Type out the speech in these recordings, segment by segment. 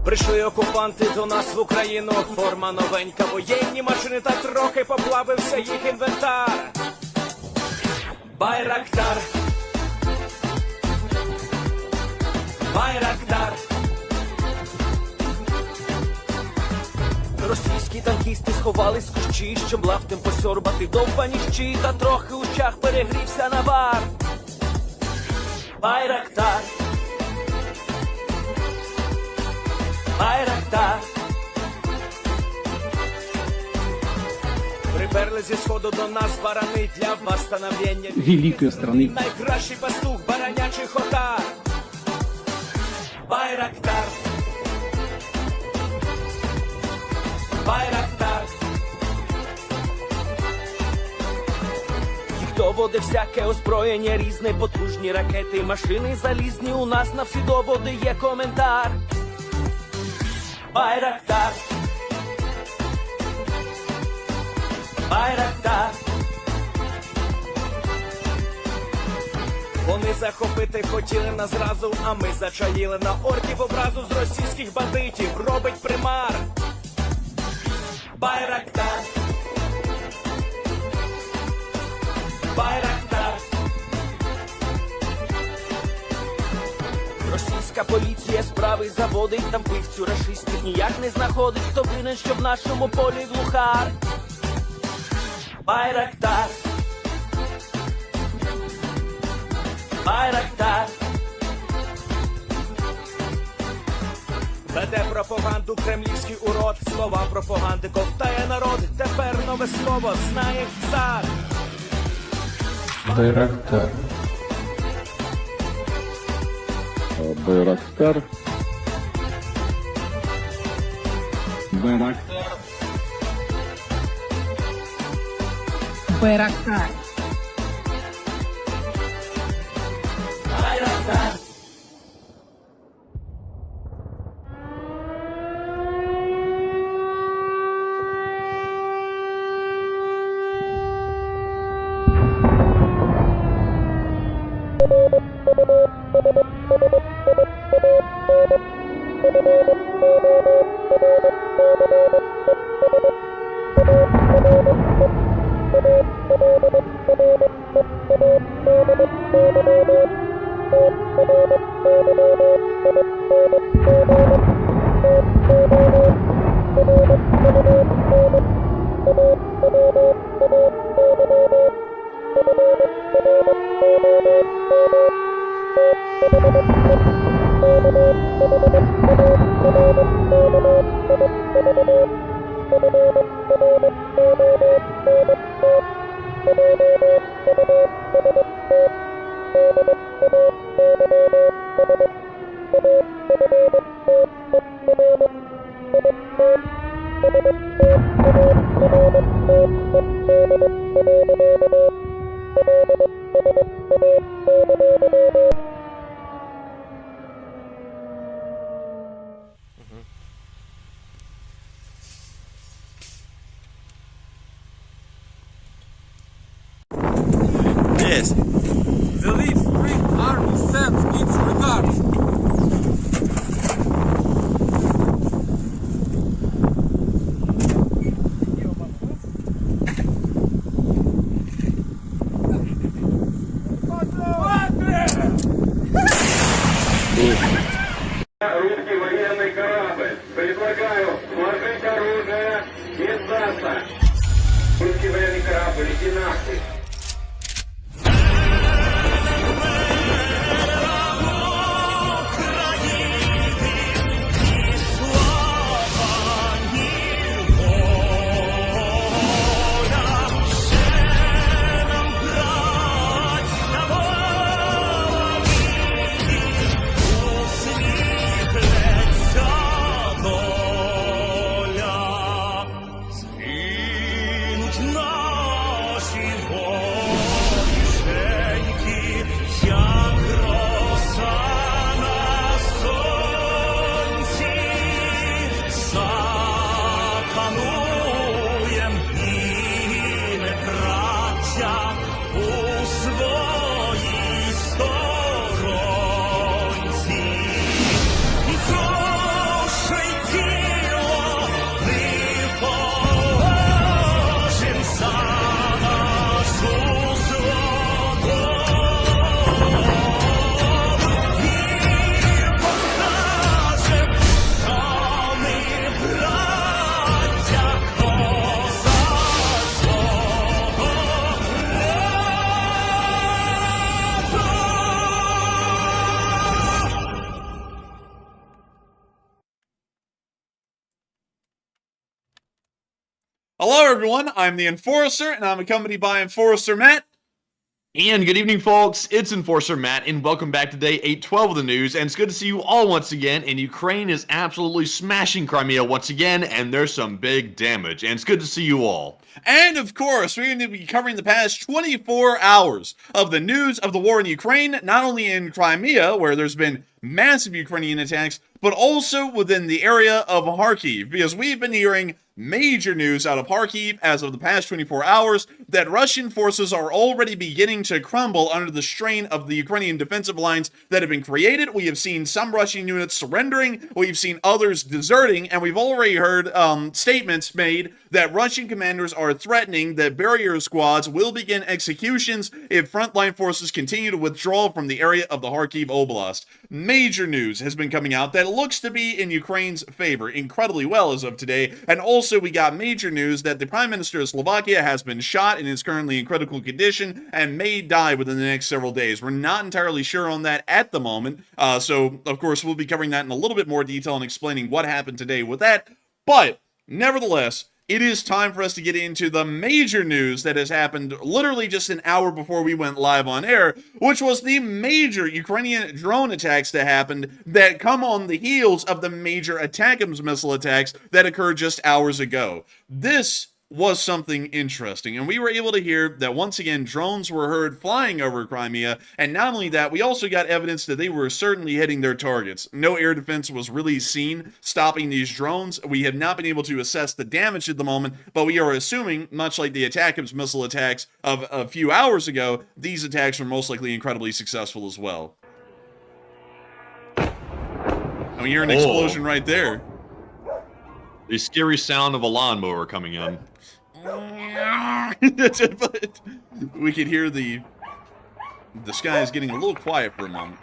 Прийшли окупанти до нас в Україну, форма новенька, воєнні машини та трохи поплавився їх інвентар. Байрактар, Байрактар. Російські танкісти сховались в кущі, щоб лаптем посьорбати довбані щі, та трохи у чах перегрівся навар. Байрактар, Байрактар. Приперли зі сходу до нас барани для восстановлення великої страни. Найкращий пастух баранячих отар. Байрактар, Байрактар. Їх доводи всяке озброєння різне, потужні ракети, машини залізні, у нас на всі доводи є коментар. Байрактар, Байрактар. Вони захопити хотіли нас зразу, а ми зачаїли на орків образу з російських бандитів. Робить примар. Байрактар, Байрактар. Російська поліція справи заводить, там вбивцю рашистів ніяк не знаходить. Хто винен, що в нашому полі глухар? Байрактар, Байрактар. Веде пропаганду кремлівський урод, слова пропаганди ковтає народ. Тепер нове слово знає цар. Байрактар. Байрактар. Байрактар. Байрактар. Байрактар. Yes. The Leaf Spring Army sends its regards. Русский военный корабль. Предлагаю сложить оружие и сдаться. Русский военный корабль, иди нахуй. Hello, everyone. I'm the Enforcer, and I'm accompanied by Enforcer Matt. And good evening, folks. It's Enforcer Matt, and welcome back to day 812 of the news. And it's good to see you all once again. And Ukraine is absolutely smashing Crimea once again, and there's some big damage. And it's good to see you all. And of course, we're going to be covering the past 24 hours of the news of the war in Ukraine, not only in Crimea, where there's been massive Ukrainian attacks, but also within the area of Kharkiv, because we've been hearing major news out of Kharkiv as of the past 24 hours that Russian forces are already beginning to crumble under the strain of the Ukrainian defensive lines that have been created. We have seen some Russian units surrendering, we've seen others deserting, and we've already heard statements made that Russian commanders are threatening that barrier squads will begin executions if frontline forces continue to withdraw from the area of the Kharkiv oblast. Major news has been coming out that looks to be in Ukraine's favor incredibly well as of today, and also we got major news that the Prime Minister of Slovakia has been shot and is currently in critical condition and may die within the next several days. We're not entirely sure on that at the moment, so of course we'll be covering that in a little bit more detail and explaining what happened today with that, but nevertheless, it is time for us to get into the major news that has happened literally just an hour before we went live on air, which was the major Ukrainian drone attacks that happened that come on the heels of the major ATACMS missile attacks that occurred just hours ago. This was something interesting, and we were able to hear that once again drones were heard flying over Crimea, and not only that, we also got evidence that they were certainly hitting their targets. No air defense was really seen stopping these drones. We have not been able to assess the damage at the moment, but we are assuming, much like the ATACMS missile attacks of a few hours ago, these attacks were most likely incredibly successful as well. And we hear an explosion right there. The scary sound of a lawnmower coming in. But we could hear the sky is getting a little quiet for a moment.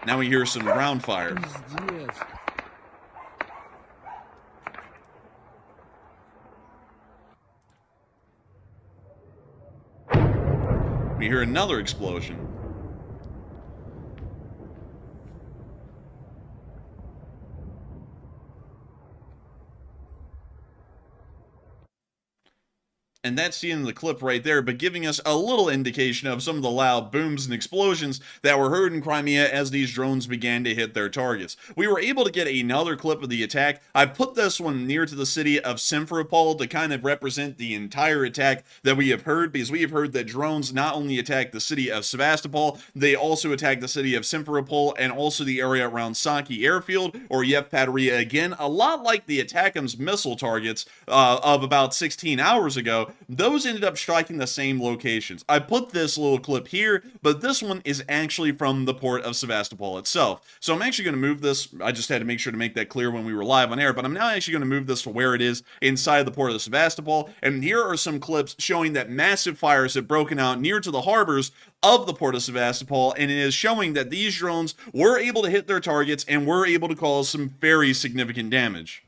Now we hear some ground fire. We hear another explosion. And that's the end of the clip right there, but giving us a little indication of some of the loud booms and explosions that were heard in Crimea as these drones began to hit their targets. We were able to get another clip of the attack. I put this one near to the city of Simferopol to kind of represent the entire attack that we have heard, because we have heard that drones not only attacked the city of Sevastopol, they also attacked the city of Simferopol and also the area around Saki airfield or Yevpatoria again, a lot like the ATACMS missile targets of about 16 hours ago. Those ended up striking the same locations. I put this little clip here, but this one is actually from the port of Sevastopol itself. So I'm actually going to move this. I just had to make sure to make that clear when we were live on air, but I'm now actually going to move this to where it is inside the port of Sevastopol. And here are some clips showing that massive fires have broken out near to the harbors of the port of Sevastopol, and it is showing that these drones were able to hit their targets and were able to cause some very significant damage.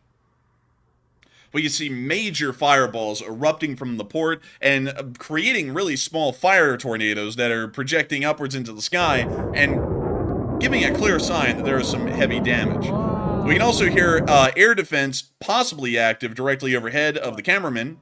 We can see major fireballs erupting from the port and creating really small fire tornadoes that are projecting upwards into the sky and giving a clear sign that there is some heavy damage. We can also hear air defense possibly active directly overhead of the cameraman.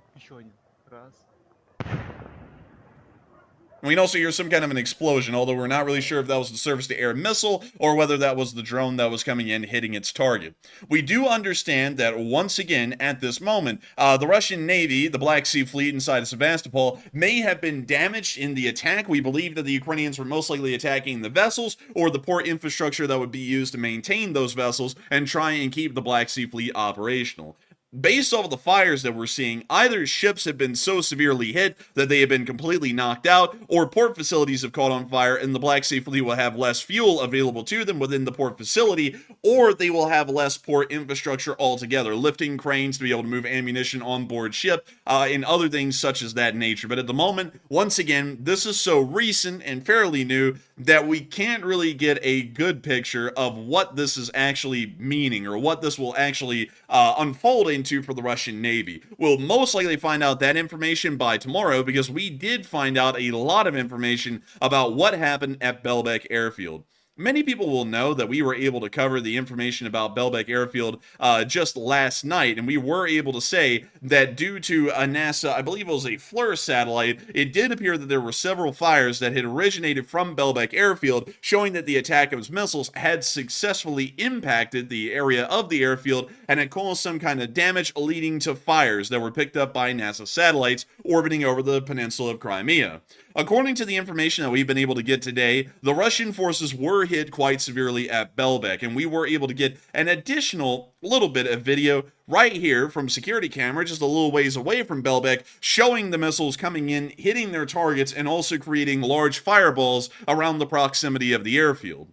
And we can also hear some kind of an explosion, although we're not really sure if that was the surface-to-air missile or whether that was the drone that was coming in hitting its target. We do understand that once again, at this moment, the Russian Navy, the Black Sea Fleet inside of Sevastopol, may have been damaged in the attack. We believe that the Ukrainians were most likely attacking the vessels or the port infrastructure that would be used to maintain those vessels and try and keep the Black Sea Fleet operational. Based off of the fires that we're seeing, either ships have been so severely hit that they have been completely knocked out, or port facilities have caught on fire and the Black Sea Fleet will have less fuel available to them within the port facility, or they will have less port infrastructure altogether, lifting cranes to be able to move ammunition on board ship, and other things such as that nature. But at the moment, once again, this is so recent and fairly new that we can't really get a good picture of what this is actually meaning or what this will actually unfold into for the Russian Navy. We'll most likely find out that information by tomorrow, because we did find out a lot of information about what happened at Belbek airfield. Many people will know that we were able to cover the information about Belbek airfield just last night, and we were able to say that due to a NASA, I believe it was a FLIR satellite, it did appear that there were several fires that had originated from Belbek airfield, showing that the attack of its missiles had successfully impacted the area of the airfield and had caused some kind of damage, leading to fires that were picked up by NASA satellites orbiting over the peninsula of Crimea. According to the information that we've been able to get today, the Russian forces were hit quite severely at Belbek, and we were able to get an additional little bit of video right here from security camera just a little ways away from Belbek, showing the missiles coming in, hitting their targets, and also creating large fireballs around the proximity of the airfield.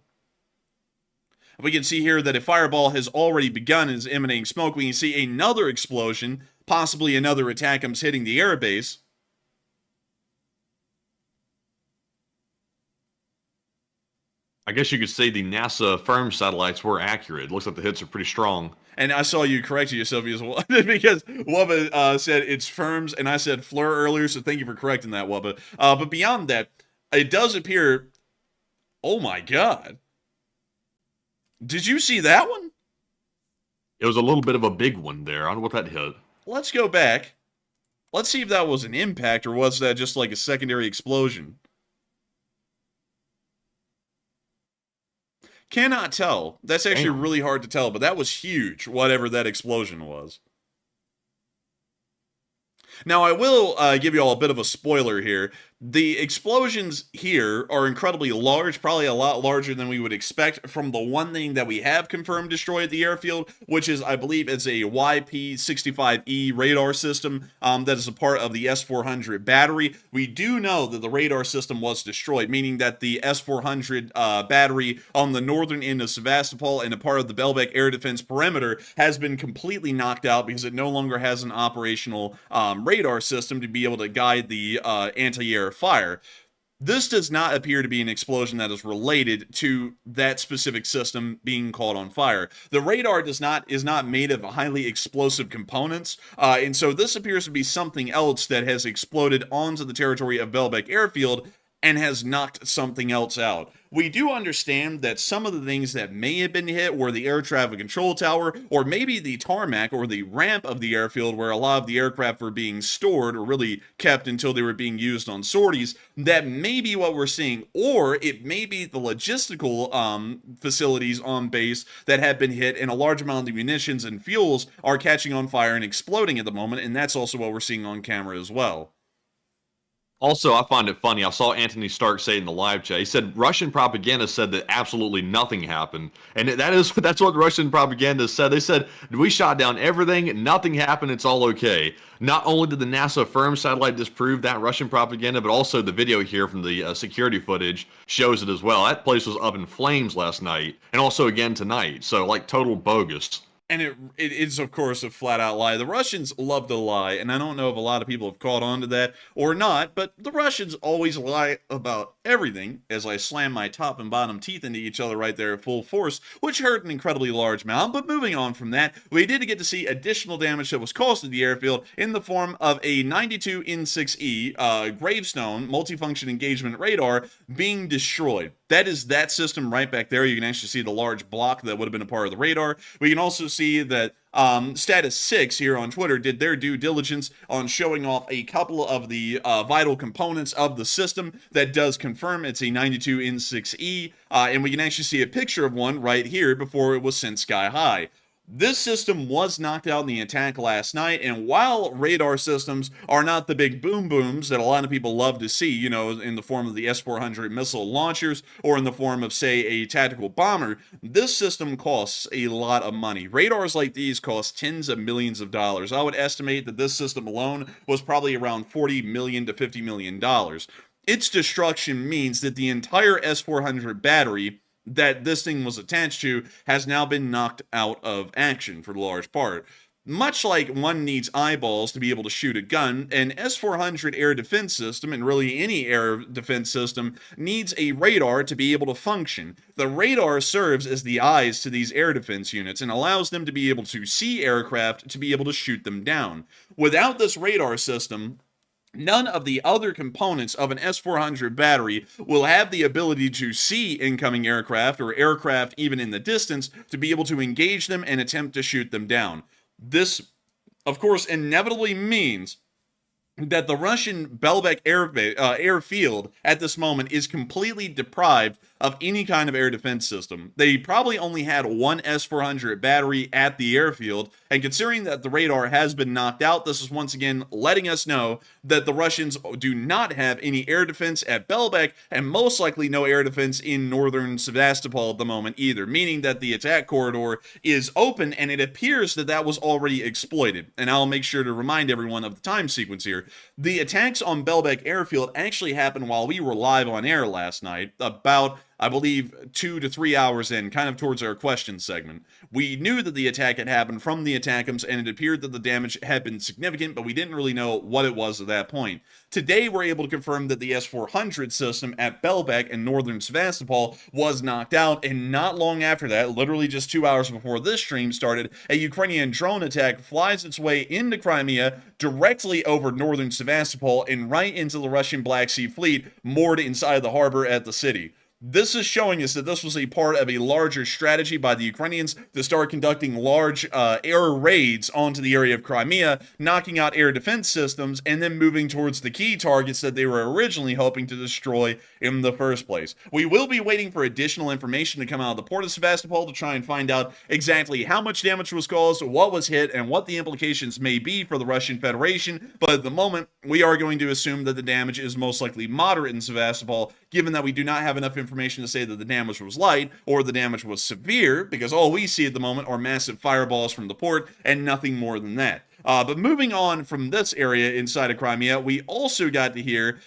We can see here that a fireball has already begun and is emanating smoke. We can see another explosion, possibly another ATACMS hitting the airbase. I guess you could say the NASA firm satellites were accurate. It looks like the hits are pretty strong. And I saw you correct yourself as well, because Wubba said it's firms, and I said FLIR earlier, so thank you for correcting that, Wubba. But beyond that, it does appear... Oh my god. Did you see that one? It was a little bit of a big one there. I don't know what that hit. Let's go back. Let's see if that was an impact, or was that just like a secondary explosion. Cannot tell. That's actually really hard to tell, but that was huge, whatever that explosion was. Now, I will give you all a bit of a spoiler here. The explosions here are incredibly large, probably a lot larger than we would expect from the one thing that we have confirmed destroyed the airfield, which is, I believe, it's a YP-65E radar system that is a part of the S-400 battery. We do know that the radar system was destroyed, meaning that the S-400 battery on the northern end of Sevastopol and a part of the Belbek air defense perimeter has been completely knocked out because it no longer has an operational radar system to be able to guide the anti-air fire. This does not appear to be an explosion that is related to that specific system being caught on fire. The radar is not made of highly explosive components, and so this appears to be something else that has exploded onto the territory of Belbek airfield and has knocked something else out. We do understand that some of the things that may have been hit were the air traffic control tower, or maybe the tarmac or the ramp of the airfield where a lot of the aircraft were being stored or really kept until they were being used on sorties. That may be what we're seeing, or it may be the logistical facilities on base that have been hit, and a large amount of munitions and fuels are catching on fire and exploding at the moment, and that's also what we're seeing on camera as well. Also, I find it funny. I saw Anthony Stark say in the live chat. He said Russian propaganda said that absolutely nothing happened, and that's what Russian propaganda said. They said we shot down everything, nothing happened, it's all okay. Not only did the NASA firm satellite disprove that Russian propaganda, but also the video here from the security footage shows it as well. That place was up in flames last night, and also again tonight. So like total bogus. And it is, of course, a flat-out lie. The Russians love to lie, and I don't know if a lot of people have caught on to that or not, but the Russians always lie about everything, as I slam my top and bottom teeth into each other right there at full force, which hurt an incredibly large amount. But moving on from that, we did get to see additional damage that was caused to the airfield in the form of a 92 N6E gravestone multifunction engagement radar being destroyed. That is that system right back there. You can actually see the large block that would have been a part of the radar. We can also see that Status 6 here on Twitter did their due diligence on showing off a couple of the vital components of the system that does confirm it's a 92 N6E, and we can actually see a picture of one right here before it was sent sky high. This system was knocked out in the attack last night, and while radar systems are not the big boom booms that a lot of people love to see, you know, in the form of the S-400 missile launchers or in the form of, say, a tactical bomber, this system costs a lot of money. Radars like these cost tens of millions of dollars. I would estimate that this system alone was probably around $40 million to $50 million. Its destruction means that the entire S-400 battery that this thing was attached to has now been knocked out of action for the large part. Much like one needs eyeballs to be able to shoot a gun, an S-400 air defense system, and really any air defense system, needs a radar to be able to function. The radar serves as the eyes to these air defense units and allows them to be able to see aircraft to be able to shoot them down. Without this radar system, none of the other components of an S-400 battery will have the ability to see incoming aircraft or aircraft even in the distance to be able to engage them and attempt to shoot them down. This, of course, inevitably means that the Russian Belbek airfield at this moment is completely deprived of any kind of air defense system. They probably only had one S-400 battery at the airfield, and considering that the radar has been knocked out, this is once again letting us know that the Russians do not have any air defense at Belbek, and most likely no air defense in northern Sevastopol at the moment either, meaning that the attack corridor is open, and it appears that that was already exploited. And I'll make sure to remind everyone of the time sequence here. The attacks on Belbek airfield actually happened while we were live on air last night, about, I believe, 2 to 3 hours in, kind of towards our question segment. We knew that the attack had happened from the attackums, and it appeared that the damage had been significant, but we didn't really know what it was at that point. Today, we're able to confirm that the S-400 system at Belbek in northern Sevastopol was knocked out, and not long after that, literally just 2 hours before this stream started, a Ukrainian drone attack flies its way into Crimea, directly over northern Sevastopol, and right into the Russian Black Sea Fleet, moored inside the harbor at the city. This is showing us that this was a part of a larger strategy by the Ukrainians to start conducting large air raids onto the area of Crimea, knocking out air defense systems, and then moving towards the key targets that they were originally hoping to destroy in the first place. We will be waiting for additional information to come out of the port of Sevastopol to try and find out exactly how much damage was caused, what was hit, and what the implications may be for the Russian Federation, but at the moment, we are going to assume that the damage is most likely moderate in Sevastopol, given that we do not have enough information to say that the damage was light or the damage was severe, because all we see at the moment are massive fireballs from the port and nothing more than that. But moving on from this area inside of Crimea, we also got to hear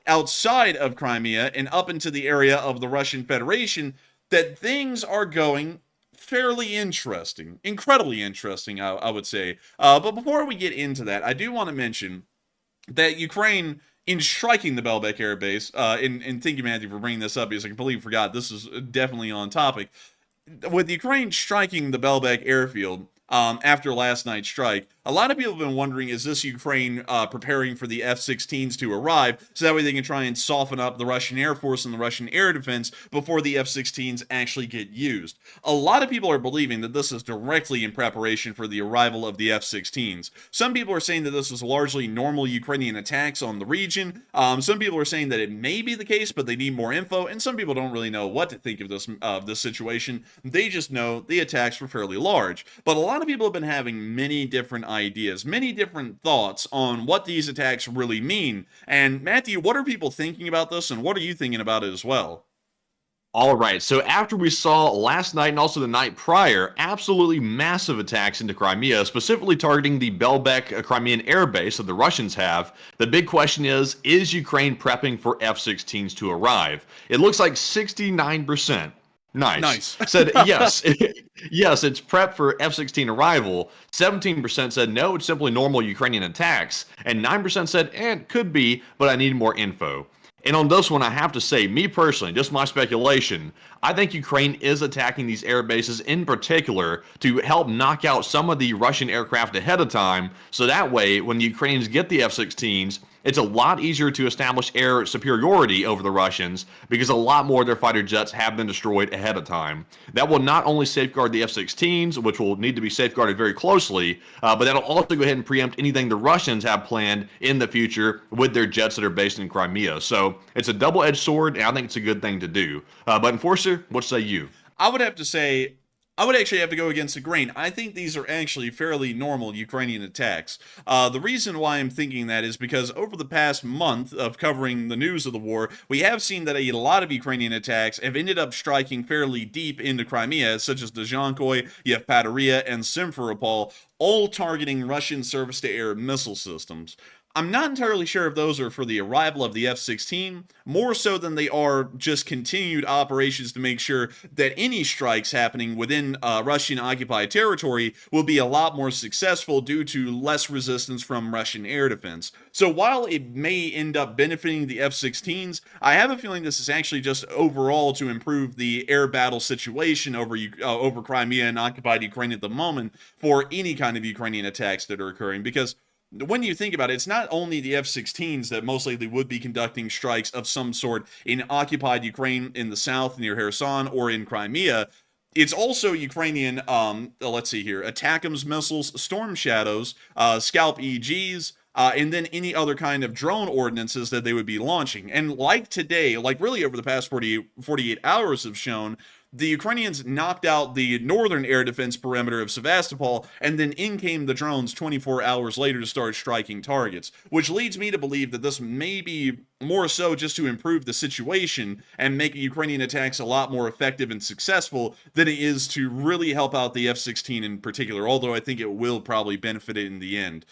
outside of Crimea and up into the area of the Russian Federation that things are going fairly interesting, incredibly interesting, I would say. But before we get into that, I do want to mention that Ukraine, in striking the Belbek air base, and thank you, Matthew, for bringing this up, because I completely forgot, this is definitely on topic. With Ukraine striking the Belbek airfield after last night's strike, a lot of people have been wondering, is this Ukraine preparing for the F-16s to arrive so that way they can try and soften up the Russian Air Force and the Russian air defense before the F-16s actually get used? A lot of people are believing that this is directly in preparation for the arrival of the F-16s. Some people are saying that this is largely normal Ukrainian attacks on the region. Some people are saying that it may be the case, but they need more info, and some people don't really know what to think of this situation. They just know the attacks were fairly large. But a lot of people have been having many different ideas, many different thoughts on what these attacks really mean. And Matthew, what are people thinking about this, and what are you thinking about it as well? All right, so after we saw last night and also the night prior, absolutely massive attacks into Crimea, specifically targeting the Belbek Crimean air base that the Russians have, the big question is Ukraine prepping for F-16s to arrive? It looks like 69%. Nice. Said yes. Yes, it's prep for F-16 arrival. 17% said no, it's simply normal Ukrainian attacks. And 9% said, it could be, but I need more info. And on this one, I have to say, me personally, just my speculation, I think Ukraine is attacking these air bases in particular to help knock out some of the Russian aircraft ahead of time, so that way, when the Ukrainians get the F-16s, it's a lot easier to establish air superiority over the Russians because a lot more of their fighter jets have been destroyed ahead of time. That will not only safeguard the F-16s, which will need to be safeguarded very closely, but that'll also go ahead and preempt anything the Russians have planned in the future with their jets that are based in Crimea. So it's a double-edged sword, and I think it's a good thing to do. But Enforcer, what say you? I would actually have to go against the grain. I think these are actually fairly normal Ukrainian attacks. The reason why I'm thinking that is because over the past month of covering the news of the war, we have seen that a lot of Ukrainian attacks have ended up striking fairly deep into Crimea, such as Dzhankoy, Yevpatoria, and Simferopol, all targeting Russian surface-to-air missile systems. I'm not entirely sure if those are for the arrival of the F-16, more so than they are just continued operations to make sure that any strikes happening within Russian-occupied territory will be a lot more successful due to less resistance from Russian air defense. So while it may end up benefiting the F-16s, I have a feeling this is actually just overall to improve the air battle situation over Crimea and occupied Ukraine at the moment for any kind of Ukrainian attacks that are occurring, because when you think about it, it's not only the F-16s that most likely would be conducting strikes of some sort in occupied Ukraine in the south near Kherson or in Crimea. It's also Ukrainian, let's see here, ATACMS missiles, Storm Shadows, Scalp EGs, and then any other kind of drone ordinances that they would be launching. And like today, like really over the past 48 hours have shown, the Ukrainians knocked out the northern air defense perimeter of Sevastopol, and then in came the drones 24 hours later to start striking targets, which leads me to believe that this may be more so just to improve the situation and make Ukrainian attacks a lot more effective and successful than it is to really help out the F-16 in particular, although I think it will probably benefit it in the end.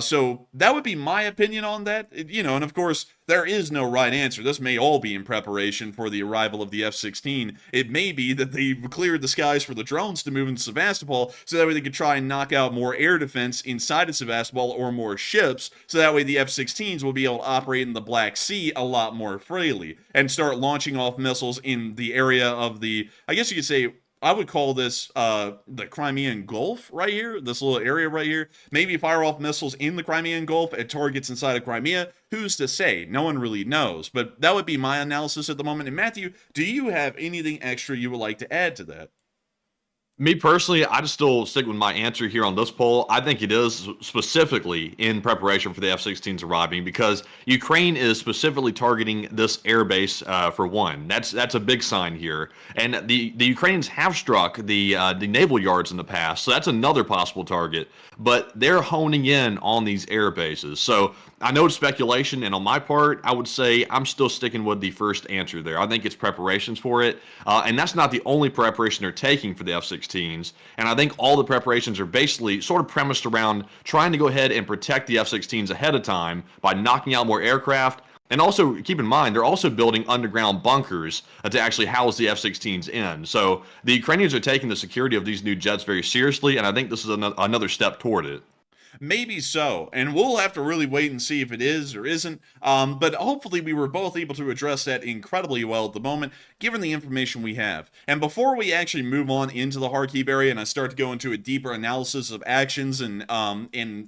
So that would be my opinion on that, and of course, there is no right answer. This may all be in preparation for the arrival of the F-16. It may be that they've cleared the skies for the drones to move into Sevastopol, so that way they could try and knock out more air defense inside of Sevastopol or more ships, so that way the F-16s will be able to operate in the Black Sea a lot more freely and start launching off missiles in the area of the, I guess you could say, I would call this the Crimean Gulf right here, this little area right here. Maybe fire off missiles in the Crimean Gulf at targets inside of Crimea. Who's to say? No one really knows. But that would be my analysis at the moment. And Matthew, do you have anything extra you would like to add to that? Me personally, I just still stick with my answer here on this poll. I think it is specifically in preparation for the F-16s arriving because Ukraine is specifically targeting this air base for one. That's a big sign here. And the Ukrainians have struck the naval yards in the past, so that's another possible target. But they're honing in on these air bases. So I know it's speculation, and on my part, I would say I'm still sticking with the first answer there. I think it's preparations for it, and that's not the only preparation they're taking for the F-16s. And I think all the preparations are basically sort of premised around trying to go ahead and protect the F-16s ahead of time by knocking out more aircraft. And also, keep in mind, they're also building underground bunkers to actually house the F-16s in. So the Ukrainians are taking the security of these new jets very seriously, and I think this is another step toward it. Maybe so, and we'll have to really wait and see if it is or isn't, but hopefully we were both able to address that incredibly well at the moment, given the information we have. And before we actually move on into the Kharkiv area and I start to go into a deeper analysis of actions and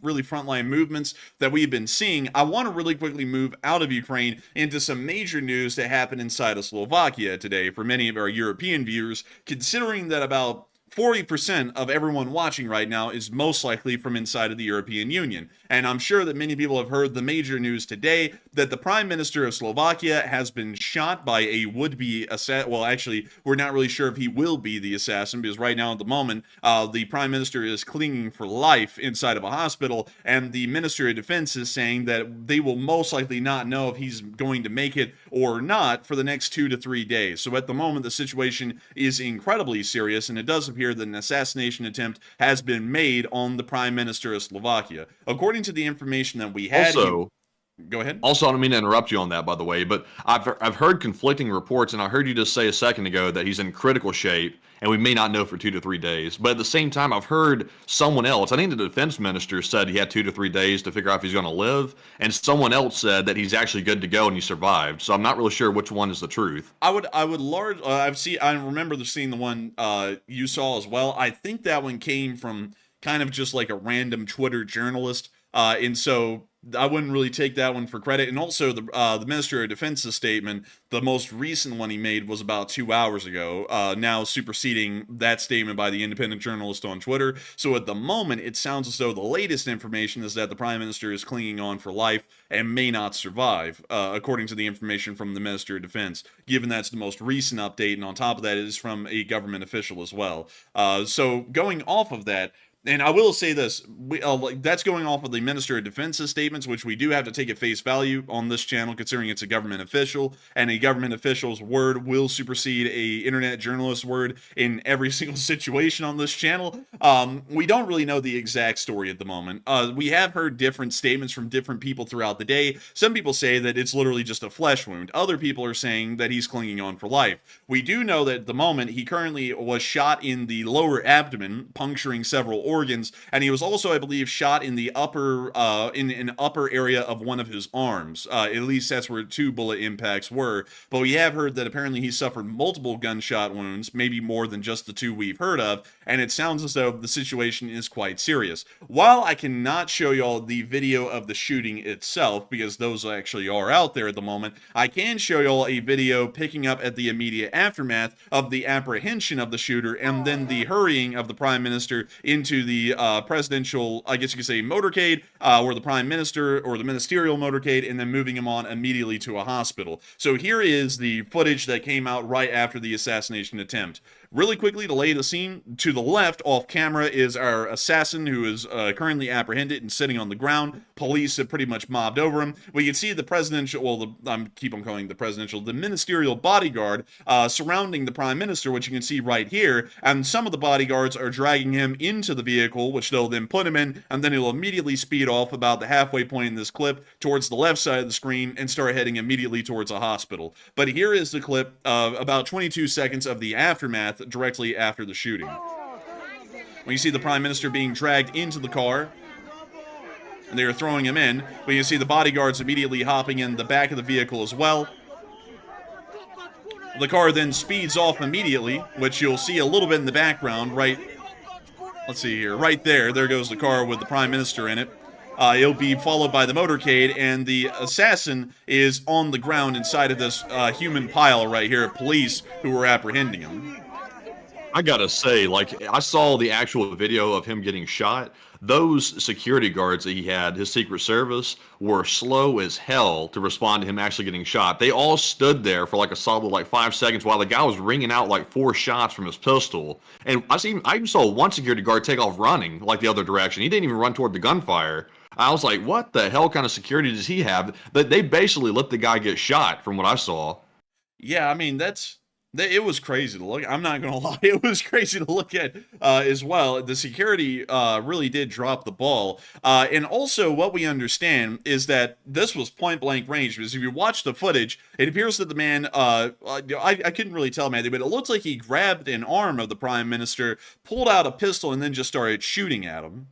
really frontline movements that we've been seeing, I want to really quickly move out of Ukraine into some major news that happened inside of Slovakia today for many of our European viewers, considering that about 40% of everyone watching right now is most likely from inside of the European Union. And I'm sure that many people have heard the major news today that the Prime Minister of Slovakia has been shot by a would-be assassin. Well, actually, we're not really sure if he will be the assassin because right now at the moment, the Prime Minister is clinging for life inside of a hospital, and the Ministry of Defense is saying that they will most likely not know if he's going to make it or not for the next 2 to 3 days. So at the moment, the situation is incredibly serious, and it does appear that an assassination attempt has been made on the Prime Minister of Slovakia. According to the information that we had, Also, go ahead. Also, I don't mean to interrupt you on that, by the way, but I've heard conflicting reports, and I heard you just say a second ago that he's in critical shape, and we may not know for 2 to 3 days. But at the same time, I've heard someone else, I think the defense minister said he had 2 to 3 days to figure out if he's going to live, and someone else said that he's actually good to go and he survived. So I'm not really sure which one is the truth. I remember seeing the one you saw as well. I think that one came from kind of just like a random Twitter journalist, and so I wouldn't really take that one for credit. And also the Minister of Defense's statement, the most recent one he made was about 2 hours ago, now superseding that statement by the independent journalist on Twitter. So at the moment, it sounds as though the latest information is that the Prime Minister is clinging on for life and may not survive, according to the information from the Minister of Defense, given that's the most recent update. And on top of that, it is from a government official as well. So going off of that, and I will say this, that's going off of the Minister of Defense's statements, which we do have to take at face value on this channel, considering it's a government official, and a government official's word will supersede a internet journalist's word in every single situation on this channel. We don't really know the exact story at the moment. We have heard different statements from different people throughout the day. Some people say that it's literally just a flesh wound. Other people are saying that he's clinging on for life. We do know that at the moment, he currently was shot in the lower abdomen, puncturing several organs, and he was also, I believe, shot in the upper in an upper area of one of his arms. At least that's where 2 bullet impacts were. But we have heard that apparently he suffered multiple gunshot wounds, maybe more than just the 2 we've heard of, and it sounds as though the situation is quite serious. While I cannot show y'all the video of the shooting itself, because those actually are out there at the moment, I can show y'all a video picking up at the immediate aftermath of the apprehension of the shooter and then the hurrying of the Prime Minister into the presidential, I guess you could say, motorcade, or the Prime Minister, or the ministerial motorcade, and then moving him on immediately to a hospital. So here is the footage that came out right after the assassination attempt. Really quickly, to lay the scene, to the left, off camera, is our assassin who is currently apprehended and sitting on the ground. Police have pretty much mobbed over him. We can see the presidential, well, I keep on calling the presidential, the ministerial bodyguard surrounding the Prime Minister, which you can see right here, and some of the bodyguards are dragging him into the vehicle, which they'll then put him in, and then he'll immediately speed off about the halfway point in this clip towards the left side of the screen and start heading immediately towards a hospital. But here is the clip of about 22 seconds of the aftermath directly after the shooting. When you see the Prime Minister being dragged into the car, and they are throwing him in, but you see the bodyguards immediately hopping in the back of the vehicle as well. The car then speeds off immediately, which you'll see a little bit in the background, right? Let's see here. Right there. There goes the car with the Prime Minister in it. It'll be followed by the motorcade, and the assassin is on the ground inside of this human pile right here of police who were apprehending him. I gotta say, like, I saw the actual video of him getting shot. Those security guards that he had, his Secret Service, were slow as hell to respond to him actually getting shot. They all stood there for like a solid like 5 seconds while the guy was ringing out like 4 shots from his pistol. And I even saw one security guard take off running like the other direction. He didn't even run toward the gunfire. I was like, what the hell kind of security does he have? That they basically let the guy get shot from what I saw. Yeah, I mean, it was crazy to look at. I'm not going to lie. It was crazy to look at as well. The security really did drop the ball. And also what we understand is that this was point blank range, because if you watch the footage, it appears that the man, I couldn't really tell, man, but it looks like he grabbed an arm of the Prime Minister, pulled out a pistol, and then just started shooting at him.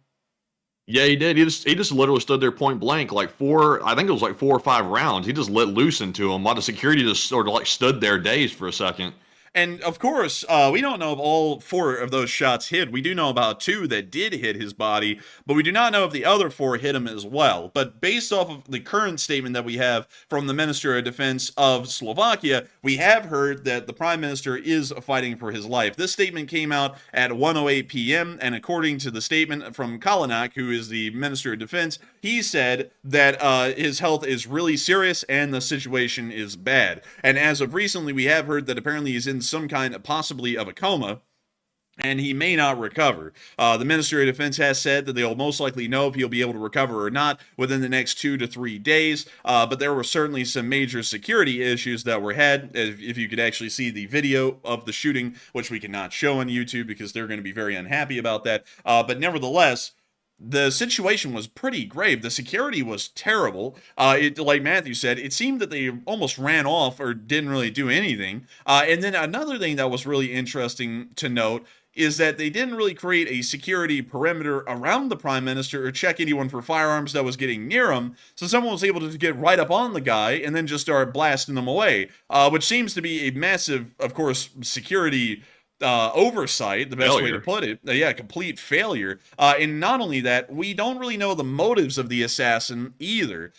Yeah, he did. He just literally stood there point blank, like I think it was like 4 or 5 rounds. He just let loose into him while the security just sort of like stood there dazed for a second. And of course, we don't know if all 4 of those shots hit. We do know about 2 that did hit his body, but we do not know if the other 4 hit him as well. But based off of the current statement that we have from the Minister of Defense of Slovakia, we have heard that the Prime Minister is fighting for his life. This statement came out at 1:08 p.m., and according to the statement from Kalinak, who is the Minister of Defense, he said that his health is really serious and the situation is bad. And as of recently, we have heard that apparently he's in some kind of possibly of a coma, and he may not recover. The Ministry of Defense has said that they'll most likely know if he'll be able to recover or not within the next 2 to 3 days, but there were certainly some major security issues that were had, if you could actually see the video of the shooting, which we cannot show on YouTube because they're going to be very unhappy about that, but nevertheless, the situation was pretty grave. The security was terrible. Like Matthew said, it seemed that they almost ran off or didn't really do anything. And then another thing that was really interesting to note is that they didn't really create a security perimeter around the Prime Minister or check anyone for firearms that was getting near him, so someone was able to get right up on the guy and then just start blasting them away, which seems to be a massive, of course, security oversight, the best way to put it. Yeah, complete failure. And not only that, we don't really know the motives of the assassin either.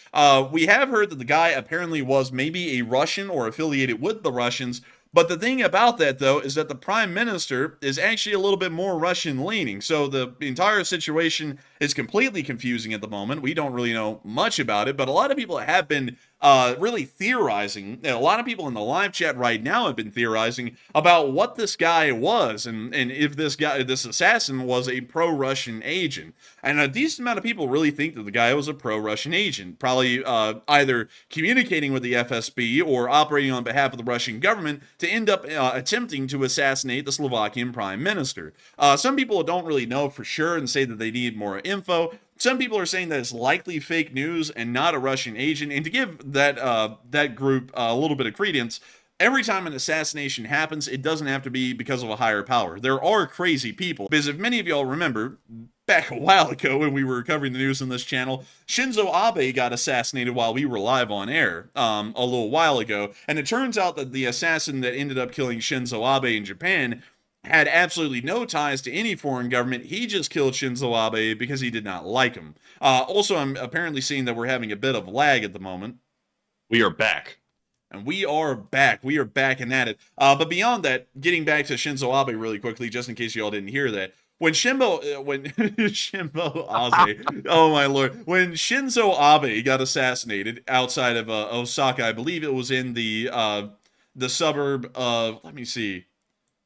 We have heard that the guy apparently was maybe a Russian or affiliated with the Russians, but the thing about that, though, is that the Prime Minister is actually a little bit more Russian-leaning, so the entire situation is completely confusing at the moment. We don't really know much about it, but a lot of people have been really theorizing. A lot of people in the live chat right now have been theorizing about what this guy was, and if this assassin was a pro-Russian agent. And a decent amount of people really think that the guy was a pro-Russian agent, probably either communicating with the FSB or operating on behalf of the Russian government to end up attempting to assassinate the Slovakian Prime Minister. Some people don't really know for sure and say that they need more info. Some people are saying that it's likely fake news and not a Russian agent. And to give that group a little bit of credence, every time an assassination happens, it doesn't have to be because of a higher power. There are crazy people. Because if many of y'all remember, back a while ago when we were covering the news on this channel, Shinzo Abe got assassinated while we were live on air a little while ago. And it turns out that the assassin that ended up killing Shinzo Abe in Japan had absolutely no ties to any foreign government. He just killed Shinzo Abe because he did not like him. Also, I'm apparently seeing that we're having a bit of lag at the moment. We are back. And we are back. We are back and at it. But beyond that, getting back to Shinzo Abe really quickly, just in case you all didn't hear that. When Shinzo Abe, oh my lord, when Shinzo Abe got assassinated outside of Osaka, I believe it was in the suburb of, let me see.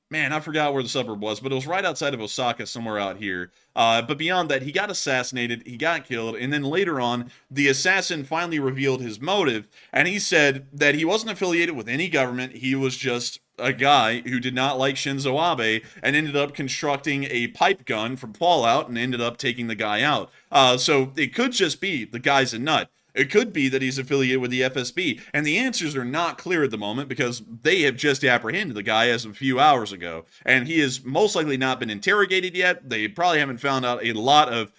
Man, I forgot where the suburb was, but it was right outside of Osaka, somewhere out here. But beyond that, he got assassinated, he got killed, and then later on, the assassin finally revealed his motive, and he said that he wasn't affiliated with any government, he was just a guy who did not like Shinzo Abe, and ended up constructing a pipe gun from Fallout, and ended up taking the guy out. So it could just be the guy's a nut. It could be that he's affiliated with the FSB, and the answers are not clear at the moment because they have just apprehended the guy as of a few hours ago, and he has most likely not been interrogated yet. They probably haven't found out a lot of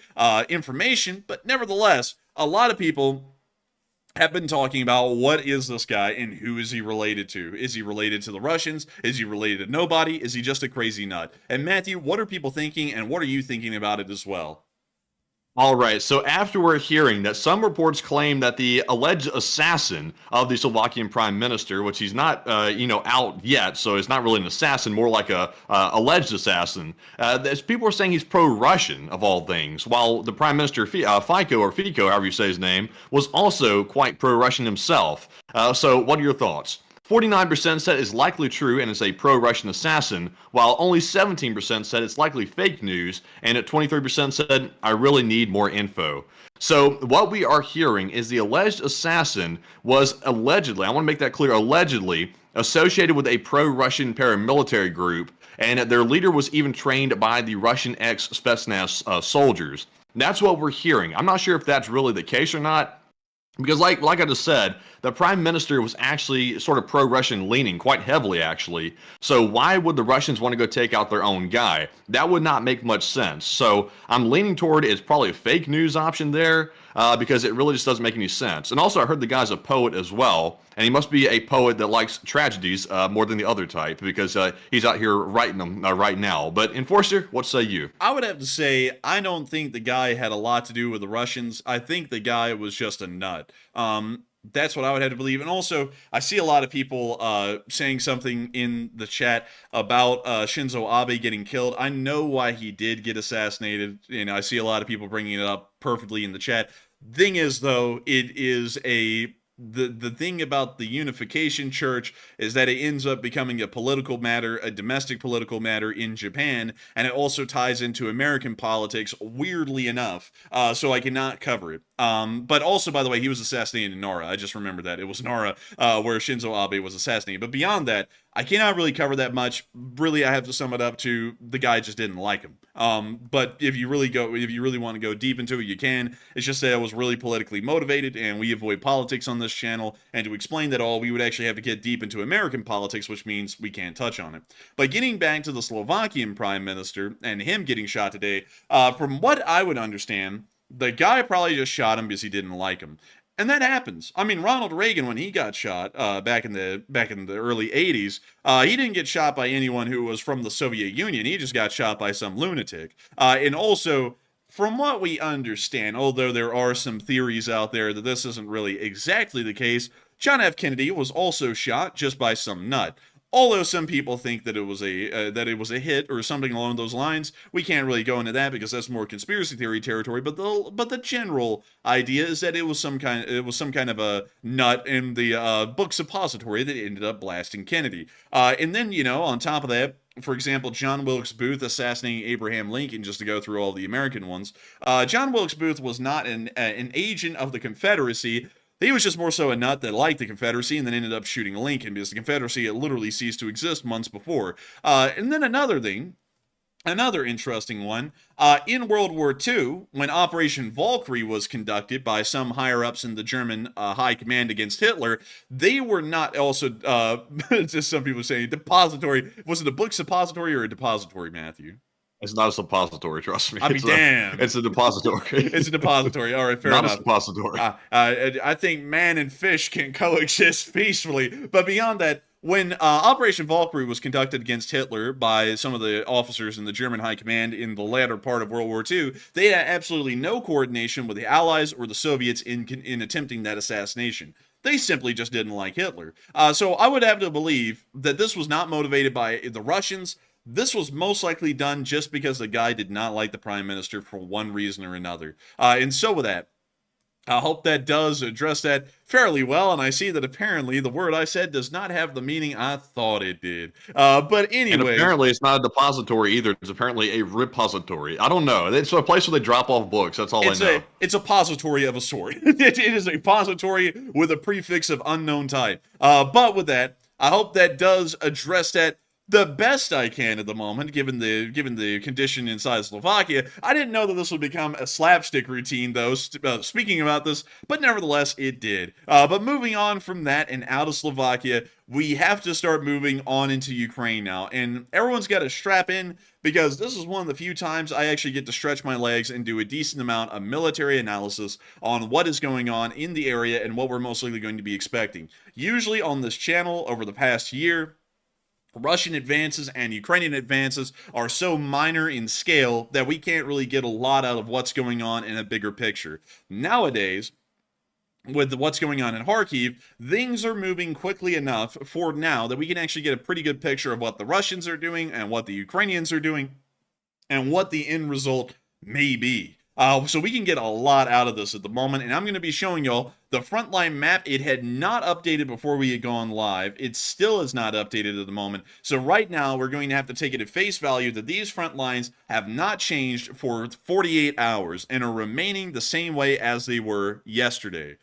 information, but nevertheless, a lot of people have been talking about what is this guy and who is he related to? Is he related to the Russians? Is he related to nobody? Is he just a crazy nut? And Matthew, what are people thinking, and what are you thinking about it as well? All right, so after we're hearing that some reports claim that the alleged assassin of the Slovakian prime minister, which he's not, out yet, so it's not really an assassin, more like a alleged assassin. People are saying he's pro-Russian of all things, while the prime minister Fico, however you say his name, was also quite pro-Russian himself. So, what are your thoughts? 49% said it's likely true and is a pro-Russian assassin, while only 17% said it's likely fake news, and at 23% said, I really need more info. So what we are hearing is the alleged assassin was allegedly, I want to make that clear, allegedly associated with a pro-Russian paramilitary group, and their leader was even trained by the Russian ex-Spetsnaz soldiers. That's what we're hearing. I'm not sure if that's really the case or not, because like I just said, the prime minister was actually sort of pro-Russian leaning, quite heavily actually. So why would the Russians want to go take out their own guy? That would not make much sense. So I'm leaning toward it's probably a fake news option there, because it really just doesn't make any sense. And also I heard the guy's a poet as well, and he must be a poet that likes tragedies more than the other type, because he's out here writing them right now. But Enforcer, what say you? I would have to say, I don't think the guy had a lot to do with the Russians. I think the guy was just a nut. That's what I would have to believe. And also, I see a lot of people saying something in the chat about Shinzo Abe getting killed. I know why he did get assassinated. I see a lot of people bringing it up perfectly in the chat. Thing is, though, it is the thing about the unification church is that it ends up becoming a political matter, a domestic political matter in Japan, and it also ties into American politics, weirdly enough, so I cannot cover it. But also, by the way, he was assassinated in Nara. I just remembered that. It was Nara where Shinzo Abe was assassinated. But beyond that, I cannot really cover that much. Really, I have to sum it up to the guy just didn't like him. But if you really want to go deep into it, you can. It's just that it was really politically motivated, and we avoid politics on this channel. And to explain that all, we would actually have to get deep into American politics, which means we can't touch on it. But getting back to the Slovakian prime minister and him getting shot today, from what I would understand, the guy probably just shot him because he didn't like him. And that happens. I mean, Ronald Reagan, when he got shot back in the early 80s, he didn't get shot by anyone who was from the Soviet Union. He just got shot by some lunatic. And also, from what we understand, although there are some theories out there that this isn't really exactly the case, John F. Kennedy was also shot just by some nut. Although some people think that it was a hit or something along those lines, we can't really go into that because that's more conspiracy theory territory. But the general idea is that it was some kind of a nut in the book suppository that ended up blasting Kennedy. And then on top of that, for example, John Wilkes Booth assassinating Abraham Lincoln, just to go through all the American ones. John Wilkes Booth was not an agent of the Confederacy. He was just more so a nut that liked the Confederacy and then ended up shooting Lincoln because the Confederacy had literally ceased to exist months before. And then another interesting one, in World War II, when Operation Valkyrie was conducted by some higher-ups in the German high command against Hitler, they were not also, just some people saying, depository. Was it a book suppository or a depository, Matthew? It's not a suppository, trust me. I'll be damned. It's a depository. It's a depository. All right, fair Not enough. a suppository. I think man and fish can coexist peacefully. But beyond that, when Operation Valkyrie was conducted against Hitler by some of the officers in the German High Command in the latter part of World War II, they had absolutely no coordination with the Allies or the Soviets in attempting that assassination. They simply just didn't like Hitler. So I would have to believe that this was not motivated by the Russians. This was most likely done just because the guy did not like the Prime Minister for one reason or another. And so with that, I hope that does address that fairly well, and I see that apparently the word I said does not have the meaning I thought it did. But anyway... And apparently it's not a depository either. It's apparently a repository. I don't know. It's a place where they drop off books. That's all I know. It's a pository of a sort. It is a pository with a prefix of unknown type. But with that, I hope that does address that the best I can at the moment, given the condition inside Slovakia. I didn't know that this would become a slapstick routine, though, speaking about this, but nevertheless, it did. But moving on from that and out of Slovakia, we have to start moving on into Ukraine now, and everyone's got to strap in, because this is one of the few times I actually get to stretch my legs and do a decent amount of military analysis on what is going on in the area and what we're most likely going to be expecting. Usually on this channel, over the past year, Russian advances and Ukrainian advances are so minor in scale that we can't really get a lot out of what's going on in a bigger picture. Nowadays, with what's going on in Kharkiv, things are moving quickly enough for now that we can actually get a pretty good picture of what the Russians are doing and what the Ukrainians are doing and what the end result may be. So we can get a lot out of this at the moment, and I'm going to be showing y'all the frontline map. It had not updated before we had gone live. It still is not updated at the moment. So right now, we're going to have to take it at face value that these front lines have not changed for 48 hours and are remaining the same way as they were yesterday.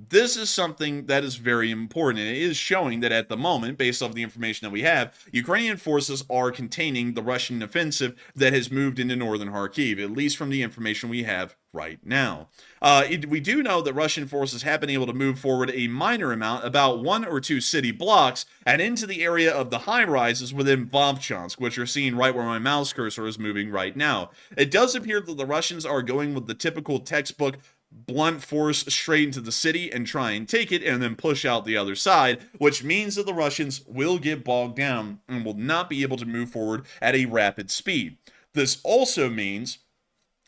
This is something that is very important, and it is showing that at the moment, based off the information that we have, Ukrainian forces are containing the Russian offensive that has moved into northern Kharkiv, at least from the information we have right now. We do know that Russian forces have been able to move forward a minor amount, about 1 or 2 city blocks, and into the area of the high-rises within Vovchansk, which are seen right where my mouse cursor is moving right now. It does appear that the Russians are going with the typical textbook blunt force straight into the city and try and take it and then push out the other side, which means that the Russians will get bogged down and will not be able to move forward at a rapid speed. This also means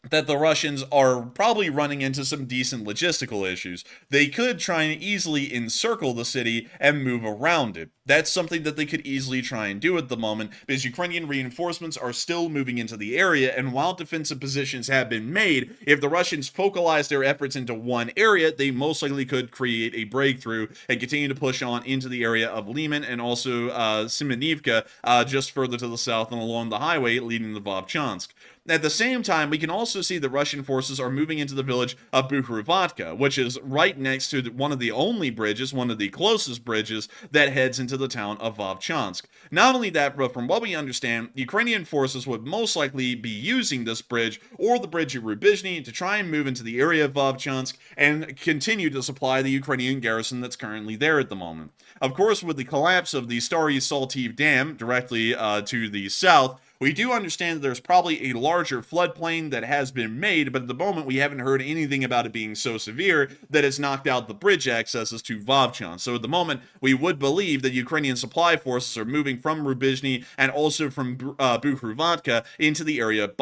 that the Russians are probably running into some decent logistical issues. They could try and easily encircle the city and move around it. That's something that they could easily try and do at the moment, because Ukrainian reinforcements are still moving into the area, and while defensive positions have been made, if the Russians focalize their efforts into one area, they most likely could create a breakthrough and continue to push on into the area of Liman and also Simonivka, just further to the south and along the highway leading to Vovchansk. At the same time, we can also see the Russian forces are moving into the village of Bukhruvatka, which is right next to one of the only bridges, one of the closest bridges, that heads into the town of Vovchansk. Not only that, but from what we understand, Ukrainian forces would most likely be using this bridge or the bridge at Rubizhny to try and move into the area of Vovchansk and continue to supply the Ukrainian garrison that's currently there at the moment. Of course, with the collapse of the Stary Saltiv Dam directly to the south, we do understand that there's probably a larger floodplain that has been made, but at the moment we haven't heard anything about it being so severe that it's knocked out the bridge accesses to Vovchansk. So at the moment, we would believe that Ukrainian supply forces are moving from Rubizhny and also from Bukhruvatka into the area of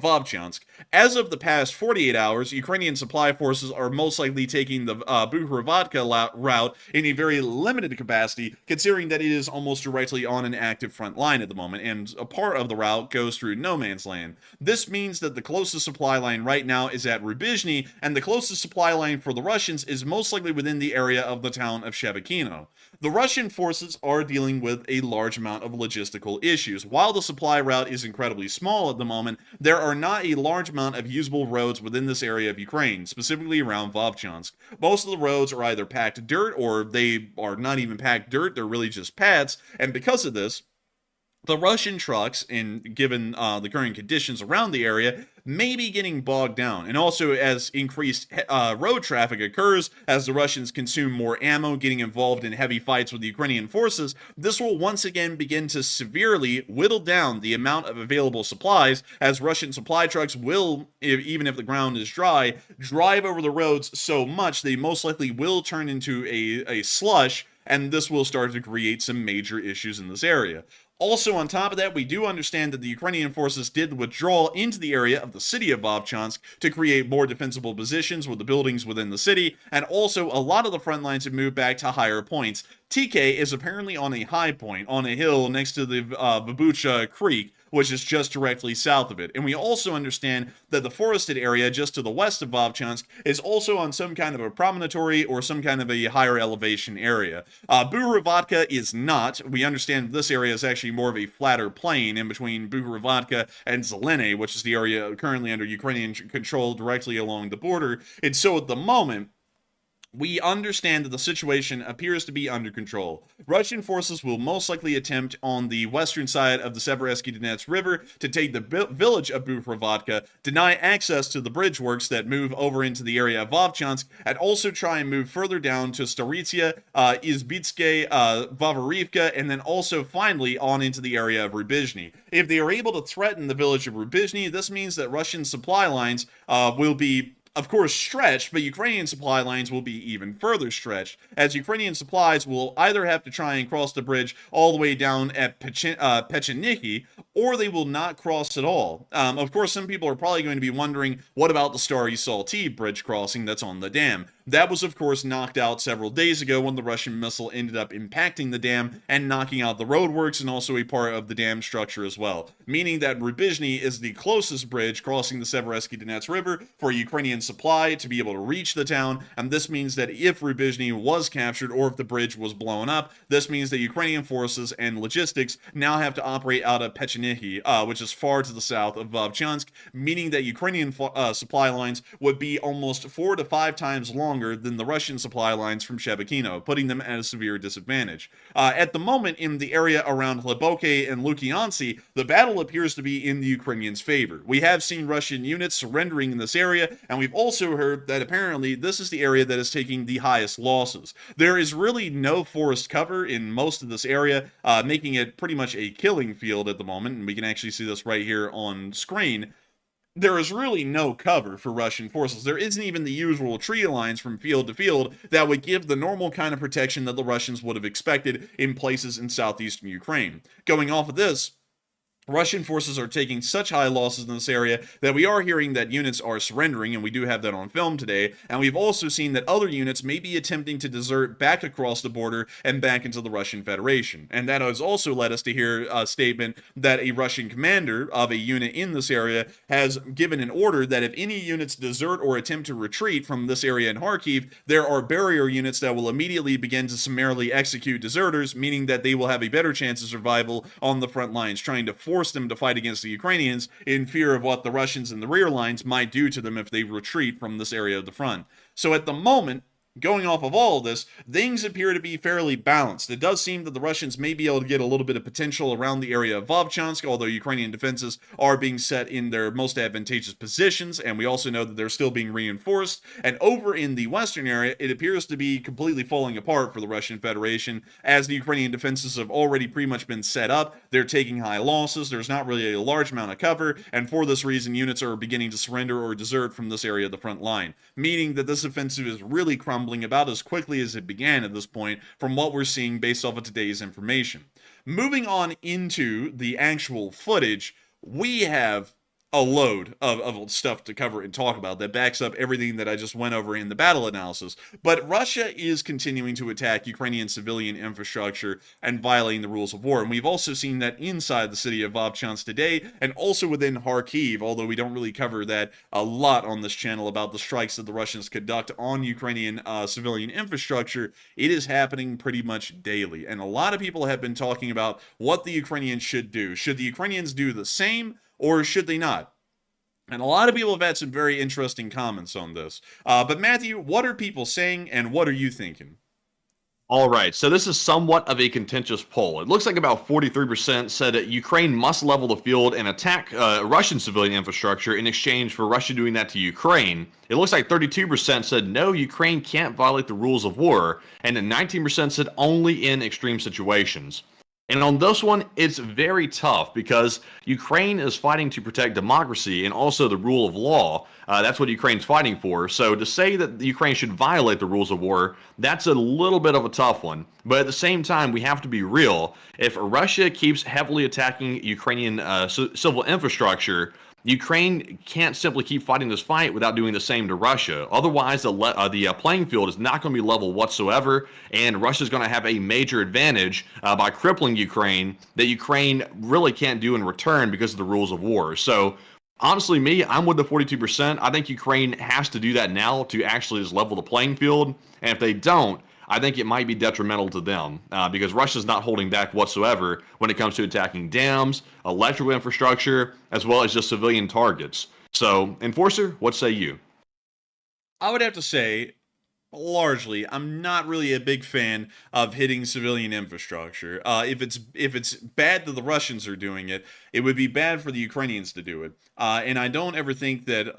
Vovchansk. As of the past 48 hours, Ukrainian supply forces are most likely taking the Bukhruvatka route in a very limited capacity, considering that it is almost directly on an active front line at the moment, and a part of the route goes through no man's land. This means that the closest supply line right now is at Rubizhny, and the closest supply line for the Russians is most likely within the area of the town of Shebekino. The Russian forces are dealing with a large amount of logistical issues. While the supply route is incredibly small at the moment, there are not a large amount of usable roads within this area of Ukraine, specifically around Vovchansk. Most of the roads are either packed dirt, or they are not even packed dirt, they're really just pads, and because of this, the Russian trucks, given the current conditions around the area, may be getting bogged down. And also, as increased road traffic occurs, as the Russians consume more ammo, getting involved in heavy fights with the Ukrainian forces, this will once again begin to severely whittle down the amount of available supplies, as Russian supply trucks will, even if the ground is dry, drive over the roads so much they most likely will turn into a slush, and this will start to create some major issues in this area. Also, on top of that, we do understand that the Ukrainian forces did withdraw into the area of the city of Vovchansk to create more defensible positions with the buildings within the city, and also a lot of the front lines have moved back to higher points. TK is apparently on a high point, on a hill next to the Babucha Creek, which is just directly south of it. And we also understand that the forested area just to the west of Vovchansk is also on some kind of a promontory or some kind of a higher elevation area. Buhrovatka is not. We understand this area is actually more of a flatter plain in between Buhrovatka and Zelene, which is the area currently under Ukrainian control directly along the border. And so at the moment, we understand that the situation appears to be under control. Russian forces will most likely attempt on the western side of the Seversky Donets River to take the village of Buhrovatka, deny access to the bridge works that move over into the area of Vovchansk, and also try and move further down to Staritsia, Izbitske, Vavorivka, and then also finally on into the area of Rubizhny. If they are able to threaten the village of Rubizhny, this means that Russian supply lines will be, of course, stretched, but Ukrainian supply lines will be even further stretched, as Ukrainian supplies will either have to try and cross the bridge all the way down at Pecheniki, or they will not cross at all. Of course, some people are probably going to be wondering, what about the Stary Saltiv bridge crossing that's on the dam? That was, of course, knocked out several days ago when the Russian missile ended up impacting the dam and knocking out the roadworks and also a part of the dam structure as well, meaning that Rubizhny is the closest bridge crossing the Seversky Donets River for Ukrainian supply to be able to reach the town, and this means that if Rubizhny was captured or if the bridge was blown up, this means that Ukrainian forces and logistics now have to operate out of Pecheniki, which is far to the south of Vovchansk, meaning that Ukrainian supply lines would be almost 4 to 5 times longer than the Russian supply lines from Shebekino, putting them at a severe disadvantage. At the moment, in the area around Hleboke and Lukiansi, the battle appears to be in the Ukrainians' favor. We have seen Russian units surrendering in this area, and we've also heard that apparently this is the area that is taking the highest losses. There is really no forest cover in most of this area, making it pretty much a killing field at the moment, and we can actually see this right here on screen. There is really no cover for Russian forces. There isn't even the usual tree lines from field to field that would give the normal kind of protection that the Russians would have expected in places in southeastern Ukraine. Going off of this, Russian forces are taking such high losses in this area that we are hearing that units are surrendering, and we do have that on film today, and we've also seen that other units may be attempting to desert back across the border and back into the Russian Federation. And that has also led us to hear a statement that a Russian commander of a unit in this area has given an order that if any units desert or attempt to retreat from this area in Kharkiv, there are barrier units that will immediately begin to summarily execute deserters, meaning that they will have a better chance of survival on the front lines, trying to force them to fight against the Ukrainians in fear of what the Russians in the rear lines might do to them if they retreat from this area of the front. So at the moment, going off of all of this, things appear to be fairly balanced. It does seem that the Russians may be able to get a little bit of potential around the area of Vovchansk, although Ukrainian defenses are being set in their most advantageous positions, and we also know that they're still being reinforced. And over in the western area, it appears to be completely falling apart for the Russian Federation, as the Ukrainian defenses have already pretty much been set up. They're taking high losses, there's not really a large amount of cover, and for this reason, units are beginning to surrender or desert from this area of the front line, meaning that this offensive is really crumbling about as quickly as it began at this point from what we're seeing based off of today's information. Moving on into the actual footage, we have a load of stuff to cover and talk about that backs up everything that I just went over in the battle analysis. But Russia is continuing to attack Ukrainian civilian infrastructure and violating the rules of war. And we've also seen that inside the city of Vovchansk today, and also within Kharkiv, although we don't really cover that a lot on this channel about the strikes that the Russians conduct on Ukrainian civilian infrastructure. It is happening pretty much daily. And a lot of people have been talking about what the Ukrainians should do. Should the Ukrainians do the same, or should they not? And a lot of people have had some very interesting comments on this. But Matthew, what are people saying, and what are you thinking? All right, so this is somewhat of a contentious poll. It looks like about 43% said that Ukraine must level the field and attack Russian civilian infrastructure in exchange for Russia doing that to Ukraine. It looks like 32% said no, Ukraine can't violate the rules of war, and then 19% said only in extreme situations. And on this one, it's very tough because Ukraine is fighting to protect democracy and also the rule of law. That's what Ukraine's fighting for. So to say that Ukraine should violate the rules of war, that's a little bit of a tough one. But at the same time, we have to be real. If Russia keeps heavily attacking Ukrainian civil infrastructure, Ukraine can't simply keep fighting this fight without doing the same to Russia. Otherwise, the playing field is not going to be level whatsoever, and Russia's going to have a major advantage by crippling Ukraine that Ukraine really can't do in return because of the rules of war. So, honestly, I'm with the 42%. I think Ukraine has to do that now to actually just level the playing field, and if they don't, I think it might be detrimental to them because Russia's not holding back whatsoever when it comes to attacking dams, electrical infrastructure, as well as just civilian targets. So, Enforcer, what say you? I would have to say, largely, I'm not really a big fan of hitting civilian infrastructure. If it's bad that the Russians are doing it, it would be bad for the Ukrainians to do it. And I don't ever think that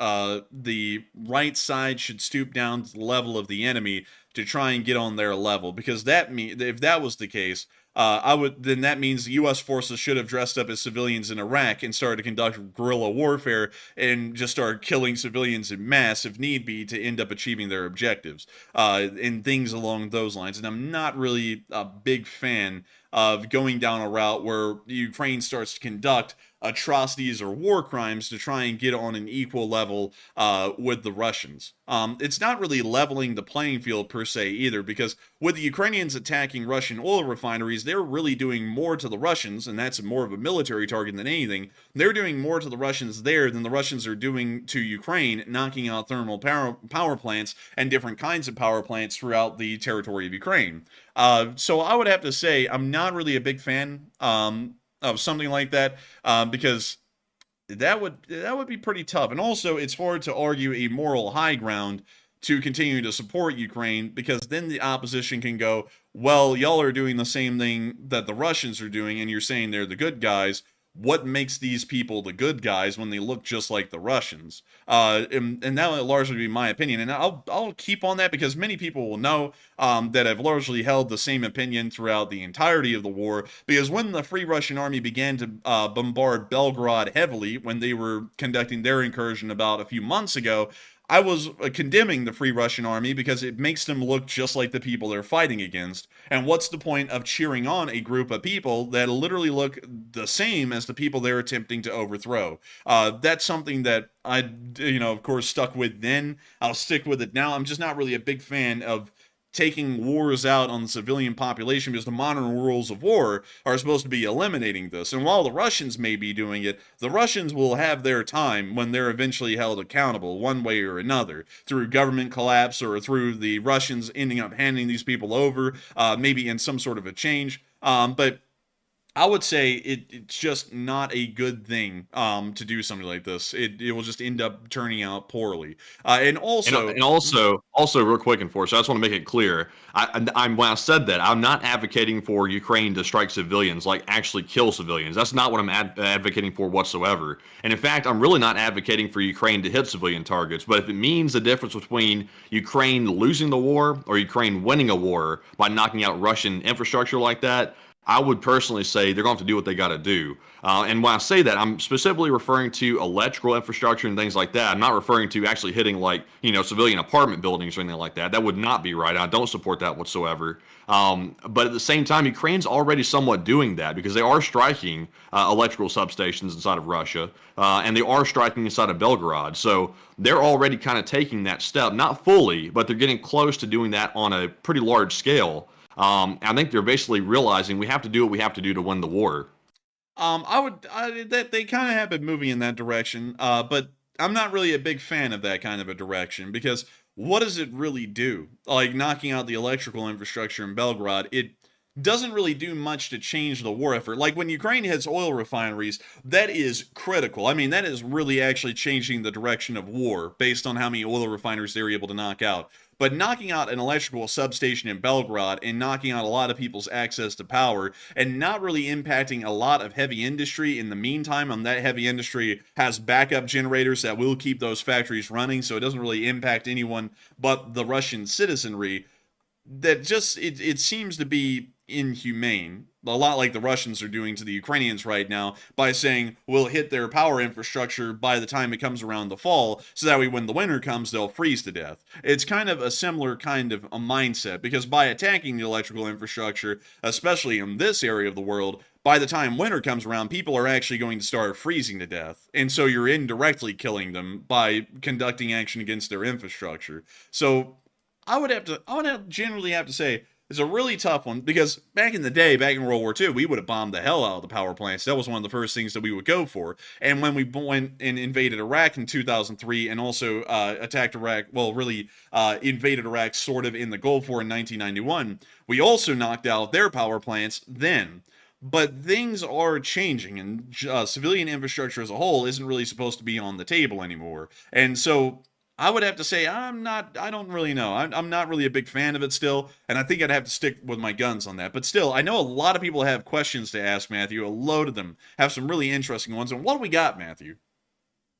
the right side should stoop down to the level of the enemy to try and get on their level, because if that was the case, then that means the U.S. forces should have dressed up as civilians in Iraq and started to conduct guerrilla warfare and just start killing civilians in mass if need be to end up achieving their objectives and things along those lines. And I'm not really a big fan of going down a route where Ukraine starts to conduct atrocities or war crimes to try and get on an equal level with the Russians. It's not really leveling the playing field per se either, because with the Ukrainians attacking Russian oil refineries, they're really doing more to the Russians, and that's more of a military target than anything. They're doing more to the Russians there than the Russians are doing to Ukraine, knocking out thermal power plants and different kinds of power plants throughout the territory of Ukraine. So I would have to say I'm not really a big fan of something like that because that would be pretty tough. And also, it's hard to argue a moral high ground to continue to support Ukraine, because then the opposition can go, well, y'all are doing the same thing that the Russians are doing, and you're saying they're the good guys. What makes these people the good guys when they look just like the Russians? And that would largely be my opinion. And I'll keep on that because many people will know that I've largely held the same opinion throughout the entirety of the war. Because when the Free Russian Army began to bombard Belgrade heavily, when they were conducting their incursion about a few months ago, I was condemning the Free Russian Army because it makes them look just like the people they're fighting against. And what's the point of cheering on a group of people that literally look the same as the people they're attempting to overthrow? That's something that I, of course, stuck with then. I'll stick with it now. I'm just not really a big fan of taking wars out on the civilian population, because the modern rules of war are supposed to be eliminating this. And while the Russians may be doing it, the Russians will have their time when they're eventually held accountable one way or another, through government collapse or through the Russians ending up handing these people over, maybe in some sort of a change. But I would say it's just not a good thing to do something like this. It will just end up turning out poorly. And also, real quick, Enforcer, I just want to make it clear. When I said that, I'm not advocating for Ukraine to strike civilians, like actually kill civilians. That's not what I'm advocating for whatsoever. And in fact, I'm really not advocating for Ukraine to hit civilian targets. But if it means the difference between Ukraine losing the war or Ukraine winning a war by knocking out Russian infrastructure like that, I would personally say they're going to have to do what they got to do. And when I say that, I'm specifically referring to electrical infrastructure and things like that. I'm not referring to actually hitting civilian apartment buildings or anything like that. That would not be right. I don't support that whatsoever. But at the same time, Ukraine's already somewhat doing that because they are striking electrical substations inside of Russia, and they are striking inside of Belgrade. So they're already kind of taking that step, not fully, but they're getting close to doing that on a pretty large scale. I think they're basically realizing we have to do what we have to do to win the war. They kind of have been moving in that direction, but I'm not really a big fan of that kind of a direction, because what does it really do? Like knocking out the electrical infrastructure in Belgrade, it doesn't really do much to change the war effort. Like when Ukraine hits oil refineries, that is critical. I mean, that is really actually changing the direction of war based on how many oil refineries they were able to knock out. but knocking out an electrical substation in Belgrade and knocking out a lot of people's access to power and not really impacting a lot of heavy industry in the meantime, and that heavy industry has backup generators that will keep those factories running, so it doesn't really impact anyone but the Russian citizenry. That just, it seems to be inhumane, a lot like the Russians are doing to the Ukrainians right now by saying we'll hit their power infrastructure by the time it comes around the fall, so that way when the winter comes they'll freeze to death. It's kind of a similar kind of a mindset, because by attacking the electrical infrastructure, especially in this area of the world, by the time winter comes around, people are actually going to start freezing to death. And so you're indirectly killing them by conducting action against their infrastructure. So I would generally have to say it's a really tough one, because back in the day, back in World War II, we would have bombed the hell out of the power plants. That was one of the first things that we would go for. And when we went and invaded Iraq in 2003 and also attacked Iraq, well, really invaded Iraq sort of in the Gulf War in 1991, we also knocked out their power plants then. But things are changing, and civilian infrastructure as a whole isn't really supposed to be on the table anymore. And so I would have to say I don't really know. I'm not really a big fan of it still, and I think I'd have to stick with my guns on that. But still, I know a lot of people have questions to ask, Matthew. A load of them have some really interesting ones. And what do we got, Matthew?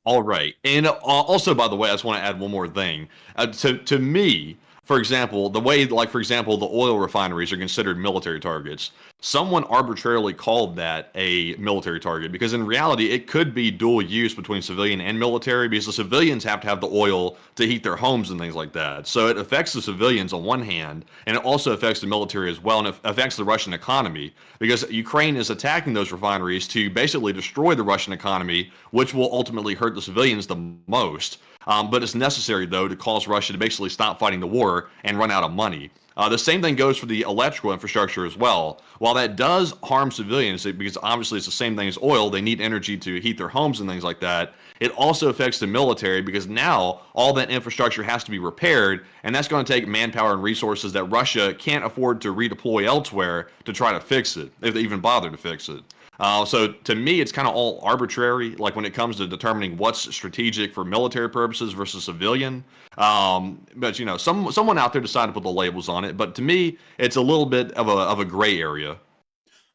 All right. And also, by the way, I just want to add one more thing. To me, for example, the way, like, for example, the oil refineries are considered military targets, someone arbitrarily called that a military target, because in reality, it could be dual use between civilian and military, because the civilians have to have the oil to heat their homes and things like that. So it affects the civilians on one hand, and it also affects the military as well, and it affects the Russian economy, because Ukraine is attacking those refineries to basically destroy the Russian economy, which will ultimately hurt the civilians the most. But it's necessary, though, to cause Russia to basically stop fighting the war and run out of money. The same thing goes for the electrical infrastructure as well. While that does harm civilians, because obviously it's the same thing as oil, they need energy to heat their homes and things like that, it also affects the military, because now all that infrastructure has to be repaired, and that's going to take manpower and resources that Russia can't afford to redeploy elsewhere to try to fix it, if they even bother to fix it. So to me, it's kind of all arbitrary, like when it comes to determining what's strategic for military purposes versus civilian. But you know, someone out there decided to put the labels on it. But to me, it's a little bit of a gray area.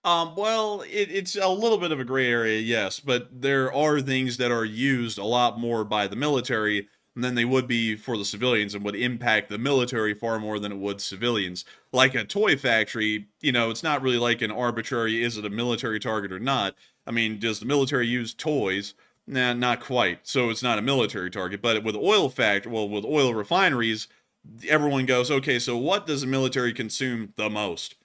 Well, it's a little bit of a gray area, yes, but there are things that are used a lot more by the military than they would be for the civilians, and would impact the military far more than it would civilians. Like a toy factory, you know, it's not really like an arbitrary, is it a military target or not? I mean, does the military use toys? Nah, not quite. So it's not a military target. But with with oil refineries, everyone goes, okay, so what does the military consume the most?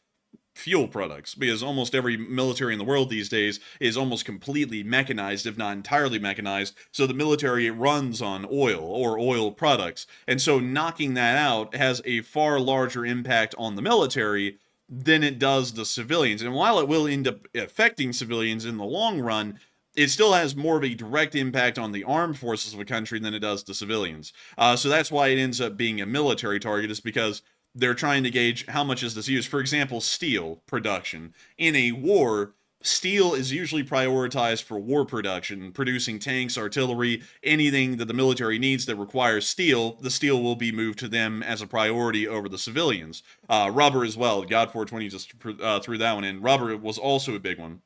Fuel products, because almost every military in the world these days is almost completely mechanized, if not entirely mechanized, so the military runs on oil or oil products, and so knocking that out has a far larger impact on the military than it does the civilians. And while it will end up affecting civilians in the long run, it still has more of a direct impact on the armed forces of a country than it does the civilians. So that's why it ends up being a military target, is because they're trying to gauge how much is this used. For example, steel production. In a war, steel is usually prioritized for war production, producing tanks, artillery, anything that the military needs that requires steel. The steel will be moved to them as a priority over the civilians. Rubber as well. God 420 just threw that one in. Rubber was also a big one.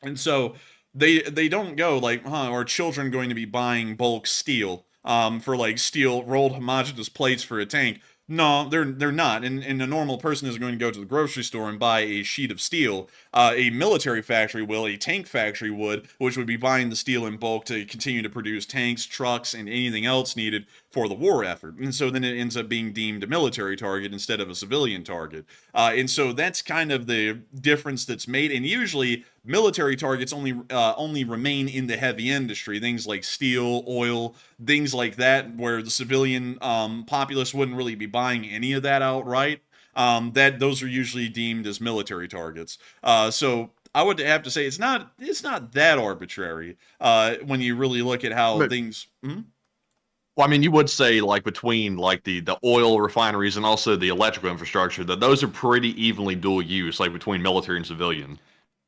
And so they don't go like, are children going to be buying bulk steel for like steel rolled homogeneous plates for a tank? No, they're not. And a normal person isn't going to go to the grocery store and buy a sheet of steel. A military factory will, a tank factory would, which would be buying the steel in bulk to continue to produce tanks, trucks, and anything else needed for the war effort. And so then it ends up being deemed a military target instead of a civilian target. And so that's kind of the difference that's made. And usually military targets only remain in the heavy industry, things like steel, oil, things like that, where the civilian populace wouldn't really be buying any of that outright. Those are usually deemed as military targets. So I would have to say it's not that arbitrary when you really look at how things. Well, I mean, you would say, like, between, like, the oil refineries and also the electrical infrastructure, that those are pretty evenly dual use, like, between military and civilian.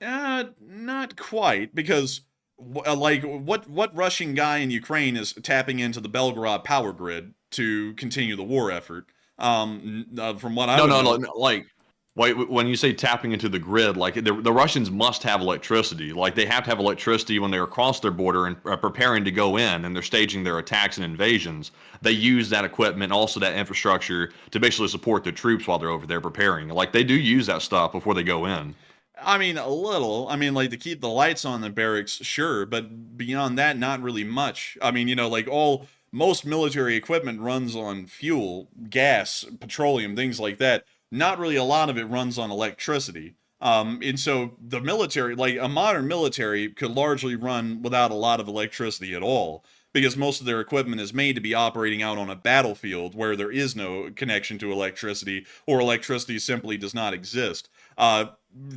Not quite, because like what Russian guy in Ukraine is tapping into the Belgorod power grid to continue the war effort? From what I No, would no, know. no, like, wait, when you say tapping into the grid, like the Russians must have electricity. Like they have to have electricity when they're across their border and preparing to go in, and they're staging their attacks and invasions. They use that equipment, also that infrastructure, to basically support their troops while they're over there preparing. Like they do use that stuff before they go in. I mean, a little. I mean, like to keep the lights on the barracks, sure, but beyond that, not really much. I mean, like most military equipment runs on fuel, gas, petroleum, things like that. Not really a lot of it runs on electricity. And so the military, like a modern military, could largely run without a lot of electricity at all because most of their equipment is made to be operating out on a battlefield where there is no connection to electricity or electricity simply does not exist.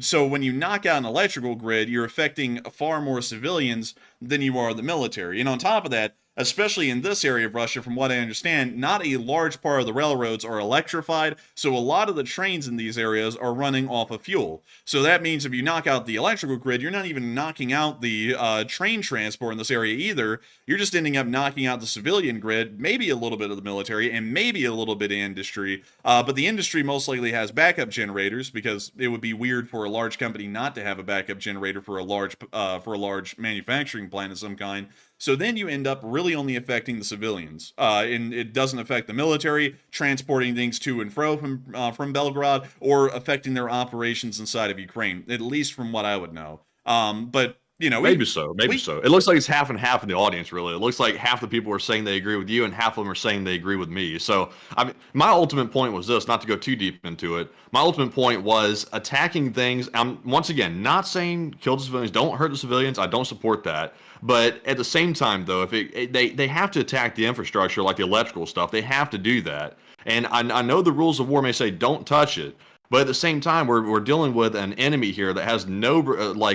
So when you knock out an electrical grid, you're affecting far more civilians than you are the military. And on top of that, especially in this area of Russia, from what I understand, not a large part of the railroads are electrified, so a lot of the trains in these areas are running off of fuel. So that means if you knock out the electrical grid, you're not even knocking out the train transport in this area either. You're just ending up knocking out the civilian grid, maybe a little bit of the military, and maybe a little bit of industry. But the industry most likely has backup generators because it would be weird for a large company not to have a backup generator for a large manufacturing plant of some kind. So then you end up really only affecting the civilians, and it doesn't affect the military transporting things to and fro from Belgrade or affecting their operations inside of Ukraine, at least from what I would know. But Maybe so. It looks like it's half and half in the audience, really. It looks like half the people are saying they agree with you and half of them are saying they agree with me. So, I mean, my ultimate point was this, not to go too deep into it. My ultimate point was attacking things. I'm, once again, not saying kill the civilians, don't hurt the civilians. I don't support that. But at the same time, though, if they have to attack the infrastructure, like the electrical stuff, they have to do that. And I know the rules of war may say don't touch it. But at the same time, we're dealing with an enemy here that has no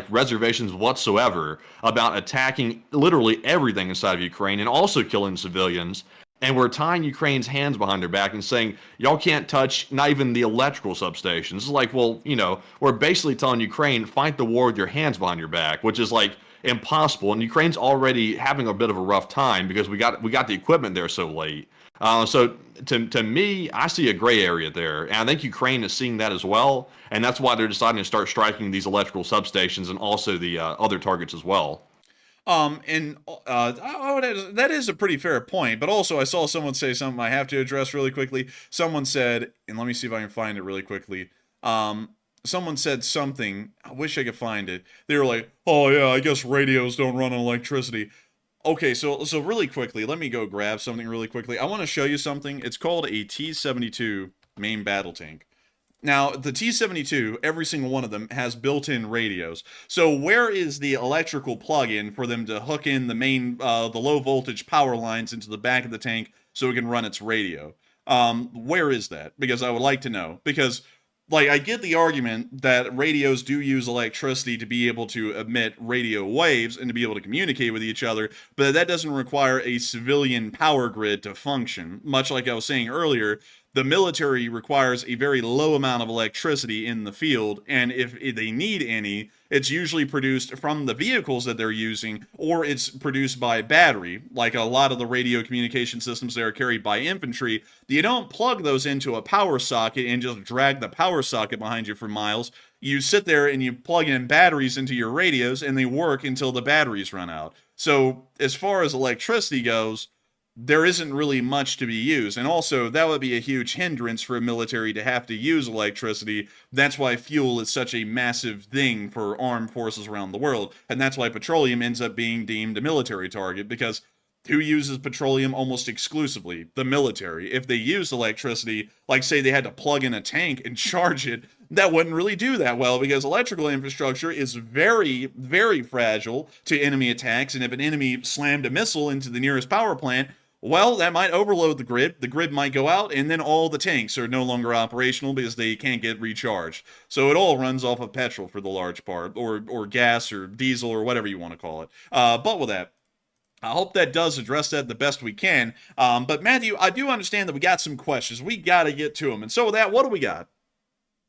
reservations whatsoever about attacking literally everything inside of Ukraine and also killing civilians. And we're tying Ukraine's hands behind their back and saying, y'all can't touch not even the electrical substations. It's like, well, we're basically telling Ukraine, fight the war with your hands behind your back, which is like impossible. And Ukraine's already having a bit of a rough time because we got the equipment there so late. So to me, I see a gray area there, and I think Ukraine is seeing that as well, and that's why they're deciding to start striking these electrical substations and also the other targets as well. That is a pretty fair point, but also I saw someone say something I have to address really quickly. Someone said, and let me see if I can find it really quickly. Someone said something, I wish I could find it. They were like, oh yeah, I guess radios don't run on electricity. Okay, so really quickly, let me go grab something really quickly. I want to show you something. It's called a T-72 main battle tank. Now, the T-72, every single one of them has built-in radios. So where is the electrical plug-in for them to hook in the low voltage power lines into the back of the tank so it can run its radio? Where is that? Because I would like to know. Because I get the argument that radios do use electricity to be able to emit radio waves and to be able to communicate with each other, but that doesn't require a civilian power grid to function. Much like I was saying earlier, the military requires a very low amount of electricity in the field, and if they need any, it's usually produced from the vehicles that they're using, or it's produced by battery, like a lot of the radio communication systems that are carried by infantry. You don't plug those into a power socket and just drag the power socket behind you for miles. You sit there and you plug in batteries into your radios, and they work until the batteries run out. So, as far as electricity goes, there isn't really much to be used. And also, that would be a huge hindrance for a military to have to use electricity. That's why fuel is such a massive thing for armed forces around the world. And that's why petroleum ends up being deemed a military target, because who uses petroleum almost exclusively? The military. If they used electricity, like say they had to plug in a tank and charge it, that wouldn't really do that well, because electrical infrastructure is very, very fragile to enemy attacks. And if an enemy slammed a missile into the nearest power plant, well, that might overload the grid. The grid might go out, and then all the tanks are no longer operational because they can't get recharged. So it all runs off of petrol for the large part, or gas, or diesel, or whatever you want to call it. But with that, I hope that does address that the best we can. But Matthew, I do understand that we got some questions. We got to get to them. And so with that, what do we got?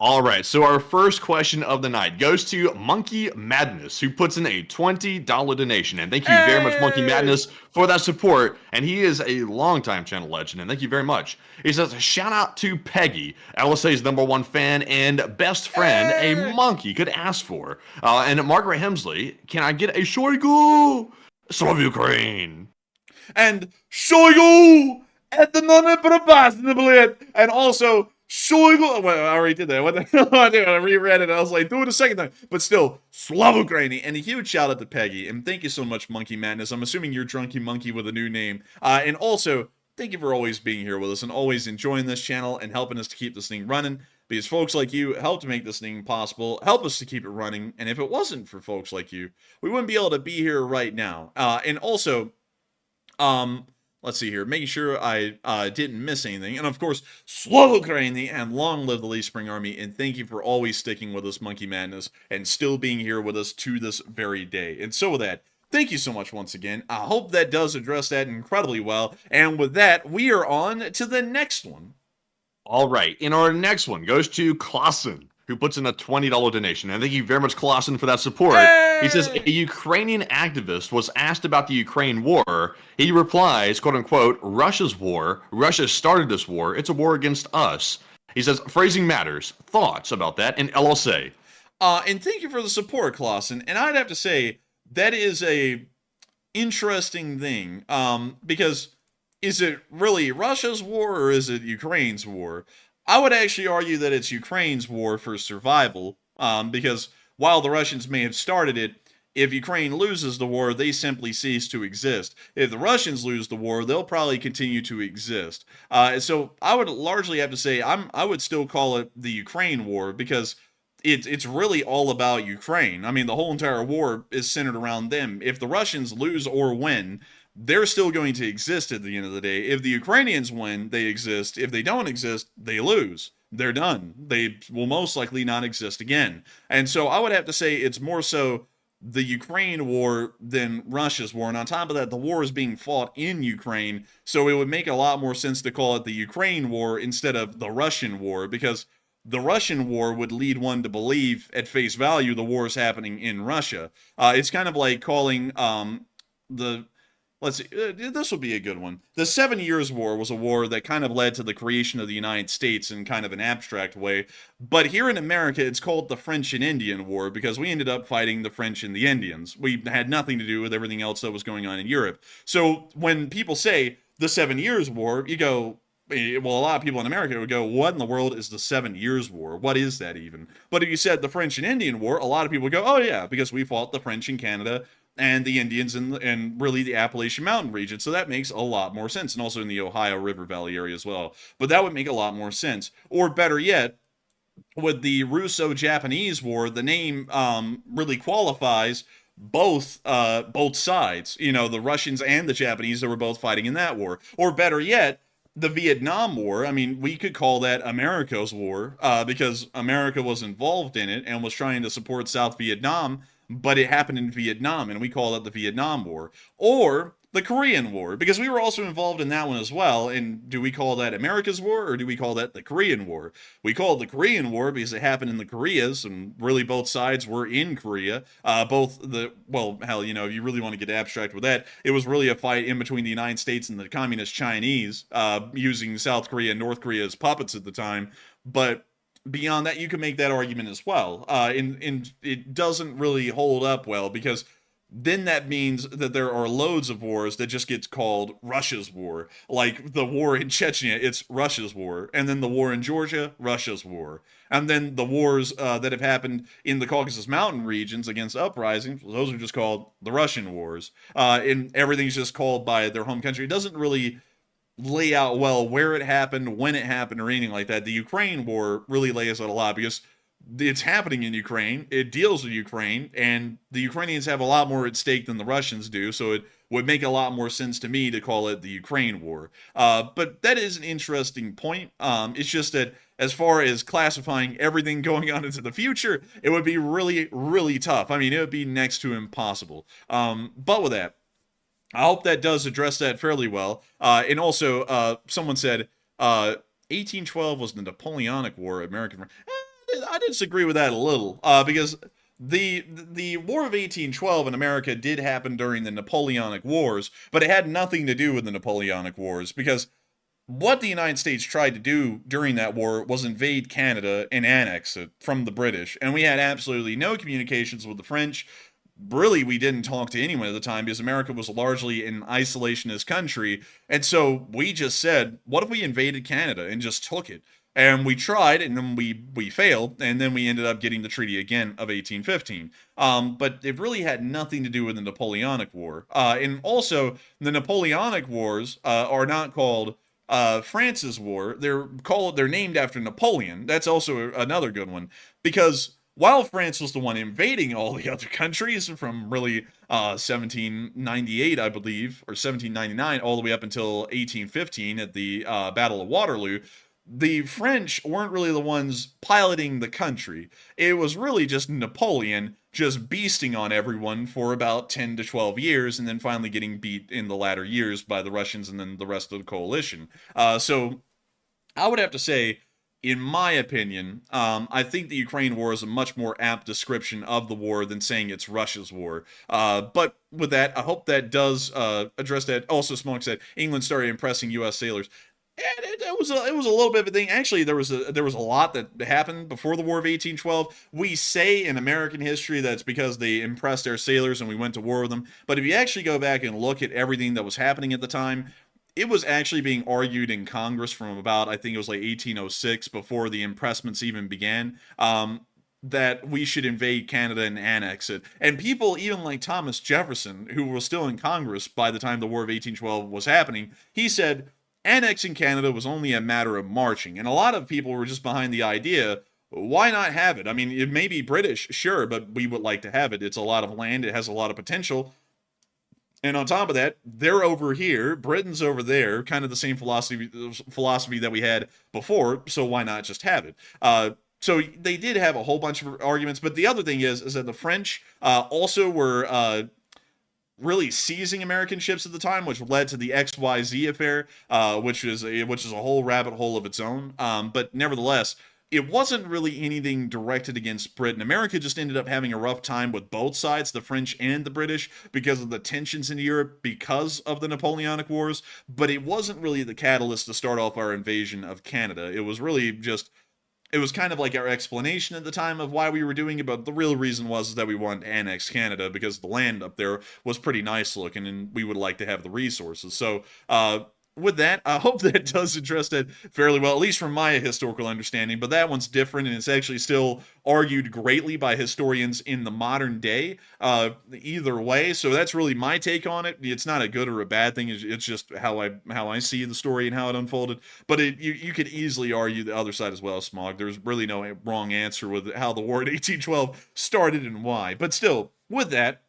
All right, so our first question of the night goes to Monkey Madness, who puts in a $20 donation. And thank you very much, Monkey Hey! Madness, for that support. And he is a longtime channel legend, and thank you very much. He says, shout out to Peggy, LSA's #1 fan and best friend a Hey! monkey could ask for. And Margaret Hemsley, can I get a Shoigu? Slav Ukraine. And Shoigu at the non-probasnable. And also Shoigu. Well, I already did that. What the hell? I did. I reread it. I was like, do it a second time. But still, Slav Ukraine. And a huge shout out to Peggy. And thank you so much, Monkey Madness. I'm assuming you're Drunky Monkey with a new name. And also, thank you for always being here with us and always enjoying this channel and helping us to keep this thing running. Because folks like you help to make this thing possible, help us to keep it running. And if it wasn't for folks like you, we wouldn't be able to be here right now. And also, let's see here, making sure I didn't miss anything. And of course, Slav Ukraine and long live the Lee Spring Army. And thank you for always sticking with us, Monkey Madness, and still being here with us to this very day. And so with that, thank you so much once again. I hope that does address that incredibly well. And with that, we are on to the next one. All right, and our next one goes to Klassen, who puts in a $20 donation. And thank you very much, Klassen, for that support. Hey! He says, a Ukrainian activist was asked about the Ukraine war. He replies, quote unquote, Russia's war. Russia started this war. It's a war against us. He says, phrasing matters. Thoughts about that in LSA? And thank you for the support, Klassen. And I'd have to say, that is a interesting thing. Because is it really Russia's war or is it Ukraine's war? I would actually argue that it's Ukraine's war for survival, because while the Russians may have started it, if Ukraine loses the war, they simply cease to exist. If the Russians lose the war, they'll probably continue to exist. So I would largely have to say I would still call it the Ukraine war, because it's really all about Ukraine. I mean, the whole entire war is centered around them. If the Russians lose or win, they're still going to exist at the end of the day. If the Ukrainians win, they exist. If they don't exist, they lose. They're done. They will most likely not exist again. And so I would have to say it's more so the Ukraine war than Russia's war. And on top of that, the war is being fought in Ukraine. So it would make a lot more sense to call it the Ukraine war instead of the Russian war, because the Russian war would lead one to believe at face value the war is happening in Russia. It's kind of like calling let's see, this will be a good one. The 7 Years' War was a war that kind of led to the creation of the United States in kind of an abstract way. But here in America, it's called the French and Indian War because we ended up fighting the French and the Indians. We had nothing to do with everything else that was going on in Europe. So when people say the 7 Years' War, you go, well, a lot of people in America would go, what in the world is the 7 Years' War? What is that even? But if you said the French and Indian War, a lot of people would go, oh yeah, because we fought the French in Canada and the Indians and really the Appalachian Mountain region. So that makes a lot more sense. And also in the Ohio River Valley area as well. But that would make a lot more sense. Or better yet, with the Russo-Japanese War, the name really qualifies both sides. You know, the Russians and the Japanese that were both fighting in that war. Or better yet, the Vietnam War. I mean, we could call that America's war because America was involved in it and was trying to support South Vietnam, but it happened in Vietnam, and we call it the Vietnam War. Or the Korean War, because we were also involved in that one as well. And do we call that America's War, or do we call that the Korean War? We call it the Korean War because it happened in the Koreas, and really both sides were in Korea. Well, hell, you know, if you really want to get abstract with that, it was really a fight in between the United States and the Communist Chinese, using South Korea and North Korea as puppets at the time. But beyond that, you can make that argument as well. And it doesn't really hold up well, because then that means that there are loads of wars that just gets called Russia's war. Like the war in Chechnya, it's Russia's war. And then the war in Georgia, Russia's war. And then the wars that have happened in the Caucasus Mountain regions against uprisings, those are just called the Russian wars. And everything's just called by their home country. It doesn't really lay out well where it happened, when it happened, or anything like that. The Ukraine war really lays out a lot because it's happening in Ukraine, it deals with Ukraine, and the Ukrainians have a lot more at stake than the Russians do, so it would make a lot more sense to me to call it the Ukraine war. But that is an interesting point. It's just that as far as classifying everything going on into the future, it would be really, really tough. I mean, it would be next to impossible. But with that, I hope that does address that fairly well. And also, someone said, 1812 was the Napoleonic War, American. I disagree with that a little, because the War of 1812 in America did happen during the Napoleonic Wars, but it had nothing to do with the Napoleonic Wars, because what the United States tried to do during that war was invade Canada and annex it from the British, and we had absolutely no communications with the French. Really, we didn't talk to anyone at the time because America was largely an isolationist country, and so we just said, what if we invaded Canada and just took it? And we tried, and then we failed, and then we ended up getting the treaty again of 1815. But it really had nothing to do with the Napoleonic War. And also, the Napoleonic Wars are not called France's War. They're named after Napoleon. That's also another good one, because while France was the one invading all the other countries from really 1798, I believe, or 1799, all the way up until 1815 at the Battle of Waterloo, the French weren't really the ones piloting the country. It was really just Napoleon just beasting on everyone for about 10 to 12 years, and then finally getting beat in the latter years by the Russians and then the rest of the coalition. So I would have to say, in my opinion, I think the Ukraine war is a much more apt description of the war than saying it's Russia's war. But with that, I hope that does address that. Also, Smoke said England started impressing U.S. sailors. And it was a little bit of a thing. Actually, there was a lot that happened before the War of 1812. We say in American history that it's because they impressed our sailors and we went to war with them. But if you actually go back and look at everything that was happening at the time, it was actually being argued in Congress from about, I think it was like 1806, before the impressments even began, that we should invade Canada and annex it. And people even like Thomas Jefferson, who was still in Congress by the time the War of 1812 was happening, he said annexing Canada was only a matter of marching. And a lot of people were just behind the idea, why not have it? I mean, it may be British, sure, but we would like to have it. It's a lot of land. It has a lot of potential. And on top of that, they're over here, Britain's over there, kind of the same philosophy that we had before, so why not just have it? So they did have a whole bunch of arguments, but the other thing is that the French also were really seizing American ships at the time, which led to the XYZ affair, which is a whole rabbit hole of its own. But nevertheless, it wasn't really anything directed against Britain. America just ended up having a rough time with both sides, the French and the British, because of the tensions in Europe because of the Napoleonic Wars. But it wasn't really the catalyst to start off our invasion of Canada. It was really just, it was kind of like our explanation at the time of why we were doing it, but the real reason was that we wanted to annex Canada because the land up there was pretty nice looking and we would like to have the resources. So, with that, I hope that does address that fairly well, at least from my historical understanding, but that one's different, and it's actually still argued greatly by historians in the modern day, either way, so that's really my take on it. It's not a good or a bad thing, it's just how I see the story and how it unfolded, but you could easily argue the other side as well, Smog. There's really no wrong answer with how the war in 1812 started and why, but still, with that,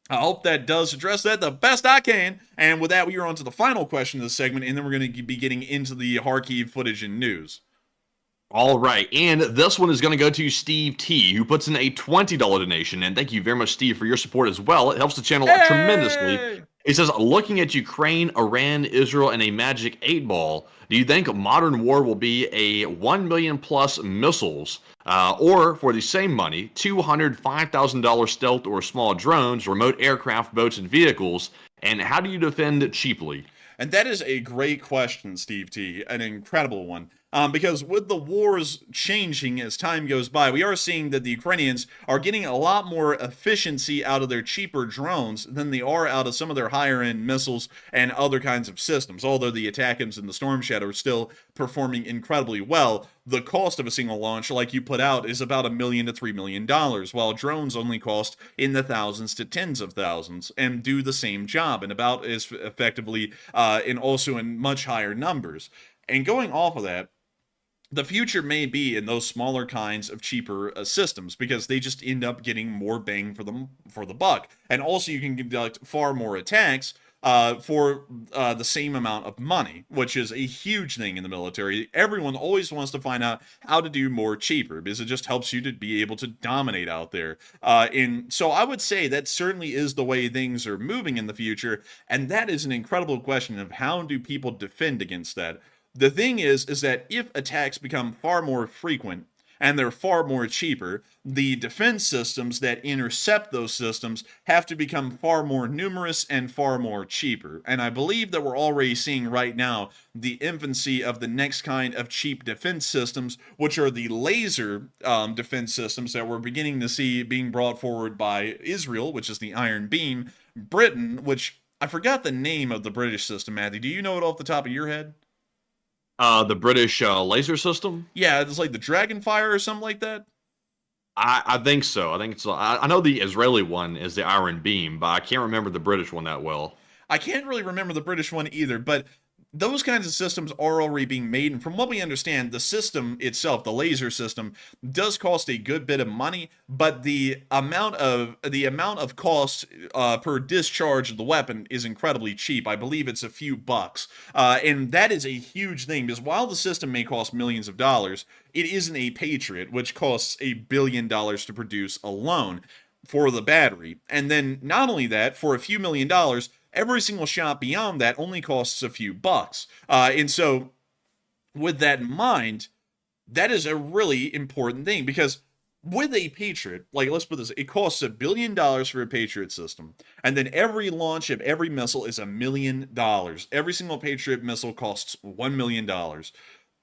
I hope that does address that the best I can. And with that, we are on to the final question of the segment, and then we're going to be getting into the Kharkiv footage and news. All right, and this one is going to go to Steve T, who puts in a $20 donation, and thank you very much, Steve, for your support as well. It helps the channel tremendously. He says, looking at Ukraine, Iran, Israel, and a magic 8-ball, do you think modern war will be a 1 million plus missiles, or for the same money, $205,000 stealth or small drones, remote aircraft, boats, and vehicles, and how do you defend cheaply? And that is a great question, Steve T, an incredible one. Because with the wars changing as time goes by, we are seeing that the Ukrainians are getting a lot more efficiency out of their cheaper drones than they are out of some of their higher-end missiles and other kinds of systems. Although the ATACMS and the Storm Shadow are still performing incredibly well, the cost of a single launch, like you put out, is about $1 million to $3 million, while drones only cost in the thousands to tens of thousands and do the same job and about as effectively and also in much higher numbers. And going off of that, the future may be in those smaller kinds of cheaper systems because they just end up getting more bang for the buck. And also you can conduct far more attacks for the same amount of money, which is a huge thing in the military. Everyone always wants to find out how to do more cheaper because it just helps you to be able to dominate out there. And so I would say that certainly is the way things are moving in the future. And that is an incredible question of how do people defend against that? The thing is that if attacks become far more frequent, and they're far more cheaper. The defense systems that intercept those systems have to become far more numerous and far more cheaper. And I believe that we're already seeing right now the infancy of the next kind of cheap defense systems, which are the laser defense systems that we're beginning to see being brought forward by Israel, which is the Iron Beam, Britain, which I forgot the name of the British system, Matthew. Do you know it off the top of your head? The British laser system? Yeah, it's like the Dragonfire or something like that. I think so. I think it's. I know the Israeli one is the Iron Beam, but I can't remember the British one that well. I can't really remember the British one either, but those kinds of systems are already being made, and from what we understand, the system itself, the laser system, does cost a good bit of money, but the amount of cost per discharge of the weapon is incredibly cheap. I believe it's a few bucks, and that is a huge thing, because while the system may cost millions of dollars, it isn't a Patriot, which costs $1 billion to produce alone for the battery. And then not only that, for a few $1,000,000, every single shot beyond that only costs a few bucks. And so, with that in mind, that is a really important thing, because with a Patriot, like, let's put this, it costs $1 billion for a Patriot system, and then every launch of every missile is $1 million. Every single Patriot missile costs $1 million.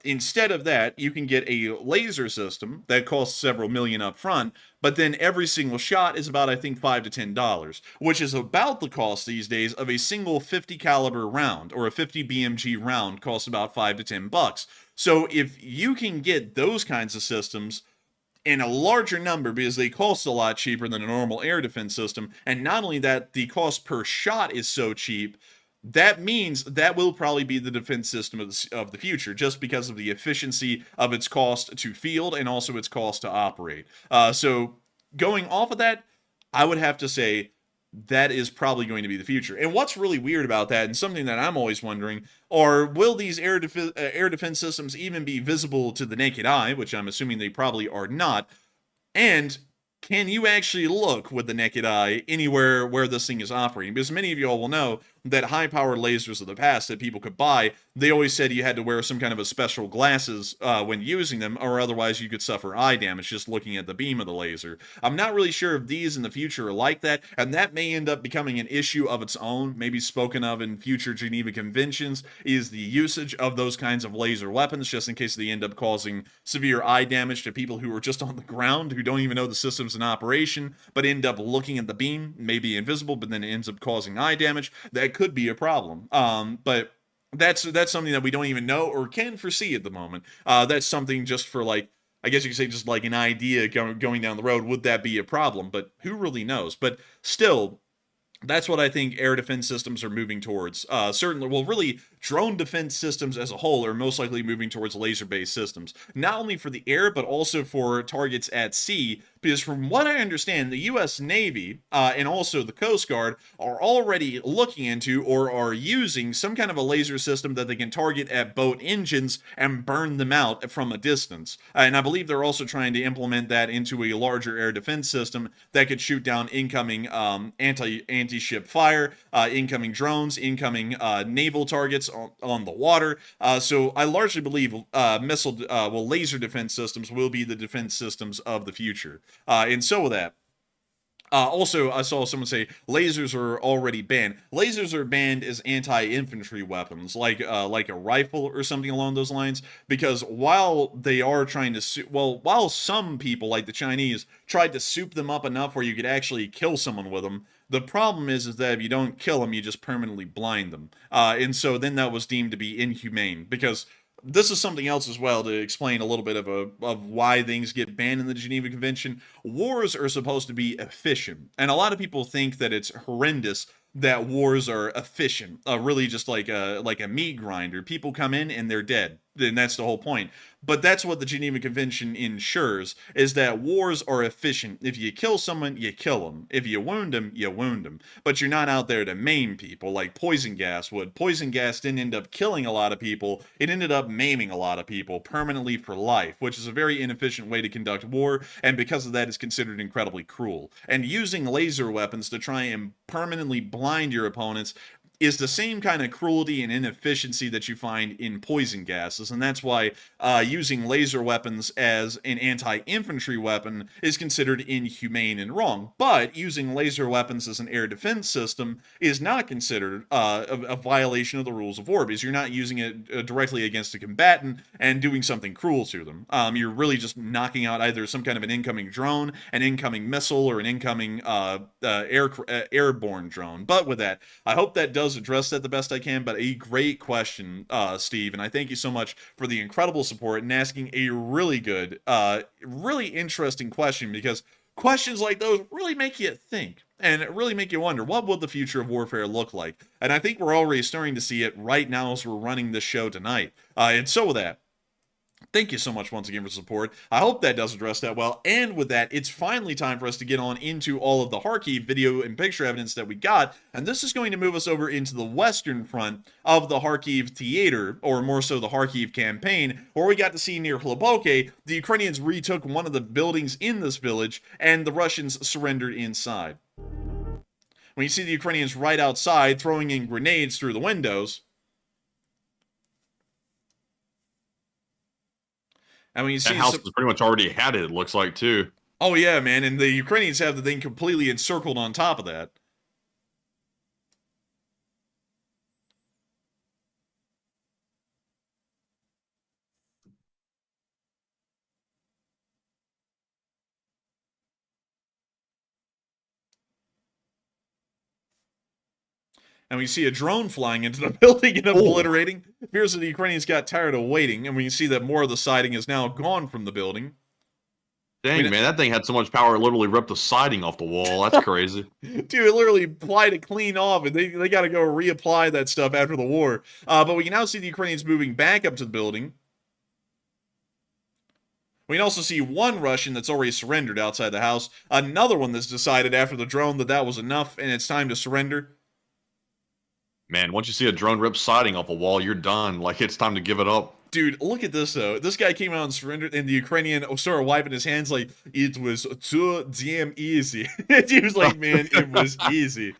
Instead of that, you can get a laser system that costs several million up front, but then every single shot is about, I think, $5 to $10, which is about the cost these days of a single 50 caliber round, or a 50 BMG round costs about $5 to $10. So if you can get those kinds of systems in a larger number, because they cost a lot cheaper than a normal air defense system, and not only that, the cost per shot is so cheap, that means that will probably be the defense system of the future, just because of the efficiency of its cost to field and also its cost to operate. So going off of that, I would have to say that is probably going to be the future. And what's really weird about that, and something that I'm always wondering, are will these air defense systems even be visible to the naked eye, which I'm assuming they probably are not, and can you actually look with the naked eye anywhere where this thing is operating? Because many of you all will know that high-powered lasers of the past that people could buy, they always said you had to wear some kind of a special glasses when using them, or otherwise you could suffer eye damage just looking at the beam of the laser. I'm not really sure if these in the future are like that, and that may end up becoming an issue of its own, maybe spoken of in future Geneva Conventions, is the usage of those kinds of laser weapons, just in case they end up causing severe eye damage to people who are just on the ground, who don't even know the system's in operation, but end up looking at the beam, maybe invisible, but then it ends up causing eye damage. That could be a problem. But that's something that we don't even know or can foresee at the moment. That's something just for, like, I guess you could say just like an idea going down the road. Would that be a problem? But who really knows? But still, that's what I think air defense systems are moving towards. Certainly, well, really, drone defense systems as a whole are most likely moving towards laser-based systems. Not only for the air, but also for targets at sea. Because from what I understand, the U.S. Navy and also the Coast Guard are already looking into or are using some kind of a laser system that they can target at boat engines and burn them out from a distance. And I believe they're also trying to implement that into a larger air defense system that could shoot down incoming anti-ship fire, incoming drones, incoming naval targets on the water. So I largely believe laser defense systems will be the defense systems of the future. And so with that, also, I saw someone say lasers are already banned. Lasers are banned as anti-infantry weapons, like a rifle or something along those lines. Because while they are trying to, while some people, like the Chinese, tried to soup them up enough where you could actually kill someone with them, the problem is that if you don't kill them, you just permanently blind them. And so then that was deemed to be inhumane, because this is something else as well to explain a little bit of why things get banned in the Geneva Convention. Wars are supposed to be efficient, and a lot of people think that it's horrendous that wars are efficient, really just like a meat grinder. People come in and they're dead, and that's the whole point. But that's what the Geneva Convention ensures, is that wars are efficient. If you kill someone, you kill them. If you wound them, you wound them. But you're not out there to maim people like poison gas would. Poison gas didn't end up killing a lot of people. It ended up maiming a lot of people permanently for life, which is a very inefficient way to conduct war, and because of that, it's considered incredibly cruel. And using laser weapons to try and permanently blind your opponents is the same kind of cruelty and inefficiency that you find in poison gases, and that's why using laser weapons as an anti-infantry weapon is considered inhumane and wrong. But using laser weapons as an air defense system is not considered a violation of the rules of war, because you're not using it directly against a combatant and doing something cruel to them. You're really just knocking out either some kind of an incoming drone, an incoming missile, or an incoming airborne drone. But with that, I hope that does address that the best I can. But a great question, Steve, and I thank you so much for the incredible support and asking a really good, really interesting question, because questions like those really make you think and really make you wonder, what will the future of warfare look like? And I think we're already starting to see it right now as we're running this show tonight. And so with that, thank you so much once again for support. I hope that does address that well. And with that, it's finally time for us to get on into all of the Kharkiv video and picture evidence that we got. And this is going to move us over into the western front of the Kharkiv theater, or more so the Kharkiv campaign, where we got to see near Belbek, the Ukrainians retook one of the buildings in this village, and the Russians surrendered inside. When you see the Ukrainians right outside throwing in grenades through the windows, and when you see that house is pretty much already had it looks like, too. Oh, yeah, man. And the Ukrainians have the thing completely encircled on top of that. And we see a drone flying into the building and obliterating. It appears that the Ukrainians got tired of waiting, and we see that more of the siding is now gone from the building. Dang, man, that thing had so much power, it literally ripped the siding off the wall. That's crazy. Dude, it literally applied it clean off, and they got to go reapply that stuff after the war. But we can now see the Ukrainians moving back up to the building. We can also see one Russian that's already surrendered outside the house. Another one that's decided after the drone that was enough, and it's time to surrender. Man, once you see a drone rip siding off a wall, you're done. Like, it's time to give it up. Dude, look at this, though. This guy came out and surrendered, and the Ukrainian started wiping his hands like, it was too damn easy. He was like, man, it was easy.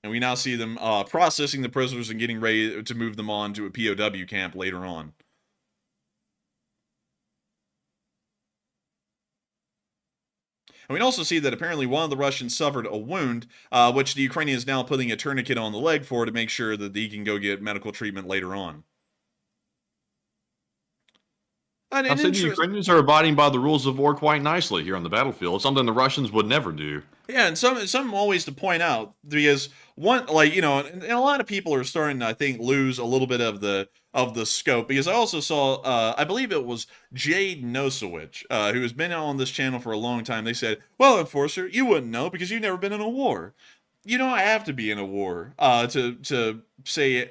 And we now see them processing the prisoners and getting ready to move them on to a POW camp later on. And we can also see that apparently one of the Russians suffered a wound, which the Ukrainian is now putting a tourniquet on the leg for to make sure that he can go get medical treatment later on. I said the Ukrainians are abiding by the rules of war quite nicely here on the battlefield, something the Russians would never do. Yeah, and some always to point out, because one, like, you know, and a lot of people are starting to, I think, lose a little bit of the scope, because I also saw, I believe it was Jade Nosowich, who has been on this channel for a long time. They said, well, Enforcer, you wouldn't know because you've never been in a war. You don't have to be in a war to say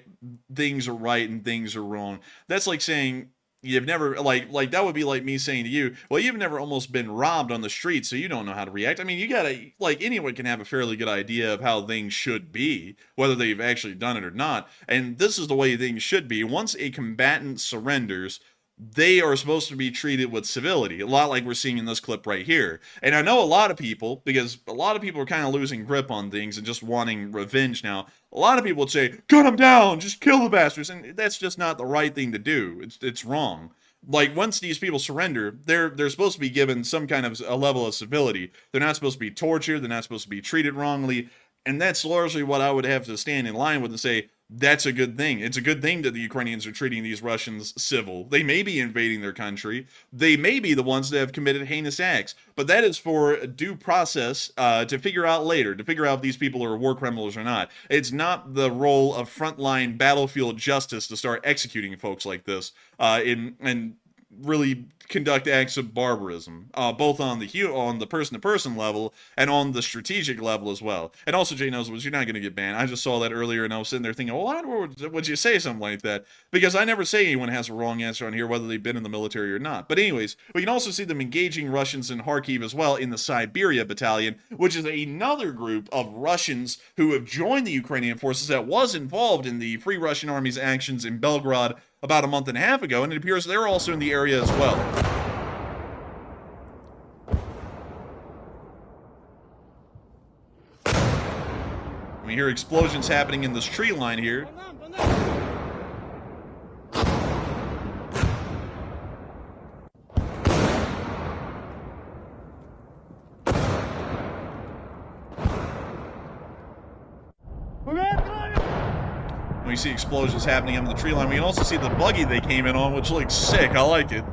things are right and things are wrong. That's like saying, you've never, like that would be like me saying to you, well, you've never almost been robbed on the street, so you don't know how to react. I mean, you gotta, like, anyone can have a fairly good idea of how things should be, whether they've actually done it or not. And this is the way things should be. Once a combatant surrenders, they are supposed to be treated with civility, a lot like we're seeing in this clip right here. And I know a lot of people, because a lot of people are kind of losing grip on things and just wanting revenge now. A lot of people would say, cut them down, just kill the bastards. And that's just not the right thing to do. It's wrong. Like, once these people surrender, they're supposed to be given some kind of a level of civility. They're not supposed to be tortured. They're not supposed to be treated wrongly. And that's largely what I would have to stand in line with and say, that's a good thing. It's a good thing that the Ukrainians are treating these Russians civil. They may be invading their country. They may be the ones that have committed heinous acts. But that is for due process to figure out later, to figure out if these people are war criminals or not. It's not the role of frontline battlefield justice to start executing folks like this and really conduct acts of barbarism, both on the person-to-person level and on the strategic level as well. And also, Jay knows, you're not going to get banned. I just saw that earlier, and I was sitting there thinking, well, why would you say something like that? Because I never say anyone has a wrong answer on here, whether they've been in the military or not. But anyways, we can also see them engaging Russians in Kharkiv as well in the Siberia Battalion, which is another group of Russians who have joined the Ukrainian forces that was involved in the Free Russian Army's actions in Belgrade about a month and a half ago, and it appears they're also in the area as well. We hear explosions happening in this tree line here. We see explosions happening on the tree line. We can also see the buggy they came in on, which looks sick. I like it.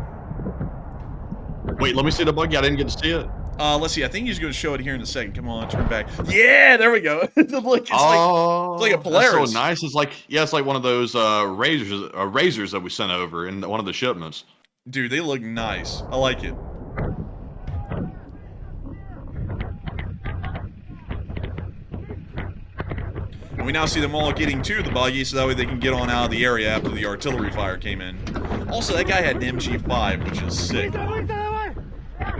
Wait, let me see the buggy. I didn't get to see it. Let's see. I think he's going to show it here in a second. Come on, turn back. Yeah, there we go. Look, it's like a Polaris. That's so nice. It's like, yeah, it's like one of those razors that we sent over in one of the shipments. Dude, they look nice. I like it. And we now see them all getting to the buggy so that way they can get on out of the area after the artillery fire came in. Also, that guy had an MG5, which is sick.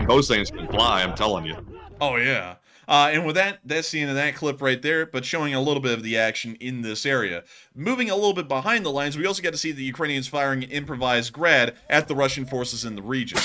Those things can fly, I'm telling you. Oh, yeah. And with that, that's the end of that clip right there, but showing a little bit of the action in this area. Moving a little bit behind the lines, we also got to see the Ukrainians firing improvised grad at the Russian forces in the region.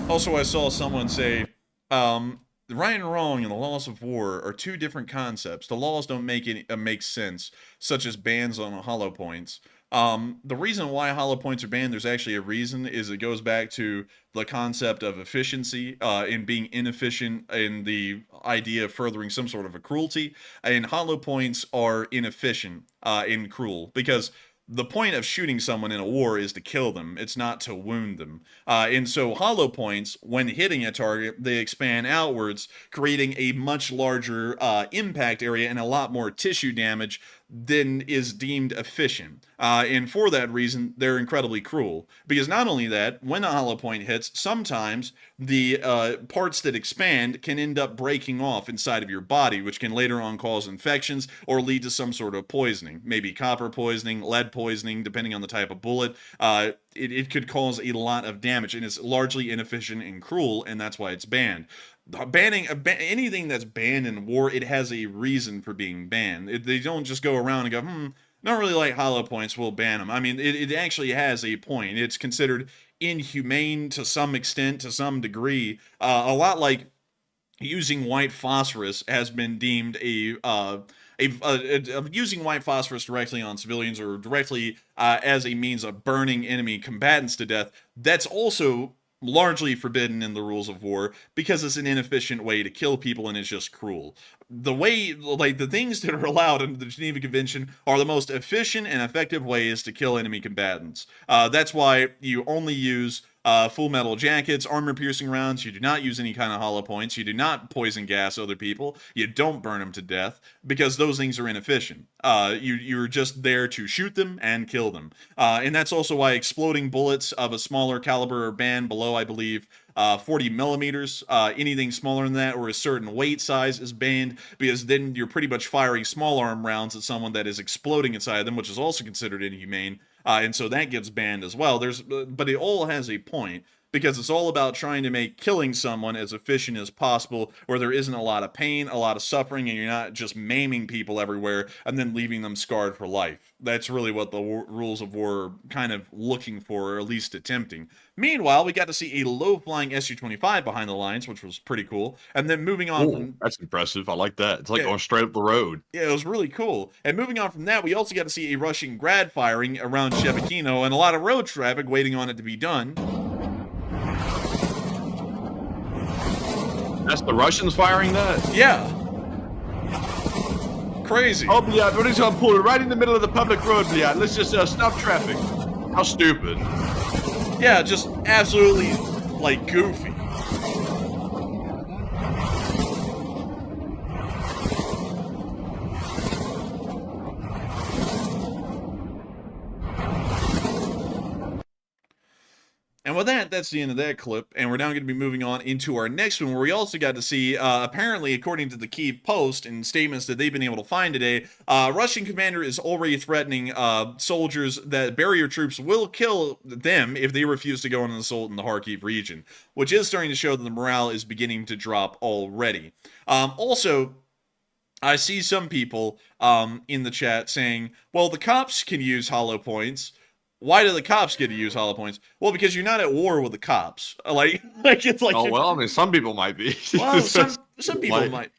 Also, I saw someone say, the right and wrong and the laws of war are two different concepts. The laws don't make sense, such as bans on hollow points. The reason why hollow points are banned, there's actually a reason, is it goes back to the concept of efficiency, in being inefficient, in the idea of furthering some sort of a cruelty. And hollow points are inefficient, and cruel, because the point of shooting someone in a war is to kill them. It's not to wound them. And so hollow points, when hitting a target, they expand outwards, creating a much larger impact area and a lot more tissue damage than is deemed efficient. And for that reason, they're incredibly cruel. Because not only that, when a hollow point hits, sometimes the parts that expand can end up breaking off inside of your body, which can later on cause infections or lead to some sort of poisoning. Maybe copper poisoning, lead poisoning, depending on the type of bullet. It could cause a lot of damage, and it's largely inefficient and cruel, and that's why it's banned. Banning anything that's banned in war, it has a reason for being banned. They don't just go around and go, don't really like hollow points, we'll ban them. I mean, it actually has a point. It's considered inhumane to some extent, to some degree. A lot like using white phosphorus has been deemed using white phosphorus directly on civilians or directly as a means of burning enemy combatants to death. That's also largely forbidden in the rules of war because it's an inefficient way to kill people and it's just cruel. The way, like, the things that are allowed under the Geneva Convention are the most efficient and effective ways to kill enemy combatants. That's why you only use full metal jackets, armor-piercing rounds. You do not use any kind of hollow points. You do not poison gas other people. You don't burn them to death because those things are inefficient. You're just there to shoot them and kill them. And that's also why exploding bullets of a smaller caliber are banned below, I believe, 40 millimeters. Anything smaller than that or a certain weight size is banned because then you're pretty much firing small arm rounds at someone that is exploding inside them, which is also considered inhumane. And so that gets banned as well. But it all has a point because it's all about trying to make killing someone as efficient as possible where there isn't a lot of pain, a lot of suffering, and you're not just maiming people everywhere and then leaving them scarred for life. That's really what the rules of war are kind of looking for, or at least attempting. Meanwhile, we got to see a low-flying Su-25 behind the lines, which was pretty cool. And then moving on from... That's impressive. I like that. It's like going straight up the road. Yeah, it was really cool. And moving on from that, we also got to see a Russian grad firing around Shebekino and a lot of road traffic waiting on it to be done. That's the Russians firing that? Yeah. Crazy. Oh, yeah, we're just gonna pull it right in the middle of the public road, yeah. Let's just stop traffic. How stupid. Yeah, just absolutely, like, goofy. And with that, that's the end of that clip, and we're now going to be moving on into our next one, where we also got to see, apparently, according to the Kyiv Post and statements that they've been able to find today, Russian commander is already threatening soldiers that barrier troops will kill them if they refuse to go on an assault in the Kharkiv region, which is starting to show that the morale is beginning to drop already. Also, I see some people in the chat saying, well, the cops can use hollow points. Why do the cops get to use hollow points? Well, because you're not at war with the cops. Like it's like Oh well, I mean, some people might be. well, some people Like,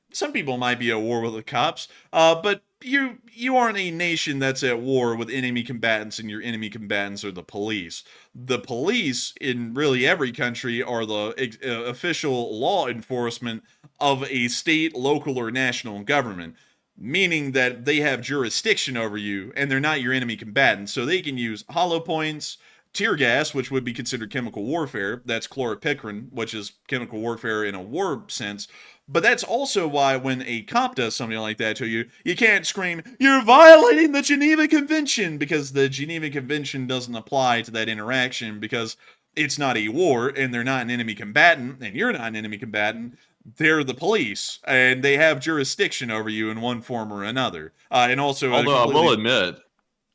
might be at war with the cops, but you aren't a nation that's at war with enemy combatants, and your enemy combatants are the police. The police in really every country are the official law enforcement of a state, local, or national government, meaning that they have jurisdiction over you, and they're not your enemy combatants, so they can use hollow points. Tear gas, which would be considered chemical warfare, that's chlorpyrifos, which is chemical warfare in a war sense. But that's also why when a cop does something like that to you, you can't scream, "You're violating the Geneva Convention," because the Geneva Convention doesn't apply to that interaction because it's not a war and they're not an enemy combatant and you're not an enemy combatant. They're the police and they have jurisdiction over you in one form or another. And also, although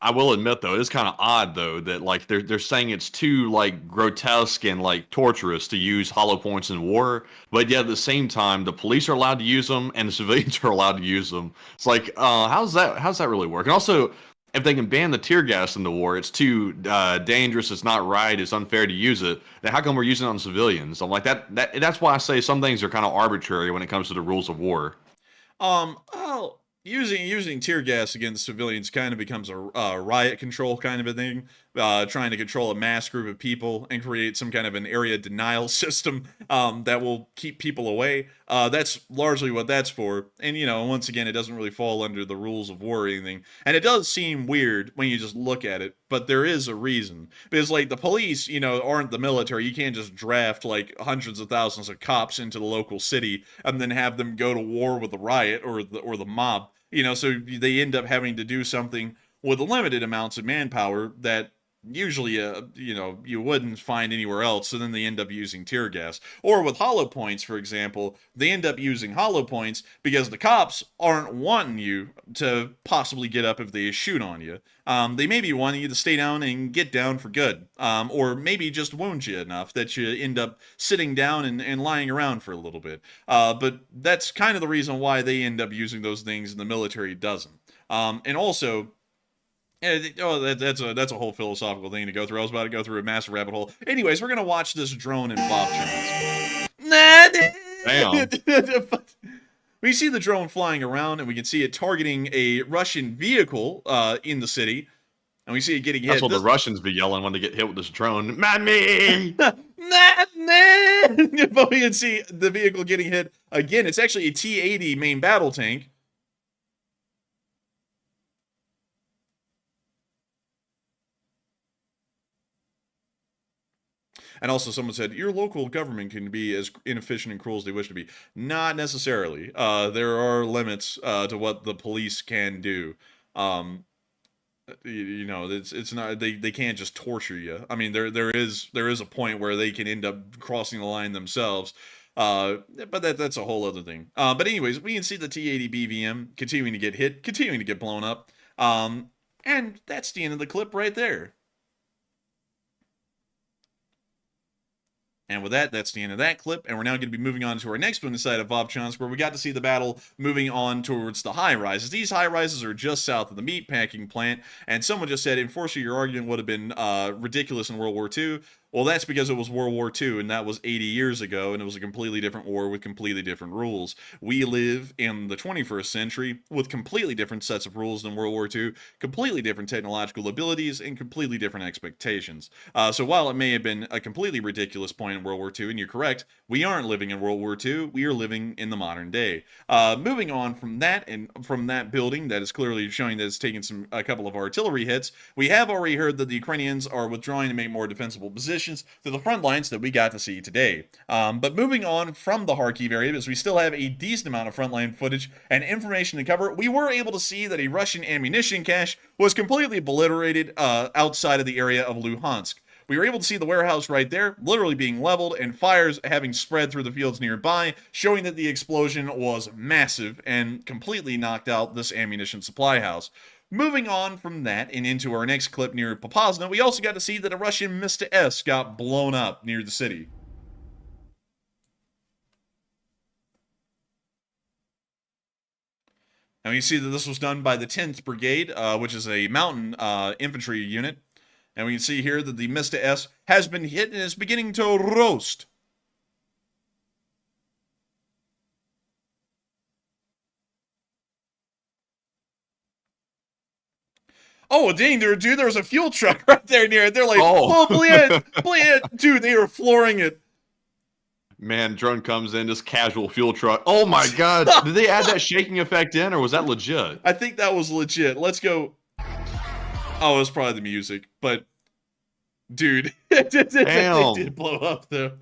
I will admit though, it's kind of odd though that like they're saying it's too like grotesque and like torturous to use hollow points in war, but yet at the same time the police are allowed to use them and the civilians are allowed to use them. It's like, how's that really work? And also, if they can ban the tear gas in the war, it's too dangerous. It's not right. It's unfair to use it. Then how come we're using it on civilians? I'm like that's why I say some things are kind of arbitrary when it comes to the rules of war. Well, using tear gas against civilians kind of becomes a riot control kind of a thing, trying to control a mass group of people and create some kind of an area denial system that will keep people away. That's largely what that's for. And, once again, it doesn't really fall under the rules of war or anything. And it does seem weird when you just look at it, but there is a reason. Because, like, the police, aren't the military. You can't just draft, like, hundreds of thousands of cops into the local city and then have them go to war with the riot or the mob. So they end up having to do something with limited amounts of manpower that usually, you wouldn't find anywhere else. So then they end up using tear gas. Or with hollow points, for example, they end up using hollow points because the cops aren't wanting you to possibly get up if they shoot on you. They may be wanting you to stay down and get down for good. Or maybe just wound you enough that you end up sitting down and lying around for a little bit. But that's kind of the reason why they end up using those things and the military doesn't. And also, that's a whole philosophical thing to go through. I was about to go through a massive rabbit hole. Anyways, we're gonna watch this drone in Bob Chance. Damn. We see the drone flying around, and we can see it targeting a Russian vehicle in the city, and we see it getting hit. That's what the Russians be yelling when they get hit with this drone. Mommy! But we can see the vehicle getting hit again. It's actually a T-80 main battle tank. And also someone said, your local government can be as inefficient and cruel as they wish to be. Not necessarily. There are limits to what the police can do. It's not, they can't just torture you. I mean, there is a point where they can end up crossing the line themselves. But that's a whole other thing. But anyways, we can see the T-80 BVM continuing to get hit, continuing to get blown up. And that's the end of the clip right there. And with that, that's the end of that clip, and we're now going to be moving on to our next one inside of Vovchansk, where we got to see the battle moving on towards the high-rises. These high-rises are just south of the meatpacking plant, and someone just said, Enforcer, your argument would have been ridiculous in World War II. Well, that's because it was World War II, and that was 80 years ago, and it was a completely different war with completely different rules. We live in the 21st century with completely different sets of rules than World War II, completely different technological abilities, and completely different expectations. So while it may have been a completely ridiculous point in World War II, and you're correct, we aren't living in World War II, we are living in the modern day. Moving on from that, and from that building that is clearly showing that it's taken a couple of artillery hits, we have already heard that the Ukrainians are withdrawing to make more defensible positions to the front lines that we got to see today. But moving on from the Kharkiv area, because we still have a decent amount of frontline footage and information to cover, we were able to see that a Russian ammunition cache was completely obliterated outside of the area of Luhansk. We were able to see the warehouse right there, literally being leveled, and fires having spread through the fields nearby, showing that the explosion was massive and completely knocked out this ammunition supply house. Moving on from that and into our next clip near Popasna, we also got to see that a Russian Mr. S got blown up near the city. And you see that this was done by the 10th Brigade, which is a mountain infantry unit. And we can see here that the Mista S has been hit and is beginning to roast. Oh, dang, dude, there was a fuel truck right there near it. They're like, oh, bleh, dude, they were flooring it. Man, drone comes in, just casual fuel truck. Oh my god, did they add that shaking effect in, or was that legit? I think that was legit. Let's go. Oh, it was probably the music, but dude, it did blow up though.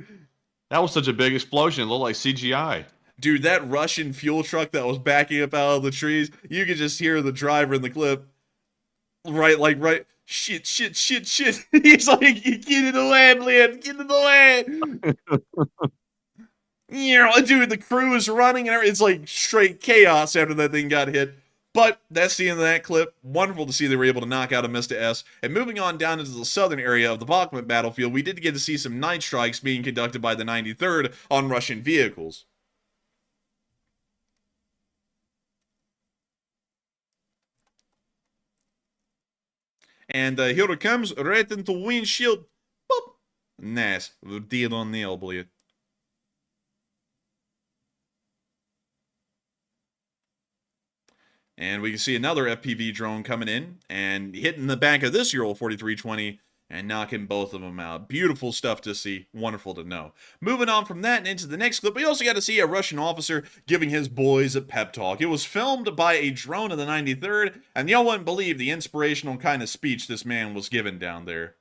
That was such a big explosion, it looked like CGI. Dude, that Russian fuel truck that was backing up out of the trees, you could just hear the driver in the clip. Right. Shit. He's like, get in the way, man. Get in the way. Dude, the crew is running and it's like straight chaos after that thing got hit. But that's the end of that clip. Wonderful to see they were able to knock out a Mista S. And moving on down into the southern area of the Bakhmut battlefield, we did get to see some night strikes being conducted by the 93rd on Russian vehicles. And here it comes, right into windshield. Boop. Nice. Deal on nail, блядь. And we can see another FPV drone coming in and hitting the back of this Ural 4320 and knocking both of them out. Beautiful stuff to see. Wonderful to know. Moving on from that and into the next clip, we also got to see a Russian officer giving his boys a pep talk. It was filmed by a drone of the 93rd, and y'all wouldn't believe the inspirational kind of speech this man was giving down there.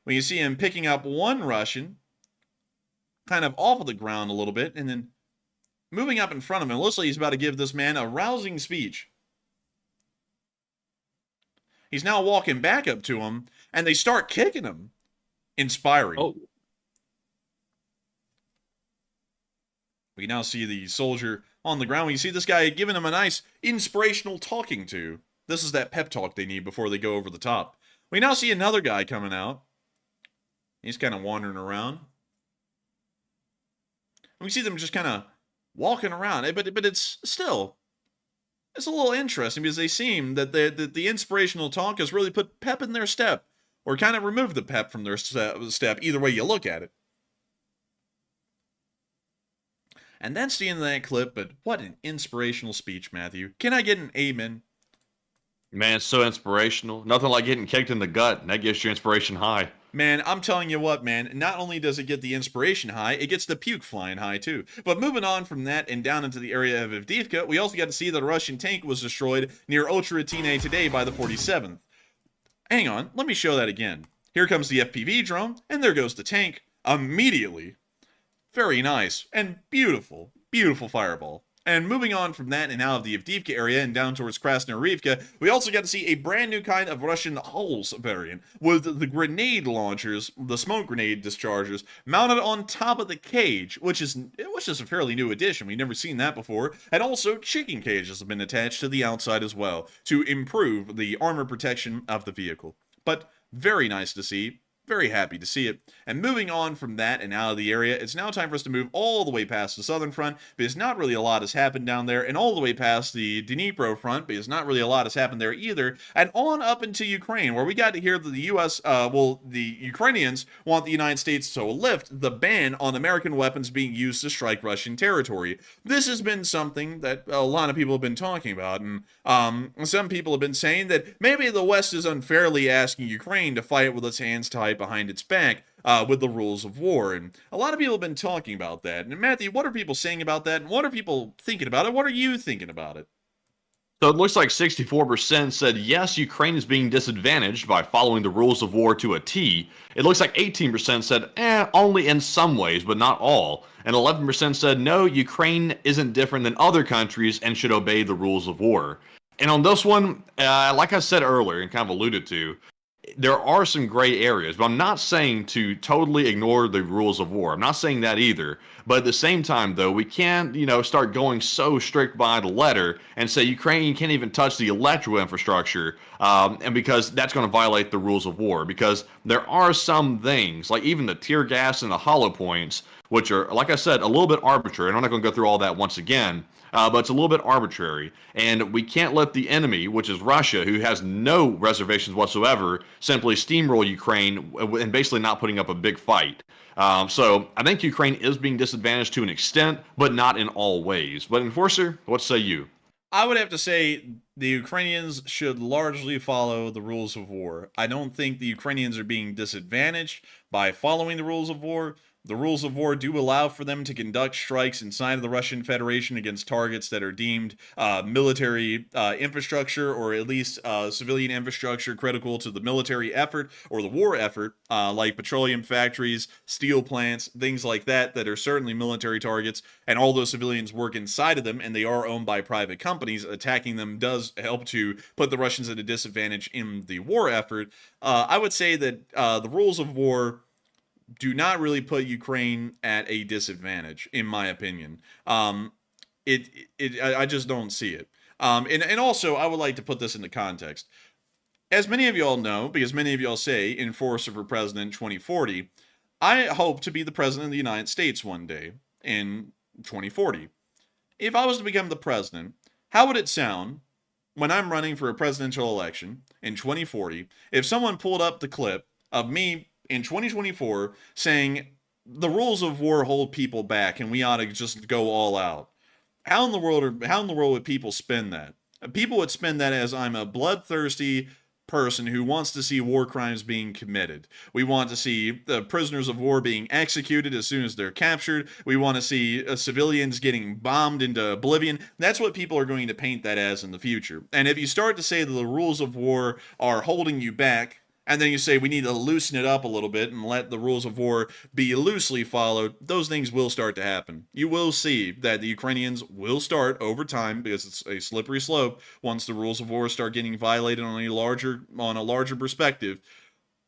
When you see him picking up one Russian, kind of off of the ground a little bit, and then moving up in front of him. Looks like he's about to give this man a rousing speech. He's now walking back up to him, and they start kicking him. Inspiring. Oh. We now see the soldier on the ground. We see this guy giving him a nice inspirational talking to. This is that pep talk they need before they go over the top. We now see another guy coming out. He's kind of wandering around. And we see them just kind of walking around. But it's still... it's a little interesting because they seem that the inspirational talk has really put pep in their step, or kind of removed the pep from their step, either way you look at it. And that's the end of that clip, but what an inspirational speech, Matthew. Can I get an amen? Man, it's so inspirational. Nothing like getting kicked in the gut, and that gets your inspiration high. Man, I'm telling you what, man, not only does it get the inspiration high, it gets the puke flying high, too. But moving on from that and down into the area of Avdiivka, we also got to see that a Russian tank was destroyed near Ocharatine today by the 47th. Hang on, let me show that again. Here comes the FPV drone, and there goes the tank immediately. Very nice and beautiful, beautiful fireball. And moving on from that and out of the Avdiivka area and down towards Krasnoyarivka, we also got to see a brand new kind of Russian hulls variant with the grenade launchers, the smoke grenade dischargers, mounted on top of the cage, which is a fairly new addition. We've never seen that before. And also chicken cages have been attached to the outside as well to improve the armor protection of the vehicle. But very nice to see. Very happy to see it. And moving on from that and out of the area, it's now time for us to move all the way past the southern front, because not really a lot has happened down there, and all the way past the Dnipro front, because not really a lot has happened there either, and on up into Ukraine, where we got to hear that the U.S., the Ukrainians want the United States to lift the ban on American weapons being used to strike Russian territory. This has been something that a lot of people have been talking about, and some people have been saying that maybe the West is unfairly asking Ukraine to fight with its hands tied behind its back with the rules of war. And a lot of people have been talking about that. And Matthew, what are people saying about that? And what are people thinking about it? What are you thinking about it? So it looks like 64% said yes, Ukraine is being disadvantaged by following the rules of war to a T. It looks like 18% said only in some ways, but not all. And 11% said no, Ukraine isn't different than other countries and should obey the rules of war. And on this one, like I said earlier and kind of alluded to, there are some gray areas, but I'm not saying to totally ignore the rules of war. I'm not saying that either. But at the same time, though, we can't, start going so strict by the letter and say Ukraine can't even touch the electrical infrastructure, and because that's going to violate the rules of war. Because there are some things, like even the tear gas and the hollow points, which are, like I said, a little bit arbitrary. And I'm not going to go through all that once again. But it's a little bit arbitrary. And we can't let the enemy, which is Russia, who has no reservations whatsoever, simply steamroll Ukraine and basically not putting up a big fight. So I think Ukraine is being disadvantaged to an extent, but not in all ways. But Enforcer, what say you? I would have to say the Ukrainians should largely follow the rules of war. I don't think the Ukrainians are being disadvantaged by following the rules of war. The rules of war do allow for them to conduct strikes inside of the Russian Federation against targets that are deemed military infrastructure, or at least civilian infrastructure critical to the military effort or the war effort, like petroleum factories, steel plants, things like that are certainly military targets, and all those civilians work inside of them, and they are owned by private companies. Attacking them does help to put the Russians at a disadvantage in the war effort. I would say that the rules of war do not really put Ukraine at a disadvantage, in my opinion. I just don't see it. And also, I would like to put this into context. As many of y'all know, because many of y'all say, Enforcer for President 2040, I hope to be the President of the United States one day in 2040. If I was to become the President, how would it sound when I'm running for a presidential election in 2040 if someone pulled up the clip of me in 2024 saying the rules of war hold people back and we ought to just go all out? How in the world would people spin that? People would spin that as I'm a bloodthirsty person who wants to see war crimes being committed. We want to see the prisoners of war being executed as soon as they're captured. We want to see civilians getting bombed into oblivion. That's what people are going to paint that as in the future. And if you start to say that the rules of war are holding you back, and then you say we need to loosen it up a little bit and let the rules of war be loosely followed, those things will start to happen. You will see that the Ukrainians will start over time, because it's a slippery slope. Once the rules of war start getting violated on a larger perspective,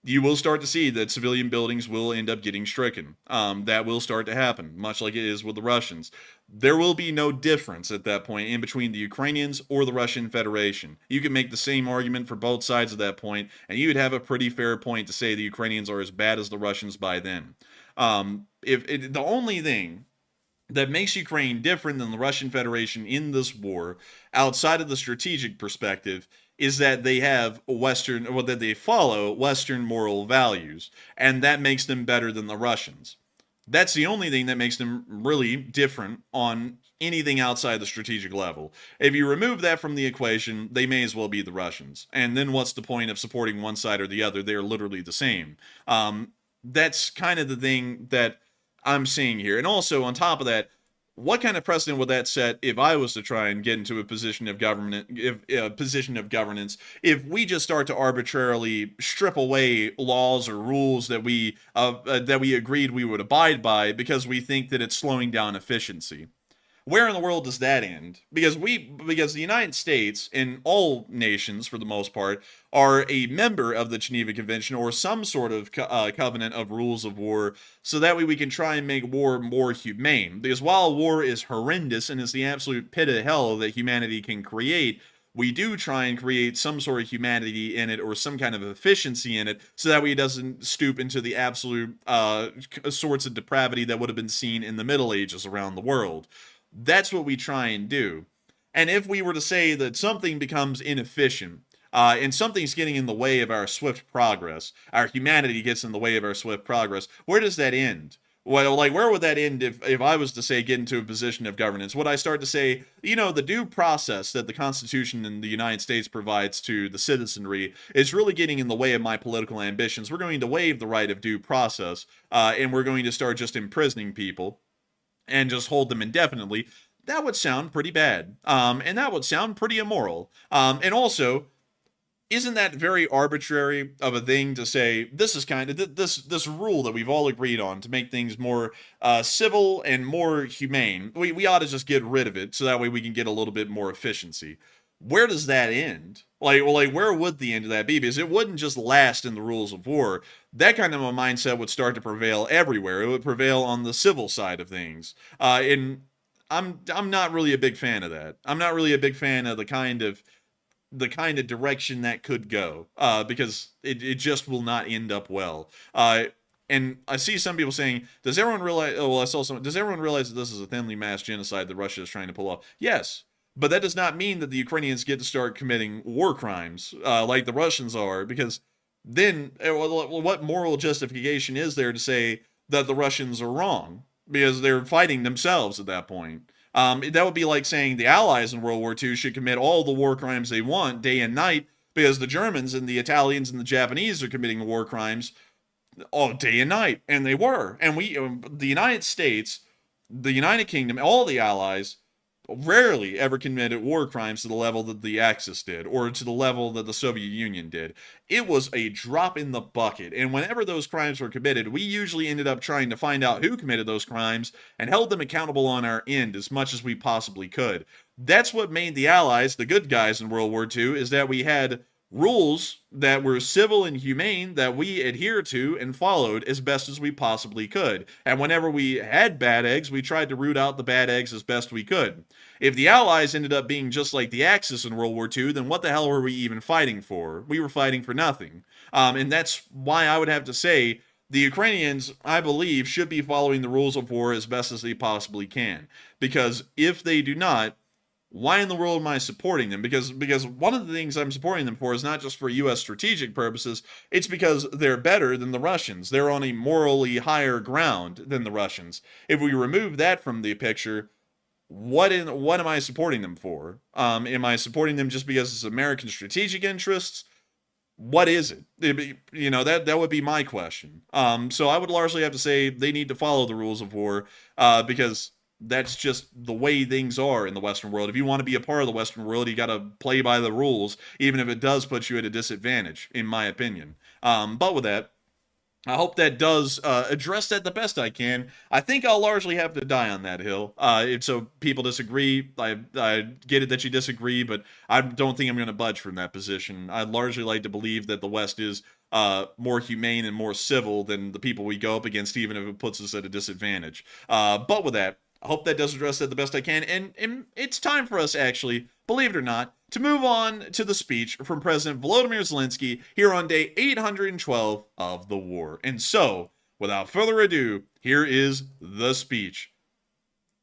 you will start to see that civilian buildings will end up getting stricken. That will start to happen, much like it is with the Russians. There will be no difference at that point in between the Ukrainians or the Russian Federation. You can make the same argument for both sides at that point, and you would have a pretty fair point to say the Ukrainians are as bad as the Russians by then. The only thing that makes Ukraine different than the Russian Federation in this war, outside of the strategic perspective, is that they have that they follow Western moral values, and that makes them better than the Russians. That's the only thing that makes them really different on anything outside the strategic level. If you remove that from the equation, they may as well be the Russians. And then what's the point of supporting one side or the other? They're literally the same. That's kind of the thing that I'm seeing here. And also, on top of that, what kind of precedent would that set if I was to try and get into a position of governance? If we just start to arbitrarily strip away laws or rules that we agreed we would abide by because we think that it's slowing down efficiency, where in the world does that end? Because the United States and all nations, for the most part, are a member of the Geneva Convention or some sort of covenant of rules of war, so that way we can try and make war more humane. Because while war is horrendous and is the absolute pit of hell that humanity can create, we do try and create some sort of humanity in it or some kind of efficiency in it, so that way it doesn't stoop into the absolute sorts of depravity that would have been seen in the Middle Ages around the world. That's what we try and do. And if we were to say that something becomes inefficient, and something's getting in the way of our swift progress, our humanity gets in the way of our swift progress, where does that end? Well, like, where would that end if I was to say get into a position of governance? Would I start to say, the due process that the Constitution in the United States provides to the citizenry is really getting in the way of my political ambitions. We're going to waive the right of due process, and we're going to start just imprisoning people and just hold them indefinitely. That would sound pretty bad. And that would sound pretty immoral. And also, isn't that very arbitrary of a thing to say, this is kind of this rule that we've all agreed on to make things more civil and more humane? We ought to just get rid of it so that way we can get a little bit more efficiency. where does that end? Like where would the end of that be? Because it wouldn't just last in the rules of war. That kind of a mindset would start to prevail everywhere. It would prevail on the civil side of things. And I'm not really a big fan of that. I'm not really a big fan of the kind of direction that could go, because it just will not end up well. And I see some people saying, does everyone realize, does everyone realize that this is a thinly masked genocide that Russia is trying to pull off? Yes. But that does not mean that the Ukrainians get to start committing war crimes like the Russians are, because then what moral justification is there to say that the Russians are wrong? Because they're fighting themselves at that point. That would be like saying the Allies in World War II should commit all the war crimes they want day and night, because the Germans and the Italians and the Japanese are committing war crimes all day and night. And they were. And the United States, the United Kingdom, all the Allies rarely ever committed war crimes to the level that the Axis did, or to the level that the Soviet Union did. It was a drop in the bucket, and whenever those crimes were committed, we usually ended up trying to find out who committed those crimes and held them accountable on our end as much as we possibly could. That's what made the Allies the good guys in World War II, is that we had rules that were civil and humane that we adhered to and followed as best as we possibly could. And whenever we had bad eggs, we tried to root out the bad eggs as best we could. If the Allies ended up being just like the Axis in World War II, then what the hell were we even fighting for? We were fighting for nothing. And that's why I would have to say the Ukrainians, I believe, should be following the rules of war as best as they possibly can. Because if they do not, why in the world am I supporting them? Because one of the things I'm supporting them for is not just for U.S. strategic purposes. It's because they're better than the Russians. They're on a morally higher ground than the Russians. If we remove that from the picture, what am I supporting them for? Am I supporting them just because it's American strategic interests? What is it? That would be my question. So I would largely have to say they need to follow the rules of war, because that's just the way things are in the Western world. If you want to be a part of the Western world, you got to play by the rules, even if it does put you at a disadvantage, in my opinion. But with that, I hope that does address that the best I can. I think I'll largely have to die on that hill. So people disagree. I get it that you disagree, but I don't think I'm going to budge from that position. I'd largely like to believe that the West is more humane and more civil than the people we go up against, even if it puts us at a disadvantage. But with that, I hope that does address that the best I can. And it's time for us, actually, believe it or not, to move on to the speech from President Volodymyr Zelensky here on day 812 of the war. And so, without further ado, here is the speech.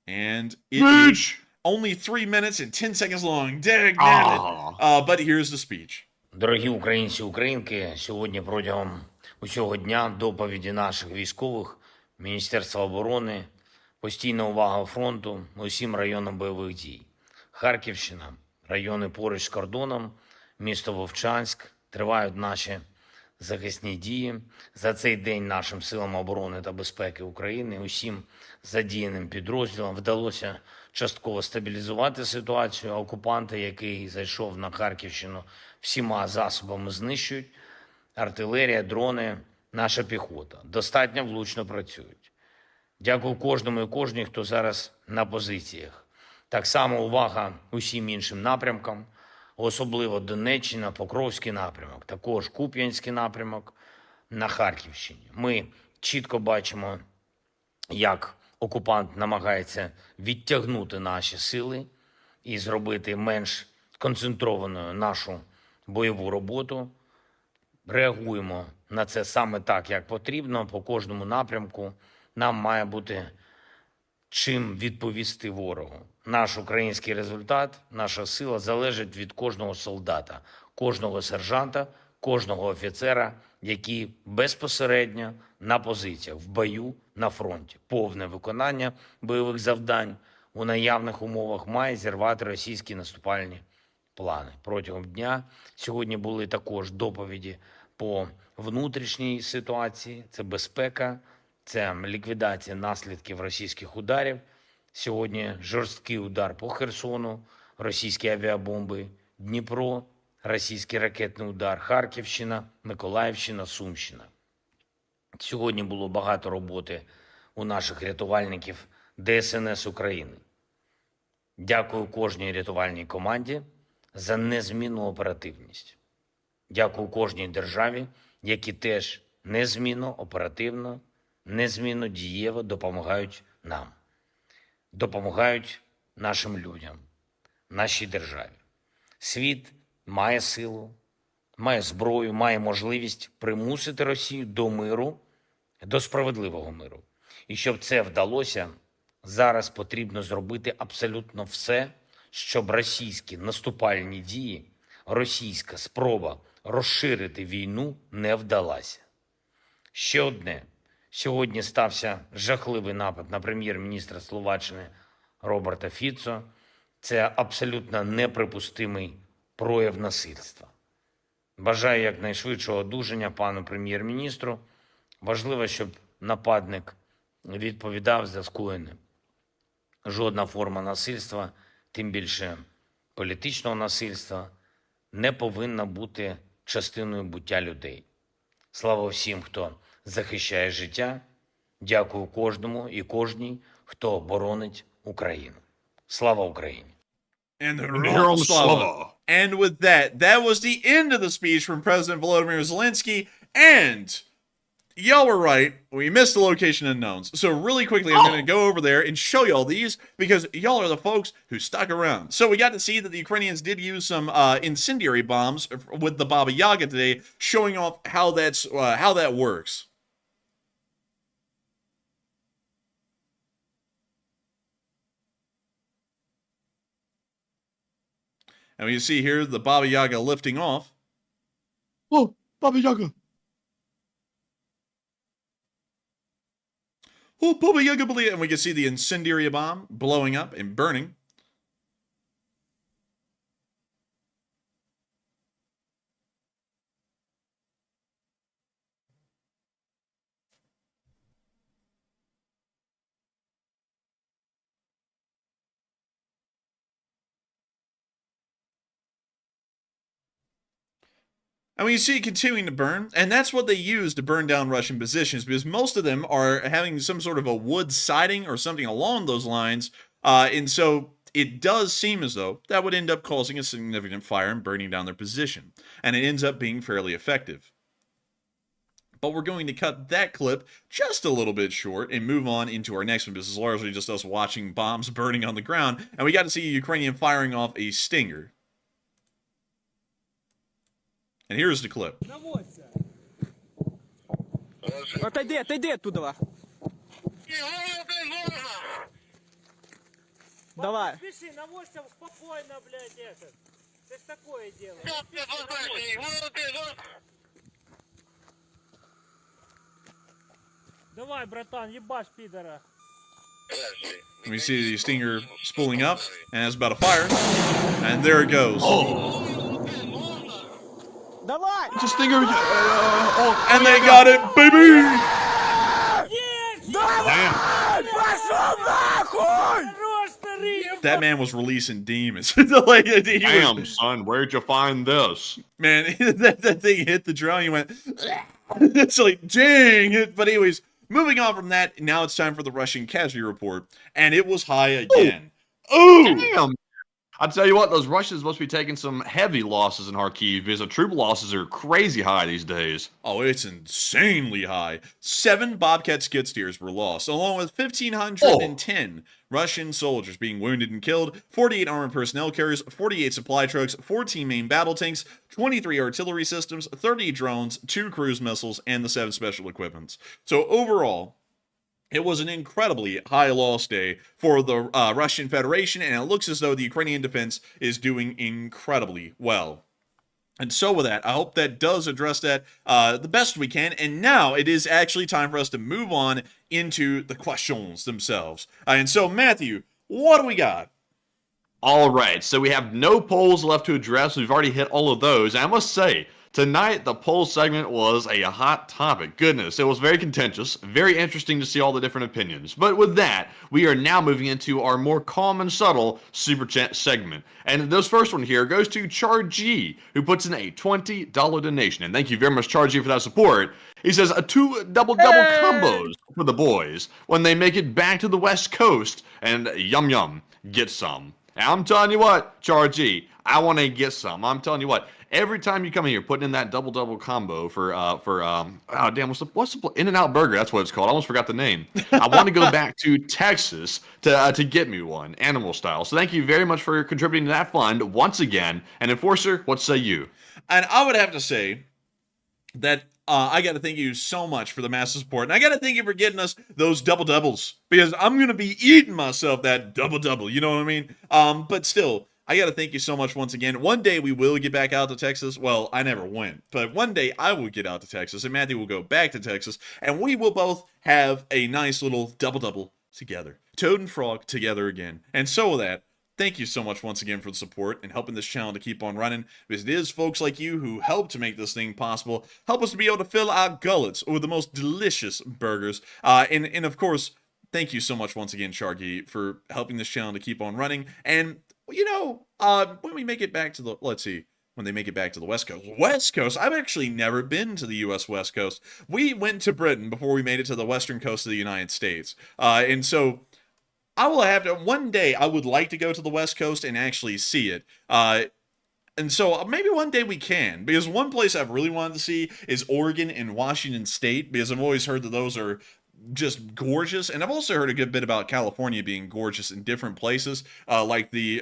And it is only 3 minutes and 10 seconds long. Dang it. But here's the speech. Дорогі українці, українки, сьогодні протягом усього дня доповіді наших військових, Міністерства оборони, постійна увага фронту усім районам бойових дій. Харківщина, райони поруч з кордоном, місто Вовчанськ, тривають наші захисні дії. За цей день нашим силам оборони та безпеки України, усім задіяним підрозділам вдалося частково стабілізувати ситуацію. Окупанти, який зайшов на Харківщину, всіма засобами знищують. Артилерія, дрони, наша піхота достатньо влучно працюють. Дякую кожному і кожній, хто зараз на позиціях. Так само увага усім іншим напрямкам, особливо Донеччина, Покровський напрямок, також Куп'янський напрямок на Харківщині. Ми чітко бачимо, як окупант намагається відтягнути наші сили і зробити менш концентрованою нашу бойову роботу. Реагуємо на це саме так, як потрібно, по кожному напрямку. Нам має бути чим відповісти ворогу. Наш український результат, наша сила залежить від кожного солдата, кожного сержанта, кожного офіцера, які безпосередньо на позиціях, в бою, на фронті. Повне виконання бойових завдань у наявних умовах має зірвати російські наступальні плани. Протягом дня сьогодні були також доповіді по внутрішній ситуації, це безпека, це ліквідація наслідків російських ударів. Сьогодні жорсткий удар по Херсону, російські авіабомби, Дніпро, російський ракетний удар, Харківщина, Миколаївщина, Сумщина. Сьогодні було багато роботи у наших рятувальників ДСНС України. Дякую кожній рятувальній команді за незмінну оперативність. Дякую кожній державі, які теж незмінно, оперативно, незмінно, дієво допомагають нам. Допомагають нашим людям, нашій державі. Світ має силу, має зброю, має можливість примусити Росію до миру, до справедливого миру. І щоб це вдалося, зараз потрібно зробити абсолютно все, щоб російські наступальні дії, російська спроба розширити війну не вдалася. Ще одне. Сьогодні стався жахливий напад на прем'єр-міністра Словаччини Роберта Фіцо. Це абсолютно неприпустимий прояв насильства. Бажаю якнайшвидшого одужання пану прем'єр-міністру. Важливо, щоб нападник відповідав за скоєне. Жодна форма насильства, тим більше політичного насильства, не повинна бути частиною буття людей. Слава всім, хто захищає життя. Дякую кожному і кожній, хто боронить Україну. Слава Україні! And Героям слава. And with that was the end of the speech from President Volodymyr Zelensky. And y'all were right. We missed the location unknowns. So really quickly, I'm going to go over there and show y'all these because y'all are the folks who stuck around. So we got to see that the Ukrainians did use some incendiary bombs with the Baba Yaga today, showing off how that works. And we see here the Baba Yaga lifting off. Oh, Baba Yaga. Oh, Baba Yaga, and we can see the incendiary bomb blowing up and burning. And we see it continuing to burn, and that's what they use to burn down Russian positions, because most of them are having some sort of a wood siding or something along those lines, and so it does seem as though that would end up causing a significant fire and burning down their position, and it ends up being fairly effective. But we're going to cut that clip just a little bit short and move on into our next one. This is largely just us watching bombs burning on the ground, and we got to see a Ukrainian firing off a Stinger. And here's the clip. Отойди, отойди оттуда. Давай. Спеши, наводься спокойно, блядь, этот. Ты ж такое делаешь. Давай, братан, ебашь пидора. And we see the Stinger spooling up, and it's about to fire. And there it goes. Давай! It's a Stinger. And they got it, baby! Damn. Пошел нахуй! Хорош, старый! That man was releasing demons. Like, he Damn, was, son, where'd you find this? man, that thing hit the drone. He went, it's like, dang. But anyways, moving on from that, now it's time for the Russian casualty report. And it was high again. Ooh! Damn. I tell you what, those Russians must be taking some heavy losses in Kharkiv because the troop losses are crazy high these days. Oh, it's insanely high. 7 Bobcat skid steers were lost, along with 1,510 Russian soldiers being wounded and killed, 48 armored personnel carriers, 48 supply trucks, 14 main battle tanks, 23 artillery systems, 30 drones, 2 cruise missiles, and the 7 special equipments. So overall, it was an incredibly high loss day for the Russian Federation, and it looks as though the Ukrainian defense is doing incredibly well. And so with that, I hope that does address that the best we can. And now it is actually time for us to move on into the questions themselves. And so, Matthew, what do we got? All right, so we have no polls left to address. We've already hit all of those. And I must say, tonight, the poll segment was a hot topic. Goodness, it was very contentious, very interesting to see all the different opinions. But with that, we are now moving into our more calm and subtle Super Chat segment. And this first one here goes to Char G, who puts in a $20 donation. And thank you very much, Char G, for that support. He says, 2 double-double combos for the boys when they make it back to the West Coast. And yum-yum, get some. And I'm telling you what, Chargy, I want to get some. I'm telling you what, every time you come in here, putting in that double combo for oh damn, what's the In-N-Out Burger? That's what it's called. I almost forgot the name. I want to go back to Texas to get me one, animal style. So thank you very much for contributing to that fund once again. And Enforcer, what say you? And I would have to say that I got to thank you so much for the massive support. And I got to thank you for getting us those doubles. Because I'm going to be eating myself that double. You know what I mean? But still, I got to thank you so much once again. One day we will get back out to Texas. Well, I never went. But one day I will get out to Texas. And Matthew will go back to Texas. And we will both have a nice little double together. Toad and Frog together again. And so with that, thank you so much once again for the support and helping this channel to keep on running, because it is folks like you who help to make this thing possible, help us to be able to fill our gullets with the most delicious burgers. And of course, thank you so much once again, Sharky, for helping this channel to keep on running. And, you know, when we make it back to the, let's see, when they make it back to the West Coast, I've actually never been to the U.S. West Coast. We went to Britain before we made it to the western coast of the United States. And so I will have to, one day I would like to go to the West Coast and actually see it. And so maybe one day we can, because one place I've really wanted to see is Oregon and Washington State, because I've always heard that those are just gorgeous. And I've also heard a good bit about California being gorgeous in different places, like the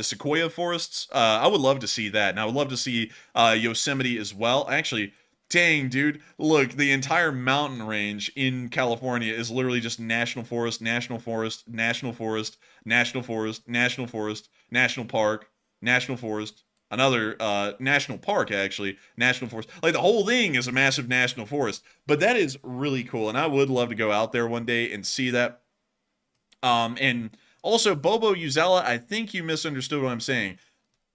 sequoia forests. I would love to see that. And I would love to see Yosemite as well. Actually, dang, dude, look, the entire mountain range in California is literally just national forest, national forest, national forest, national forest, national forest, national park, national forest, another national park, actually, national forest. Like, the whole thing is a massive national forest. But that is really cool, and I would love to go out there one day and see that. And also, Bobo Uzella, I think you misunderstood what I'm saying.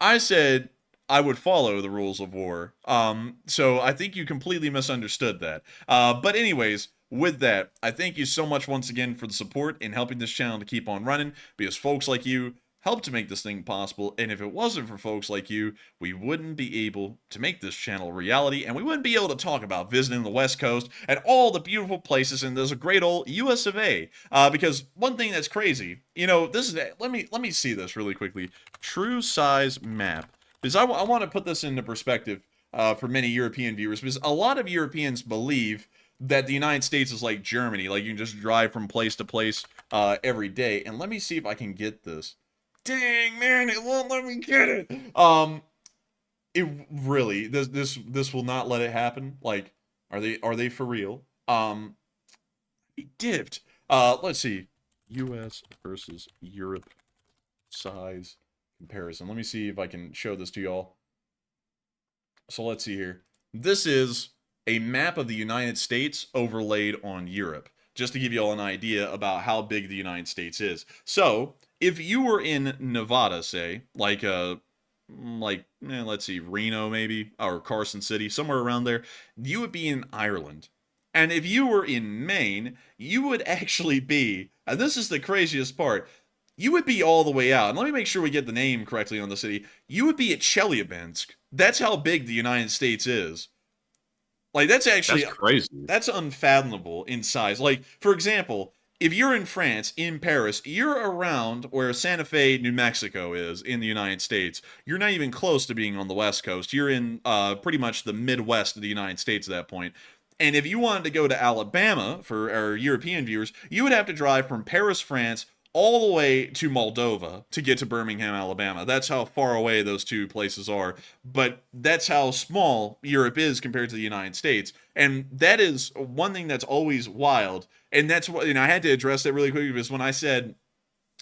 I said I would follow the rules of war. So I think you completely misunderstood that. But anyways, with that, I thank you so much once again for the support in helping this channel to keep on running, because folks like you help to make this thing possible. And if it wasn't for folks like you, we wouldn't be able to make this channel a reality, and we wouldn't be able to talk about visiting the West Coast and all the beautiful places, and there's a great old US of A. Because one thing that's crazy, you know, this is, let me see this really quickly. True size map. Because I want to put this into perspective for many European viewers, because a lot of Europeans believe that the United States is like Germany, like you can just drive from place to place every day. And let me see if I can get this. Dang, man, it won't let me get it. It really, this will not let it happen. Like, are they for real? It dipped. Let's see, U.S. versus Europe size comparison. Let me see if I can show this to y'all. So let's see here. This is a map of the United States overlaid on Europe, just to give you all an idea about how big the United States is. So if you were in Nevada, say, let's see, Reno maybe, or Carson City, somewhere around there, you would be in Ireland. And if you were in Maine, you would actually be, and this is the craziest part, you would be all the way out. And let me make sure we get the name correctly on the city. You would be at Chelyabinsk. That's how big the United States is. Like, that's actually... That's crazy. That's unfathomable in size. Like, for example, if you're in France, in Paris, you're around where Santa Fe, New Mexico is in the United States. You're not even close to being on the West Coast. You're in pretty much the Midwest of the United States at that point. And if you wanted to go to Alabama, for our European viewers, you would have to drive from Paris, France, all the way to Moldova to get to Birmingham, Alabama. That's how far away those two places are. But that's how small Europe is compared to the United States. And that is one thing that's always wild. And that's what, and I had to address that really quickly, because when I said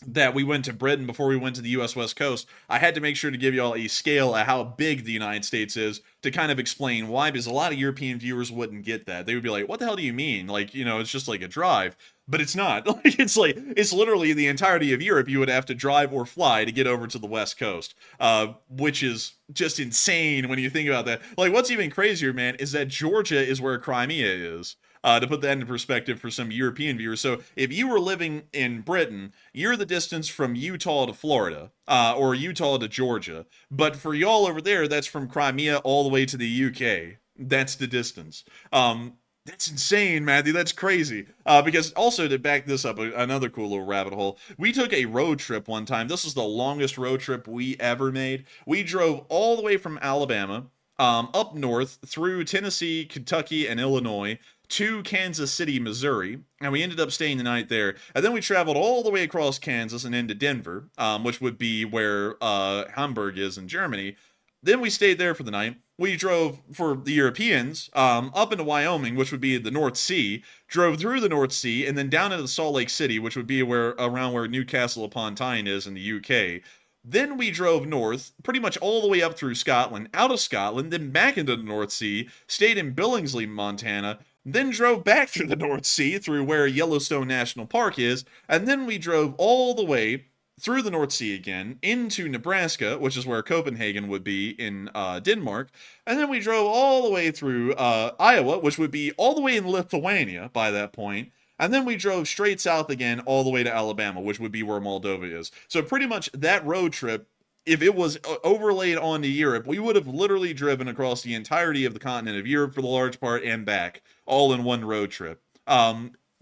that we went to Britain before we went to the U.S. West Coast, I had to make sure to give y'all a scale at how big the United States is to kind of explain why, because a lot of European viewers wouldn't get that. They would be like, what the hell do you mean? Like, you know, it's just like a drive. But it's not. It's literally the entirety of Europe you would have to drive or fly to get over to the West Coast, which is just insane when you think about that. Like, what's even crazier, man, is that Georgia is where Crimea is. To put that into perspective for some European viewers. So if you were living in Britain, you're the distance from Utah to Florida, or Utah to Georgia. But for y'all over there, that's from Crimea all the way to the UK. That's the distance. That's insane, Matthew. That's crazy. Because also to back this up, another cool little rabbit hole, we took a road trip one time. This was the longest road trip we ever made. We drove all the way from Alabama, up north through Tennessee, Kentucky, and Illinois to Kansas City, Missouri, and we ended up staying the night there. And then we traveled all the way across Kansas and into Denver, which would be where Hamburg is in Germany. Then we stayed there for the night. We drove, for the Europeans, up into Wyoming, which would be the North Sea, drove through the North Sea, and then down into Salt Lake City, which would be around where Newcastle upon Tyne is in the UK. Then we drove north, pretty much all the way up through Scotland, out of Scotland, then back into the North Sea, stayed in Billingsley, Montana, then drove back through the North Sea, through where Yellowstone National Park is, and then we drove all the way through the North Sea again, into Nebraska, which is where Copenhagen would be in Denmark, and then we drove all the way through Iowa, which would be all the way in Lithuania by that point, and then we drove straight south again all the way to Alabama, which would be where Moldova is. So pretty much that road trip, if it was overlaid onto Europe, we would have literally driven across the entirety of the continent of Europe for the large part and back, all in one road trip.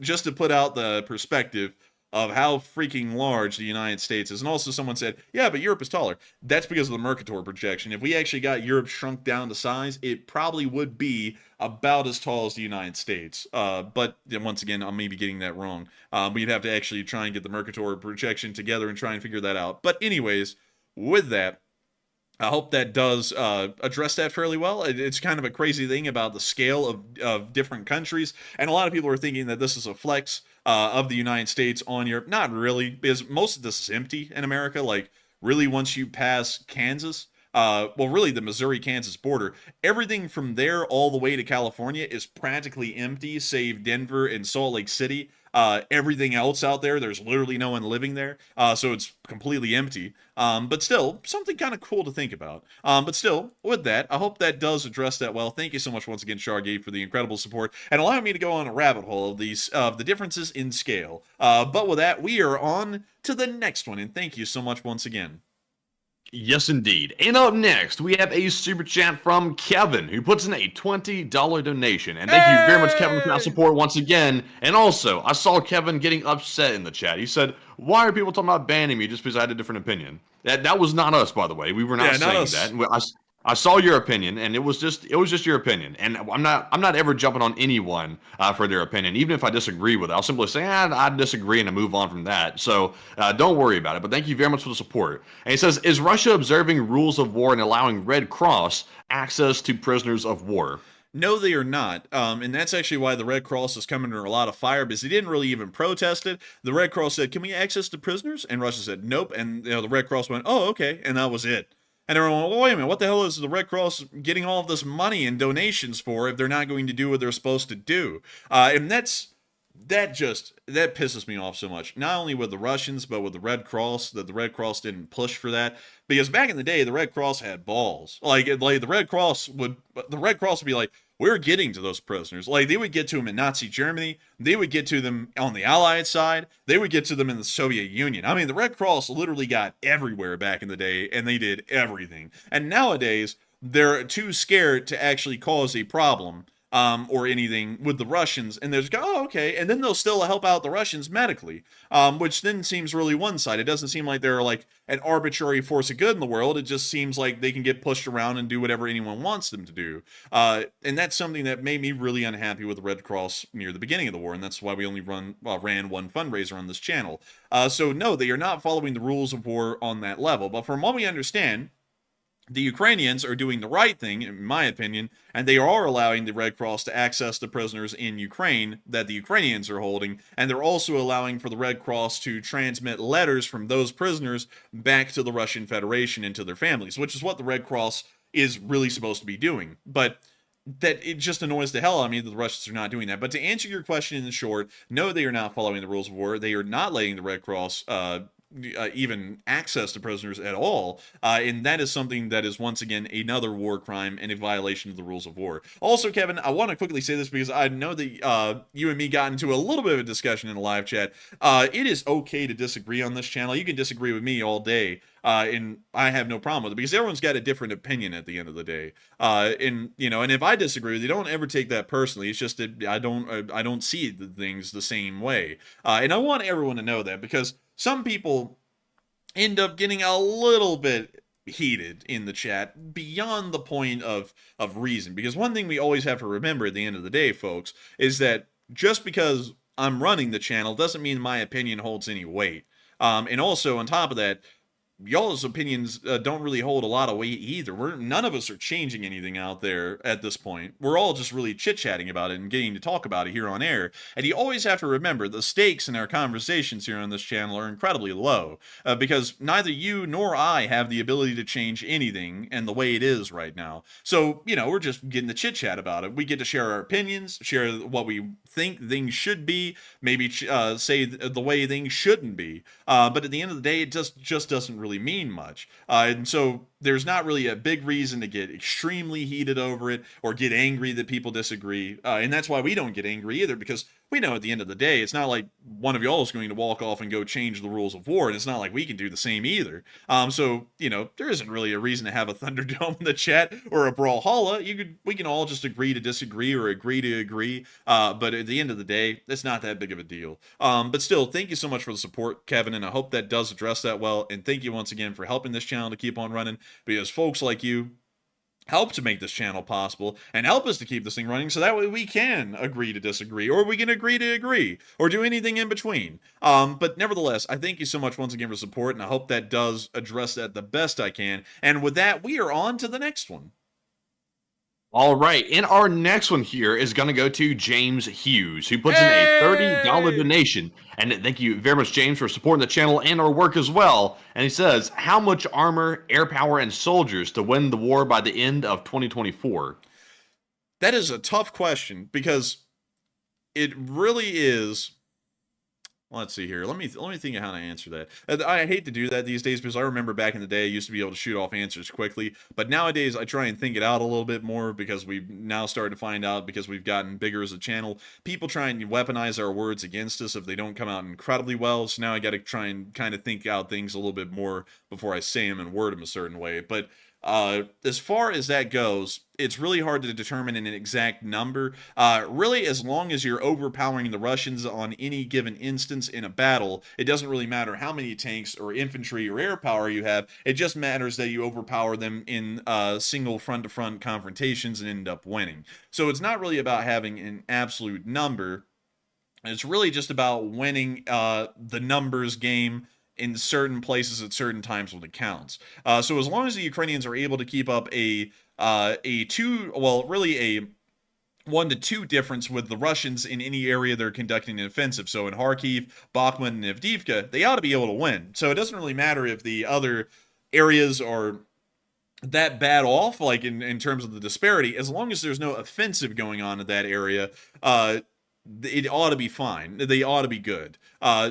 Just to put out the perspective of how freaking large the United States is. And also someone said, yeah, but Europe is taller. That's because of the Mercator projection. If we actually got Europe shrunk down to size, it probably would be about as tall as the United States. But once again, I may be getting that wrong. We'd have to actually try and get the Mercator projection together and try and figure that out. But anyways, with that, I hope that does address that fairly well. It's kind of a crazy thing about the scale of different countries, and a lot of people are thinking that this is a flex of the United States on Europe. Not really, because most of this is empty in America. Like, really, once you pass Kansas, well, really the Missouri-Kansas border, everything from there all the way to California is practically empty, save Denver and Salt Lake City. Everything else out there, there's literally no one living there, so it's completely empty. But still, something kind of cool to think about. But still, with that, I hope that does address that well. Thank you so much once again, Shargate, for the incredible support, and allowing me to go on a rabbit hole of the differences in scale. But with that, we are on to the next one, and thank you so much once again. Yes, indeed. And up next, we have a super chat from Kevin, who puts in a $20 donation. And thank you very much, Kevin, for that support once again. And also, I saw Kevin getting upset in the chat. He said, why are people talking about banning me just because I had a different opinion? That was not us, by the way. We were not saying that. I saw your opinion, and it was just your opinion. And I'm not ever jumping on anyone for their opinion, even if I disagree with it. I'll simply say, I disagree, and I move on from that. So don't worry about it. But thank you very much for the support. And he says, is Russia observing rules of war and allowing Red Cross access to prisoners of war? No, they are not. And that's actually why the Red Cross is coming under a lot of fire, because they didn't really even protest it. The Red Cross said, can we access the prisoners? And Russia said, nope. And the Red Cross went, oh, okay. And that was it. And everyone went, well, wait a minute, what the hell is the Red Cross getting all of this money and donations for if they're not going to do what they're supposed to do? And that pisses me off so much. Not only with the Russians, but with the Red Cross, that the Red Cross didn't push for that. Because back in the day, the Red Cross had balls. Like the Red Cross would be like, we're getting to those prisoners. Like, they would get to them in Nazi Germany. They would get to them on the Allied side. They would get to them in the Soviet Union. I mean, the Red Cross literally got everywhere back in the day, and they did everything. And nowadays, they're too scared to actually cause a problem or anything with the Russians, and there's oh, okay, and then they'll still help out the Russians medically, which then seems really one-sided. It doesn't seem like they're like an arbitrary force of good in the world. It just seems like they can get pushed around and do whatever anyone wants them to do, and that's something that made me really unhappy with the Red Cross near the beginning of the war, and that's why we only ran one fundraiser on this channel. So no, they are not following the rules of war on that level, but from what we understand, the Ukrainians are doing the right thing, in my opinion, and they are allowing the Red Cross to access the prisoners in Ukraine that the Ukrainians are holding, and they're also allowing for the Red Cross to transmit letters from those prisoners back to the Russian Federation and to their families, which is what the Red Cross is really supposed to be doing. But that it just annoys the hell out of me that the Russians are not doing that. But to answer your question in short, no, they are not following the rules of war. They are not letting the Red Cross even access to prisoners at all. And that is something that is, once again, another war crime and a violation of the rules of war. Also, Kevin, I want to quickly say this because I know that you and me got into a little bit of a discussion in the live chat. It is okay to disagree on this channel. You can disagree with me all day. And I have no problem with it because everyone's got a different opinion at the end of the day. And if I disagree with you, don't ever take that personally. It's just that I don't see the things the same way. And I want everyone to know that because some people end up getting a little bit heated in the chat beyond the point of reason. Because one thing we always have to remember at the end of the day, folks, is that just because I'm running the channel doesn't mean my opinion holds any weight. And also, on top of that, y'all's opinions don't really hold a lot of weight either. None of us are changing anything out there at this point. We're all just really chit-chatting about it and getting to talk about it here on air. And you always have to remember the stakes in our conversations here on this channel are incredibly low because neither you nor I have the ability to change anything and the way it is right now. So, we're just getting the chit-chat about it. We get to share our opinions, share what we think things should be, maybe say the way things shouldn't be. But at the end of the day, it just doesn't really mean much. And so there's not really a big reason to get extremely heated over it or get angry that people disagree. And that's why we don't get angry either, because we know at the end of the day, it's not like one of y'all is going to walk off and go change the rules of war, and it's not like we can do the same either. So, there isn't really a reason to have a Thunderdome in the chat or a Brawlhalla. We can all just agree to disagree or agree to agree. But at the end of the day, it's not that big of a deal. But still, thank you so much for the support, Kevin, and I hope that does address that well. And thank you once again for helping this channel to keep on running, because folks like you help to make this channel possible and help us to keep this thing running so that way we can agree to disagree, or we can agree to agree, or do anything in between. But nevertheless, I thank you so much once again for support, and I hope that does address that the best I can. And with that, we are on to the next one. All right, and our next one here is going to go to James Hughes, who puts in a $30 donation. And thank you very much, James, for supporting the channel and our work as well. And he says, how much armor, air power, and soldiers to win the war by the end of 2024? That is a tough question because it really is. Let's see here. Let me think of how to answer that. I hate to do that these days because I remember back in the day I used to be able to shoot off answers quickly, but nowadays I try and think it out a little bit more because we've now started to find out, because we've gotten bigger as a channel, people try and weaponize our words against us if they don't come out incredibly well. So now I got to try and kind of think out things a little bit more before I say them and word them a certain way. But as far as that goes, it's really hard to determine an exact number. Really, as long as you're overpowering the Russians on any given instance in a battle, it doesn't really matter how many tanks or infantry or air power you have. It just matters that you overpower them in single front-to-front confrontations and end up winning. So it's not really about having an absolute number. It's really just about winning the numbers game in certain places at certain times when it counts. So as long as the Ukrainians are able to keep up a 1 to 2 difference with the Russians in any area they're conducting an offensive. So in Kharkiv, Bakhmut, and Avdiivka, they ought to be able to win. So it doesn't really matter if the other areas are that bad off, like in terms of the disparity, as long as there's no offensive going on in that area, it ought to be fine. They ought to be good.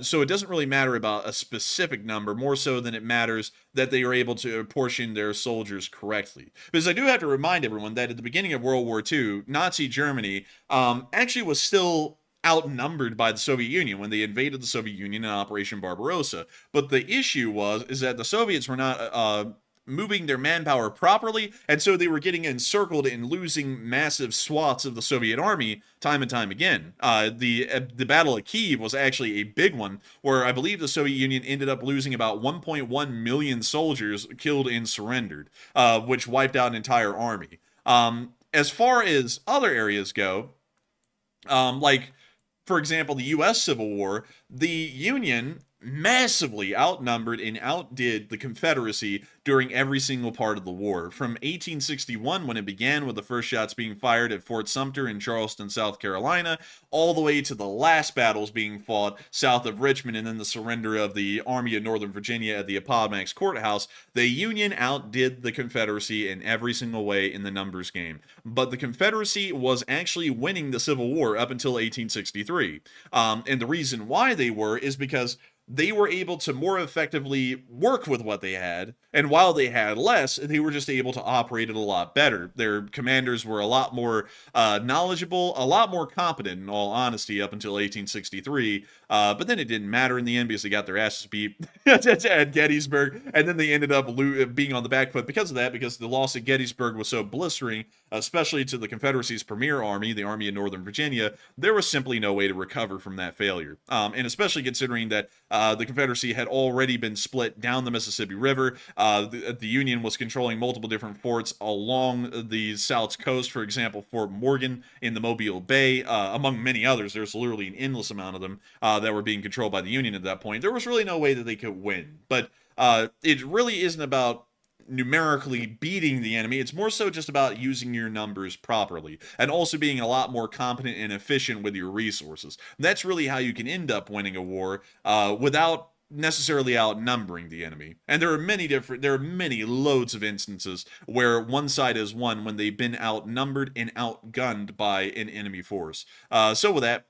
So it doesn't really matter about a specific number, more so than it matters that they are able to apportion their soldiers correctly. Because I do have to remind everyone that at the beginning of World War II, Nazi Germany actually was still outnumbered by the Soviet Union when they invaded the Soviet Union in Operation Barbarossa. But the issue is that the Soviets were not moving their manpower properly, and so they were getting encircled and losing massive swaths of the Soviet army time and time again. The Battle of Kiev was actually a big one, where I believe the Soviet Union ended up losing about 1.1 million soldiers killed and surrendered, which wiped out an entire army. As far as other areas go, like, for example, the U.S. Civil War, the Union massively outnumbered and outdid the Confederacy during every single part of the war. From 1861, when it began with the first shots being fired at Fort Sumter in Charleston, South Carolina, all the way to the last battles being fought south of Richmond and then the surrender of the Army of Northern Virginia at the Appomattox Courthouse, the Union outdid the Confederacy in every single way in the numbers game. But the Confederacy was actually winning the Civil War up until 1863. And the reason why they were is because they were able to more effectively work with what they had, and while they had less, they were just able to operate it a lot better. Their commanders were a lot more knowledgeable, a lot more competent, in all honesty, up until 1863, but then it didn't matter in the end because they got their asses beat at Gettysburg, and then they ended up being on the back foot because of that, because the loss at Gettysburg was so blistering, especially to the Confederacy's premier army, the Army of Northern Virginia. There was simply no way to recover from that failure, and especially considering that the Confederacy had already been split down the Mississippi River. The Union was controlling multiple different forts along the South coast, for example, Fort Morgan in the Mobile Bay, among many others. There's literally an endless amount of them that were being controlled by the Union at that point. There was really no way that they could win. But it really isn't about numerically beating the enemy. It's more so just about using your numbers properly and also being a lot more competent and efficient with your resources. That's really how you can end up winning a war without necessarily outnumbering the enemy. And there are many loads of instances where one side has won when they've been outnumbered and outgunned by an enemy force. So with that,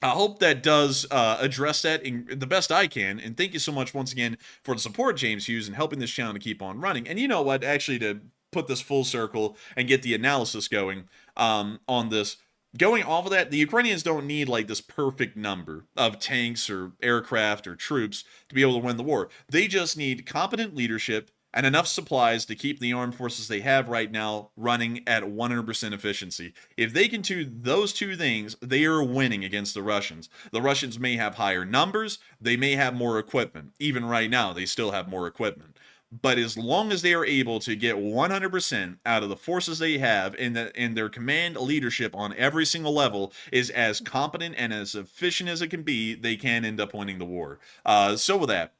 I hope that does address that in the best I can, and thank you so much once again for the support, James Hughes, and helping this channel to keep on running. And you know what, actually, to put this full circle and get the analysis going on this, going off of that, the Ukrainians don't need like this perfect number of tanks or aircraft or troops to be able to win the war. They just need competent leadership and enough supplies to keep the armed forces they have right now running at 100% efficiency. If they can do those two things, they are winning against the Russians. The Russians may have higher numbers, they may have more equipment. Even right now, they still have more equipment. But as long as they are able to get 100% out of the forces they have, and their command leadership on every single level is as competent and as efficient as it can be, they can end up winning the war. So with that,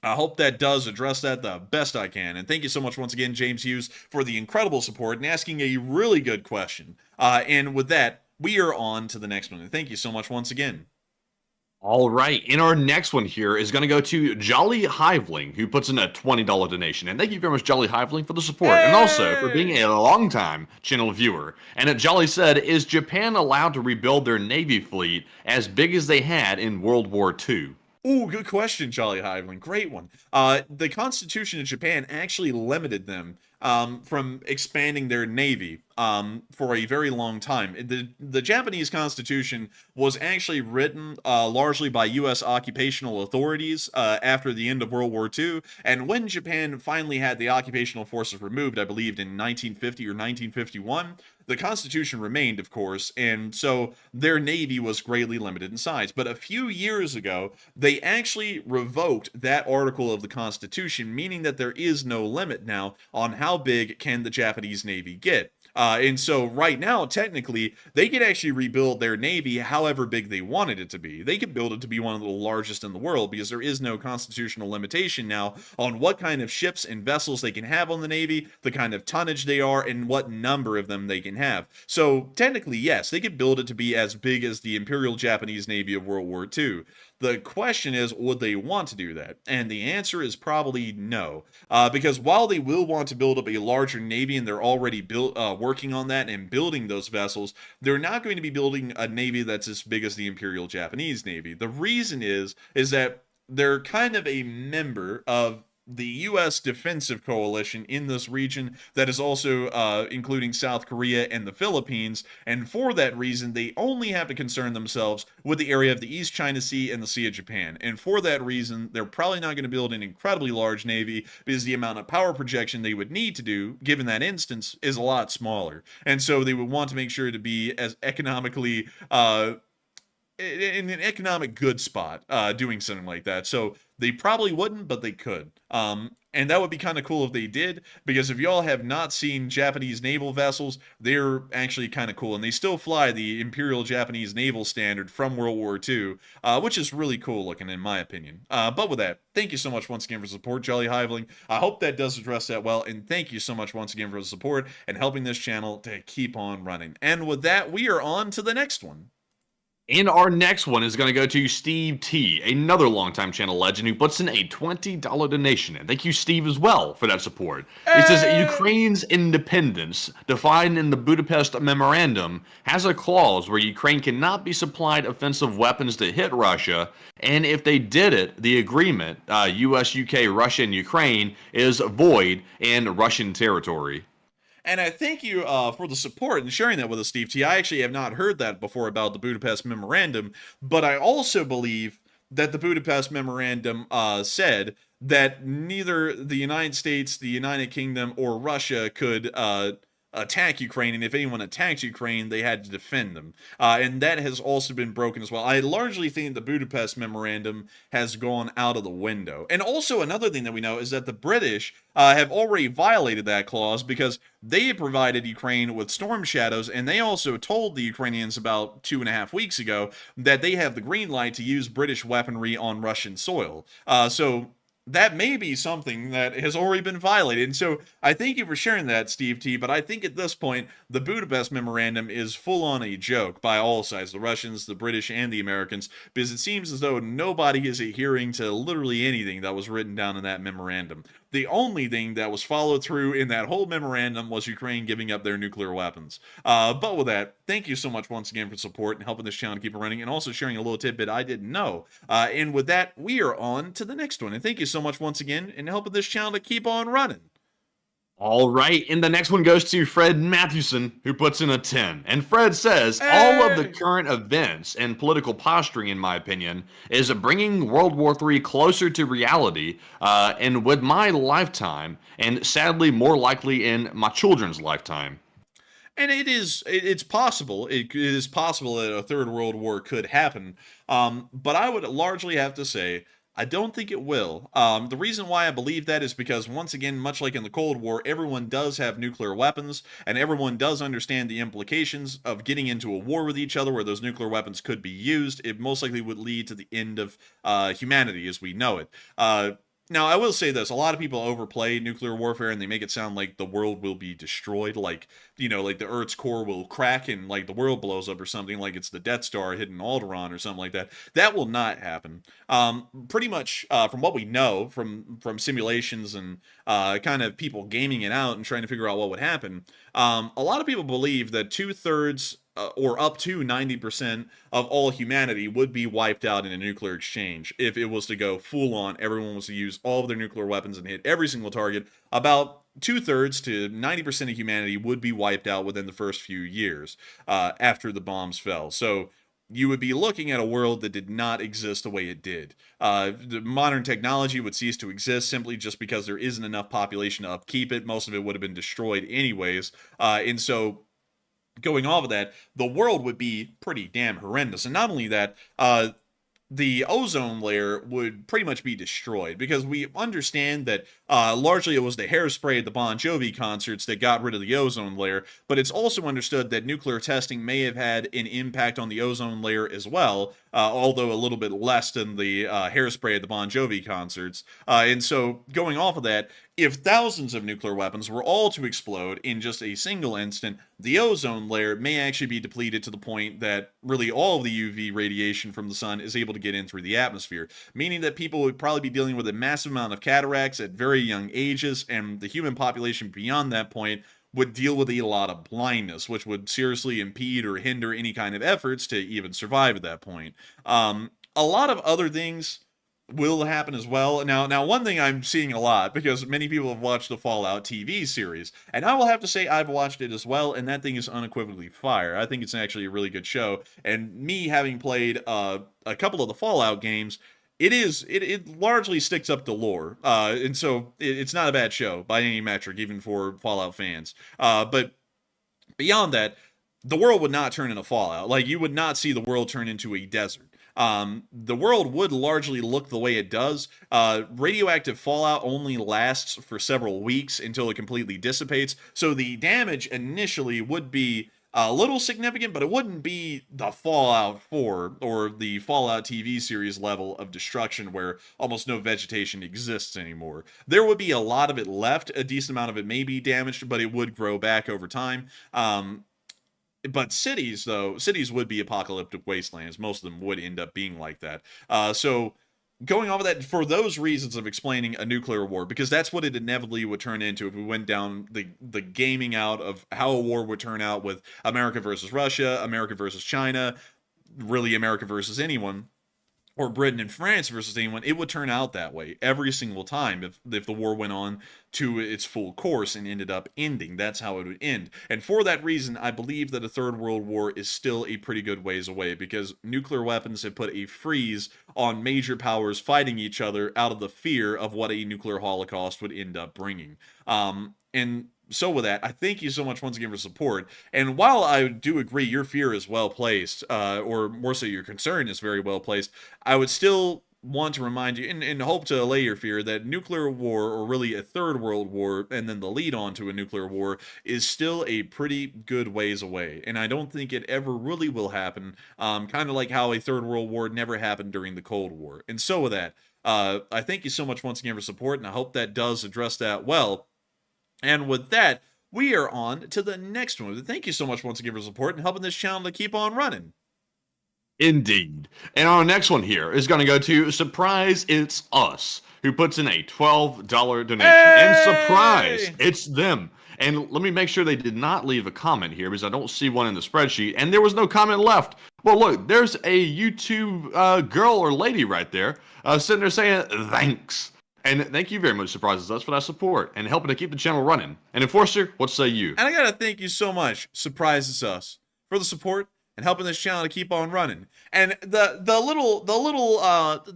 I hope that does address that the best I can. And thank you so much once again, James Hughes, for the incredible support and asking a really good question. And with that, we are on to the next one. And thank you so much once again. All right, and our next one here is going to go to Jolly Hiveling, who puts in a $20 donation. And thank you very much, Jolly Hiveling, for the support, and also for being a longtime channel viewer. And Jolly said, is Japan allowed to rebuild their Navy fleet as big as they had in World War II? Ooh, good question, Jolly Hiveling. Great one. The Constitution of Japan actually limited them from expanding their navy for a very long time. The Japanese Constitution was actually written largely by U.S. occupational authorities after the end of World War II, and when Japan finally had the occupational forces removed, I believe in 1950 or 1951, the Constitution remained, of course, and so their navy was greatly limited in size. But a few years ago, they actually revoked that article of the Constitution, meaning that there is no limit now on how big can the Japanese Navy get. And so right now, technically, they could actually rebuild their Navy however big they wanted it to be. They could build it to be one of the largest in the world because there is no constitutional limitation now on what kind of ships and vessels they can have on the Navy, the kind of tonnage they are, and what number of them they can have. So technically, yes, they could build it to be as big as the Imperial Japanese Navy of World War II. The question is, would they want to do that? And the answer is probably no. Because while they will want to build up a larger navy, and they're already working on that and building those vessels, they're not going to be building a navy that's as big as the Imperial Japanese Navy. The reason is that they're kind of a member of the U.S. defensive coalition in this region that is also including South Korea and the Philippines, and for that reason, they only have to concern themselves with the area of the East China Sea and the Sea of Japan, and for that reason, they're probably not going to build an incredibly large navy because the amount of power projection they would need to do, given that instance, is a lot smaller, and so they would want to make sure to be as economically in an economic good spot doing something like that. So they probably wouldn't, but they could. And that would be kind of cool if they did, because if y'all have not seen Japanese naval vessels, they're actually kind of cool. And they still fly the Imperial Japanese Naval Standard from World War II, which is really cool looking in my opinion. But with that, thank you so much once again for support, Jolly Hiveling. I hope that does address that well. And thank you so much once again for the support and helping this channel to keep on running. And with that, we are on to the next one. And our next one is going to go to Steve T, another longtime channel legend who puts in a $20 donation. And thank you, Steve, as well for that support. It says Ukraine's independence, defined in the Budapest Memorandum, has a clause where Ukraine cannot be supplied offensive weapons to hit Russia. And if they did it, the agreement, US, UK, Russia, and Ukraine, is void and Russian territory. And I thank you for the support and sharing that with us, Steve T. I actually have not heard that before about the Budapest Memorandum, but I also believe that the Budapest Memorandum said that neither the United States, the United Kingdom, or Russia could attack Ukraine, and if anyone attacked Ukraine, they had to defend them. And that has also been broken as well. I largely think the Budapest Memorandum has gone out of the window. And also another thing that we know is that the British have already violated that clause because they provided Ukraine with storm shadows, and they also told the Ukrainians about 2.5 weeks ago that they have the green light to use British weaponry on Russian soil. So that may be something that has already been violated. And so I thank you for sharing that, Steve T. But I think at this point, the Budapest Memorandum is full on a joke by all sides, the Russians, the British, and the Americans, because it seems as though nobody is adhering to literally anything that was written down in that memorandum. The only thing that was followed through in that whole memorandum was Ukraine giving up their nuclear weapons. But with that, thank you so much once again for support and helping this channel to keep it running, and also sharing a little tidbit I didn't know. And with that, we are on to the next one. And thank you so much once again in helping this channel to keep on running. All right, and the next one goes to Fred Matthewson, who puts in a 10. And Fred says, all of the current events and political posturing, in my opinion, is bringing World War III closer to reality, and with my lifetime, and sadly more likely in my children's lifetime. And it's possible. It is possible that a third world war could happen. But I would largely have to say, I don't think it will. The reason why I believe that is because, once again, much like in the Cold War, everyone does have nuclear weapons, and everyone does understand the implications of getting into a war with each other where those nuclear weapons could be used. It most likely would lead to the end of humanity as we know it. Now, I will say this. A lot of people overplay nuclear warfare, and they make it sound like the world will be destroyed, like, you know, like the Earth's core will crack and, like, the world blows up or something, like it's the Death Star hidden Alderaan or something like that. That will not happen. Pretty much, from what we know, from simulations and kind of people gaming it out and trying to figure out what would happen, a lot of people believe that 2/3 or up to 90% of all humanity would be wiped out in a nuclear exchange if it was to go full on. Everyone was to use all of their nuclear weapons and hit every single target. About 2/3 to 90% of humanity would be wiped out within the first few years after the bombs fell. So you would be looking at a world that did not exist the way it did. The modern technology would cease to exist simply just because there isn't enough population to upkeep it. Most of it would have been destroyed anyways. And so going off of that, the world would be pretty damn horrendous. And not only that, the ozone layer would pretty much be destroyed, because we understand that largely it was the hairspray at the Bon Jovi concerts that got rid of the ozone layer, but it's also understood that nuclear testing may have had an impact on the ozone layer as well, although a little bit less than the hairspray at the Bon Jovi concerts. And so going off of that, if thousands of nuclear weapons were all to explode in just a single instant, the ozone layer may actually be depleted to the point that really all of the UV radiation from the sun is able to get in through the atmosphere, meaning that people would probably be dealing with a massive amount of cataracts at very young ages, and the human population beyond that point would deal with a lot of blindness, which would seriously impede or hinder any kind of efforts to even survive at that point. A lot of other things will happen as well. Now, one thing I'm seeing a lot, because many people have watched the Fallout TV series, and I will have to say I've watched it as well, and that thing is unequivocally fire. I think it's actually a really good show, and me having played a couple of the Fallout games, it largely sticks up to lore, and so it's not a bad show by any metric, even for Fallout fans. But beyond that, the world would not turn into Fallout. Like, you would not see the world turn into a desert. The world would largely look the way it does. Radioactive fallout only lasts for several weeks until it completely dissipates, so the damage initially would be a little significant, but it wouldn't be the Fallout 4 or the Fallout TV series level of destruction where almost no vegetation exists anymore. There would be a lot of it left. A decent amount of it may be damaged, but it would grow back over time. But cities, though, cities would be apocalyptic wastelands. Most of them would end up being like that. So going off of that, for those reasons of explaining a nuclear war, because that's what it inevitably would turn into if we went down the gaming out of how a war would turn out with America versus Russia, America versus China, really America versus anyone, or Britain and France versus anyone, it would turn out that way every single time if the war went on to its full course and ended up ending. That's how it would end. And for that reason, I believe that a third world war is still a pretty good ways away, because nuclear weapons have put a freeze on major powers fighting each other out of the fear of what a nuclear holocaust would end up bringing. And so with that, I thank you so much once again for support. And while I do agree your fear is well placed, or more so your concern is very well placed, I would still want to remind you, and hope to allay your fear, that nuclear war, or really a third world war, and then the lead on to a nuclear war, is still a pretty good ways away. And I don't think it ever really will happen, kind of like how a third world war never happened during the Cold War. And so with that, I thank you so much once again for support, and I hope that does address that well. And with that, we are on to the next one. Thank you so much once again for support and helping this channel to keep on running. Indeed. And our next one here is going to go to Surprise It's Us, who puts in a $12 donation. Hey! And surprise, it's them. And let me make sure they did not leave a comment here, because I don't see one in the spreadsheet, and there was no comment left. Well, look, there's a YouTube girl or lady right there sitting there saying thanks. And thank you very much, Surprises Us, for that support and helping to keep the channel running. And Enforcer, what say you? And I gotta thank you so much, Surprises Us, for the support and helping this channel to keep on running. And the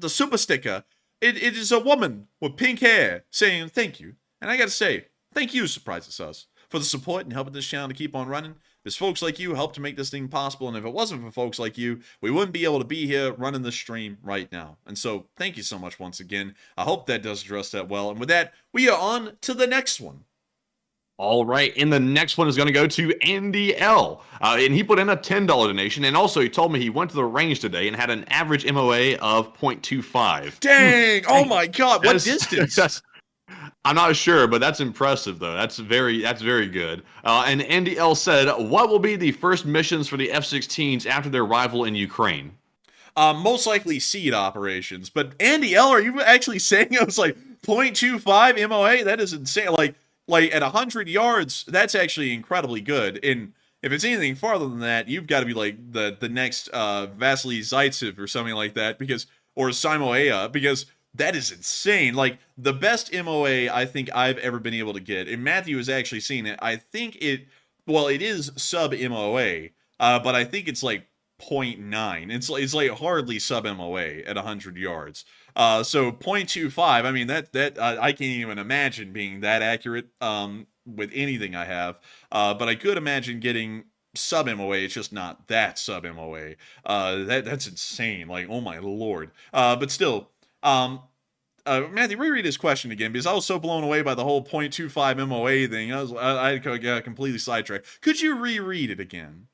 super sticker, it is a woman with pink hair saying thank you. And I gotta say, thank you, Surprises Us, for the support and helping this channel to keep on running. There's folks like you help to make this thing possible, and if it wasn't for folks like you, we wouldn't be able to be here running the stream right now. And so, thank you so much once again. I hope that does address that well. And with that, we are on to the next one. All right, and the next one is going to go to Andy L. And he put in a $10 donation, and also he told me he went to the range today and had an average MOA of 0.25. Dang! Oh my God! What distance? I'm not sure, but that's impressive, though. That's very good. And Andy L said, what will be the first missions for the F-16s after their arrival in Ukraine? Most likely seed operations. But Andy L, are you actually saying it was like 0.25 MOA? That is insane. Like at 100 yards, that's actually incredibly good. And if it's anything farther than that, you've got to be like the next Vasily Zaitsev or something like that, or Simoea, because that is insane. Like, the best MOA I think I've ever been able to get, and Matthew has actually seen it, I think it is sub-MOA, but I think it's like 0.9. It's like hardly sub-MOA at 100 yards. So 0.25, I mean, that I can't even imagine being that accurate with anything I have. But I could imagine getting sub-MOA, it's just not that sub-MOA. That's insane. Like, oh my lord. But still, Matthew, reread his question again, because I was so blown away by the whole 0.25 MOA thing. I got completely sidetracked. Could you reread it again?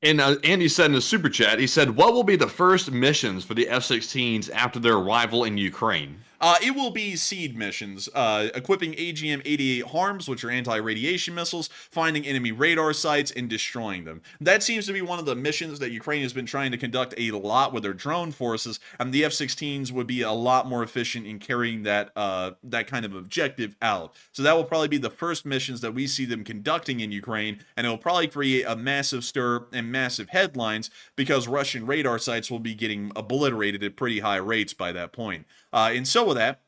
And Andy said in his super chat, he said, what will be the first missions for the F-16s after their arrival in Ukraine? It will be seed missions, equipping AGM-88 HARMs, which are anti-radiation missiles, finding enemy radar sites, and destroying them. That seems to be one of the missions that Ukraine has been trying to conduct a lot with their drone forces, and the F-16s would be a lot more efficient in carrying that kind of objective out. So that will probably be the first missions that we see them conducting in Ukraine, and it will probably create a massive stir and massive headlines, because Russian radar sites will be getting obliterated at pretty high rates by that point. And so with that,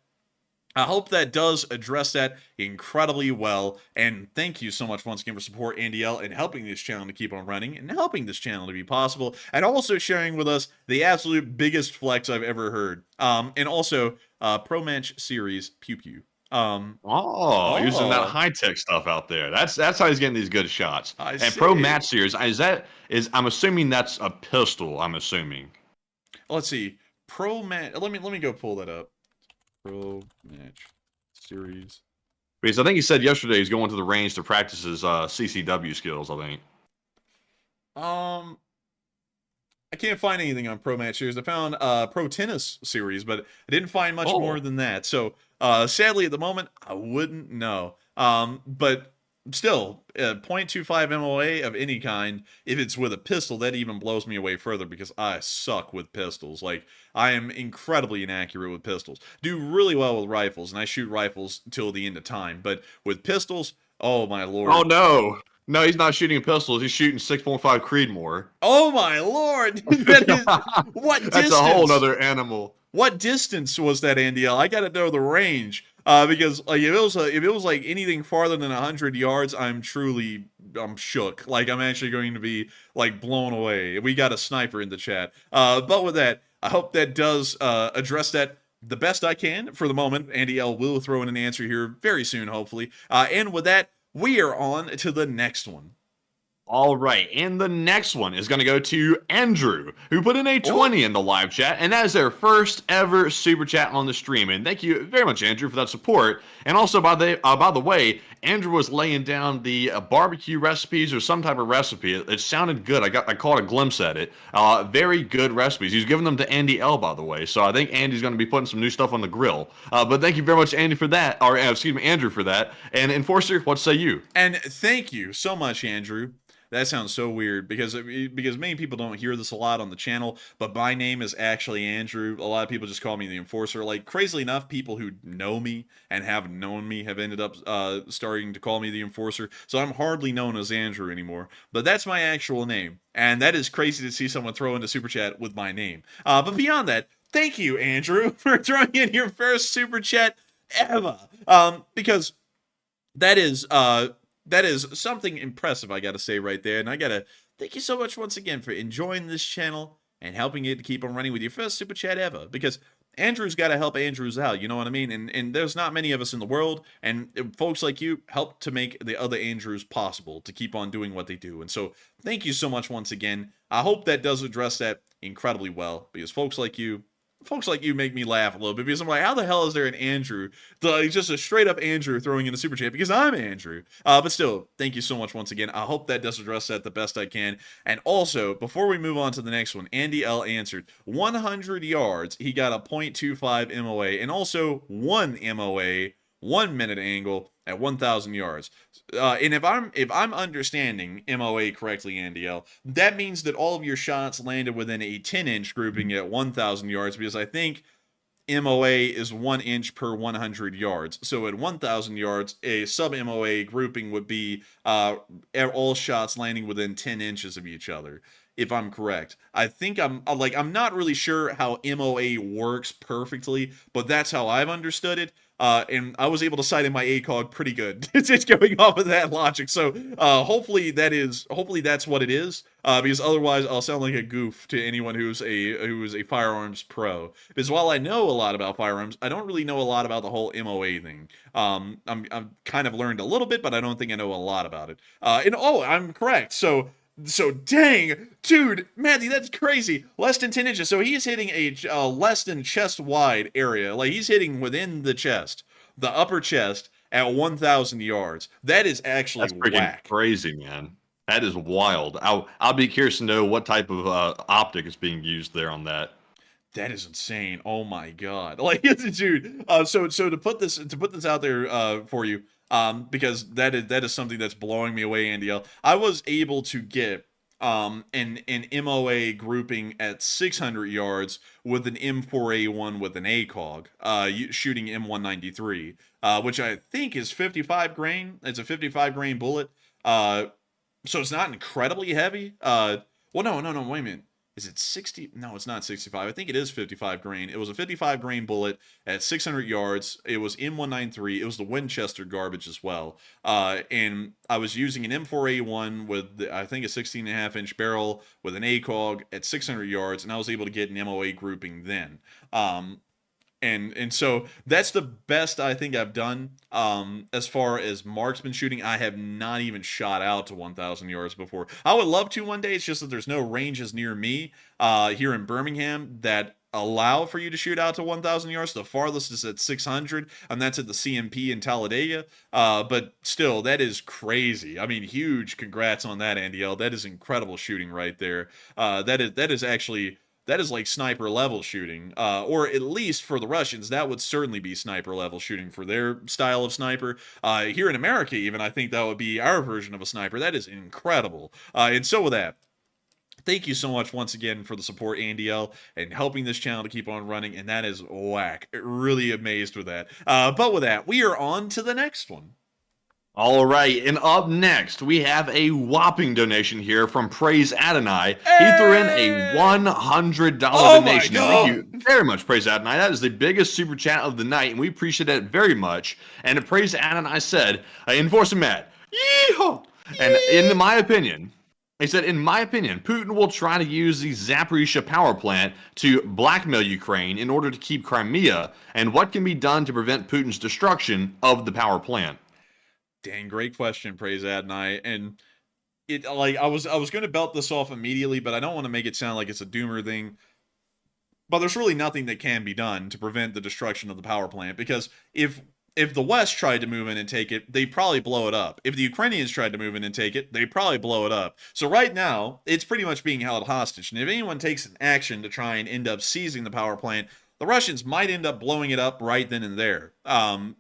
I hope that does address that incredibly well. And thank you so much once again for support, Andy L, and helping this channel to keep on running and helping this channel to be possible, and also sharing with us the absolute biggest flex I've ever heard. And also, Pro Match Series Pew Pew. Using that high-tech stuff out there. That's how he's getting these good shots. And see. Pro Match Series, I'm assuming that's a pistol, I'm assuming. Let's see. Pro Match. Let me go pull that up. Pro Match Series. Because I think he said yesterday he's going to the range to practice his CCW skills, I think. I can't find anything on Pro Match Series. I found Pro Tennis Series, but I didn't find much more than that. So sadly, at the moment, I wouldn't know. But still, 0.25 MOA of any kind, if it's with a pistol, that even blows me away further because I suck with pistols. Like, I am incredibly inaccurate with pistols. Do really well with rifles, and I shoot rifles till the end of time. But with pistols, oh my lord. Oh no. No, he's not shooting pistols. He's shooting 6.5 Creedmoor. Oh my lord. That is, what distance? That's a whole other animal. What distance was that, Andy L? I gotta know the range. Because like if it was like anything farther than 100 yards, I'm shook. Like I'm actually going to be like blown away. We got a sniper in the chat. But with that, I hope that does address that the best I can for the moment. Andy L will throw in an answer here very soon, hopefully. And with that, we are on to the next one. All right, and the next one is going to go to Andrew, who put in a 20 in the live chat, and that is their first ever super chat on the stream. And thank you very much, Andrew, for that support. And also, by the way, Andrew was laying down the barbecue recipes or some type of recipe. It sounded good. I caught a glimpse at it. Very good recipes. He's giving them to Andy L, by the way. So I think Andy's going to be putting some new stuff on the grill. But thank you very much, Andy, for that. Or excuse me, Andrew, for that. And Enforcer, what say you? And thank you so much, Andrew. That sounds so weird because many people don't hear this a lot on the channel, but my name is actually Andrew. A lot of people just call me the Enforcer. Like, crazily enough, people who know me and have known me have ended up starting to call me the Enforcer, so I'm hardly known as Andrew anymore. But that's my actual name, and that is crazy to see someone throw in a super chat with my name. But beyond that, thank you, Andrew, for throwing in your first super chat ever, because that is something impressive, I gotta say right there. And I gotta thank you so much once again for enjoying this channel and helping it to keep on running with your first super chat ever. Because Andrew's gotta help Andrews out, you know what I mean? And there's not many of us in the world, and folks like you help to make the other Andrews possible to keep on doing what they do. And so thank you so much once again. I hope that does address that incredibly well, because folks like you make me laugh a little bit, because I'm like, how the hell is there an Andrew? Just a straight up Andrew throwing in a super chat because I'm Andrew. But still, thank you so much once again. I hope that does address that the best I can. And also, before we move on to the next one, Andy L answered 100 yards. He got a 0.25 MOA and also 1 MOA, 1 minute angle at 1,000 yards. And if I'm understanding MOA correctly, Andy L, that means that all of your shots landed within a 10-inch grouping at 1,000 yards, because I think MOA is 1 inch per 100 yards. So at 1,000 yards, a sub-MOA grouping would be all shots landing within 10 inches of each other, if I'm correct. I think I'm not really sure how MOA works perfectly, but that's how I've understood it. And I was able to cite in my ACOG pretty good. It's going off of that logic. So hopefully that's what it is. Because otherwise I'll sound like a goof to anyone who's a firearms pro. Because while I know a lot about firearms, I don't really know a lot about the whole MOA thing. I'm kind of learned a little bit, but I don't think I know a lot about it. I'm correct. So dang, dude, Matthew, that's crazy. Less than 10 inches. So he's hitting a less than chest wide area. Like, he's hitting within the chest, the upper chest, at 1,000 yards. That is actually That's freaking whack. Crazy, man. That is wild. I'll be curious to know what type of optic is being used there on that. That is insane. Oh my god. Like, dude. So to put this out there for you, because that is something that's blowing me away, Andy L. I was able to get an MOA grouping at 600 yards with an M4A1 with an ACOG, shooting M193, which I think is 55 grain. It's a 55 grain bullet. So it's not incredibly heavy. Well, no, wait a minute. Is it 60? No, it's not 65. I think it is 55 grain. It was a 55 grain bullet at 600 yards. It was M193. It was the Winchester garbage as well. And I was using an M4A1 with, I think, a 16.5-inch barrel with an ACOG at 600 yards, and I was able to get an MOA grouping then. And so that's the best I think I've done. As far as marksman shooting, I have not even shot out to 1,000 yards before. I would love to one day. It's just that there's no ranges near me here in Birmingham that allow for you to shoot out to 1,000 yards. The farthest is at 600, and that's at the CMP in Talladega. But still, that is crazy. I mean, huge congrats on that, Andy L. That is incredible shooting right there. That is actually that is like sniper level shooting, or at least for the Russians, that would certainly be sniper level shooting for their style of sniper. Here in America, even, I think that would be our version of a sniper. That is incredible. And so with that, thank you so much once again for the support, Andy L, and helping this channel to keep on running, and that is whack. Really amazed with that. But with that, we are on to the next one. All right, and up next, we have a whopping donation here from Praise Adonai. Hey! He threw in a $100 Oh my donation. God. Thank you very much, Praise Adonai. That is the biggest super chat of the night, and we appreciate that very much. And Praise Adonai said, Enforcer Matt, yeehaw! And in my opinion, he said, in my opinion, Putin will try to use the Zaporizhzhia power plant to blackmail Ukraine in order to keep Crimea, and what can be done to prevent Putin's destruction of the power plant? Dang, great question, Praise Adonai. And it, like, I was going to belt this off immediately, but I don't want to make it sound like it's a doomer thing. But there's really nothing that can be done to prevent the destruction of the power plant, because if the West tried to move in and take it, they'd probably blow it up. If the Ukrainians tried to move in and take it, they'd probably blow it up. So right now, it's pretty much being held hostage. And if anyone takes an action to try and end up seizing the power plant, the Russians might end up blowing it up right then and there,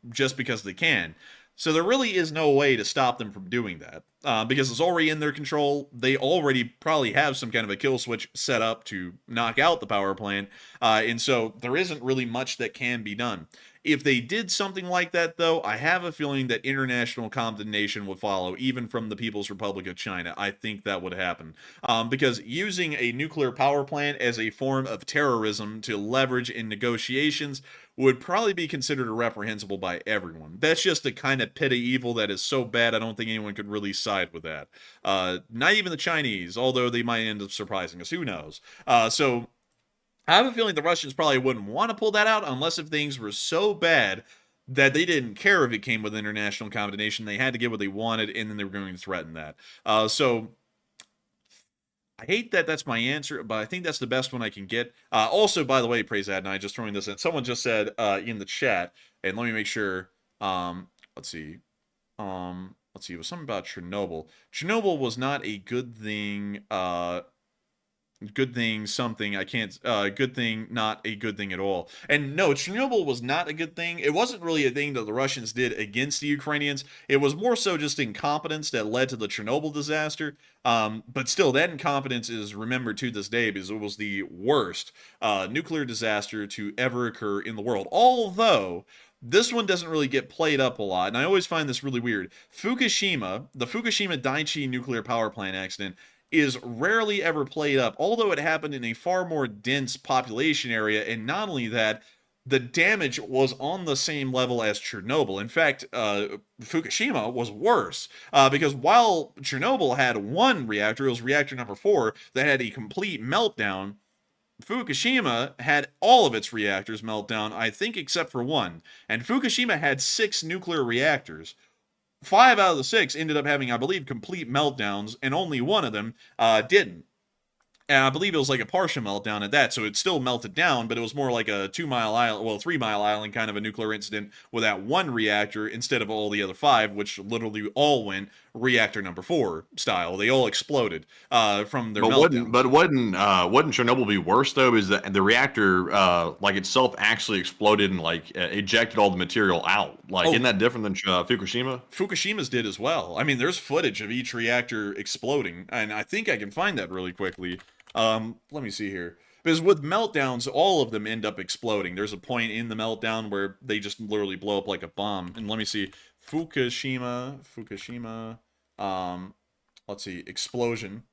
just because they can. So there really is no way to stop them from doing that, because it's already in their control. They already probably have some kind of a kill switch set up to knock out the power plant, and so there isn't really much that can be done. If they did something like that, though, I have a feeling that international condemnation would follow, even from the People's Republic of China. I think that would happen. Because using a nuclear power plant as a form of terrorism to leverage in negotiations would probably be considered reprehensible by everyone. That's just a kind of pit of evil that is so bad, I don't think anyone could really side with that. Not even the Chinese, although they might end up surprising us. Who knows? So I have a feeling the Russians probably wouldn't want to pull that out unless if things were so bad that they didn't care if it came with international condemnation. They had to get what they wanted, and then they were going to threaten that. So I hate that that's my answer, but I think that's the best one I can get. Also, by the way, Praise Adonai, just throwing this in. Someone just said in the chat, and let me make sure. Let's see. It was something about Chernobyl. Chernobyl was not a good thing. Good thing something, I can't, good thing, not a good thing at all. And no, Chernobyl was not a good thing. It wasn't really a thing that the Russians did against the Ukrainians. It was more so just incompetence that led to the Chernobyl disaster. But still, that incompetence is remembered to this day because it was the worst nuclear disaster to ever occur in the world. Although this one doesn't really get played up a lot, and I always find this really weird. Fukushima, the Fukushima Daiichi nuclear power plant accident, is rarely ever played up, although it happened in a far more dense population area, and not only that, the damage was on the same level as Chernobyl. In fact, Fukushima was worse, because while Chernobyl had one reactor, it was reactor number 4, that had a complete meltdown, Fukushima had all of its reactors melt down, I think except for one, and Fukushima had 6 nuclear reactors. 5 out of the 6 ended up having, I believe, complete meltdowns, and only one of them didn't. And I believe it was like a partial meltdown at that, so it still melted down, but it was more like a 2-mile island, well, 3-mile island kind of a nuclear incident with that one reactor instead of all the other 5, which literally all went reactor number 4 style. They all exploded from their meltdowns. Wouldn't Chernobyl be worse though? Is that the reactor like itself actually exploded and like ejected all the material out? Like, isn't that different than Fukushima? Fukushima's did as well. I mean, there's footage of each reactor exploding, and I think I can find that really quickly. Let me see here. Because with meltdowns, all of them end up exploding. There's a point in the meltdown where they just literally blow up like a bomb. And let me see. Fukushima, let's see, explosion.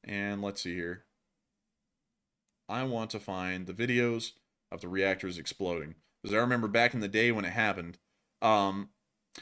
And let's see here. I want to find the videos of the reactors exploding. Because I remember back in the day when it happened.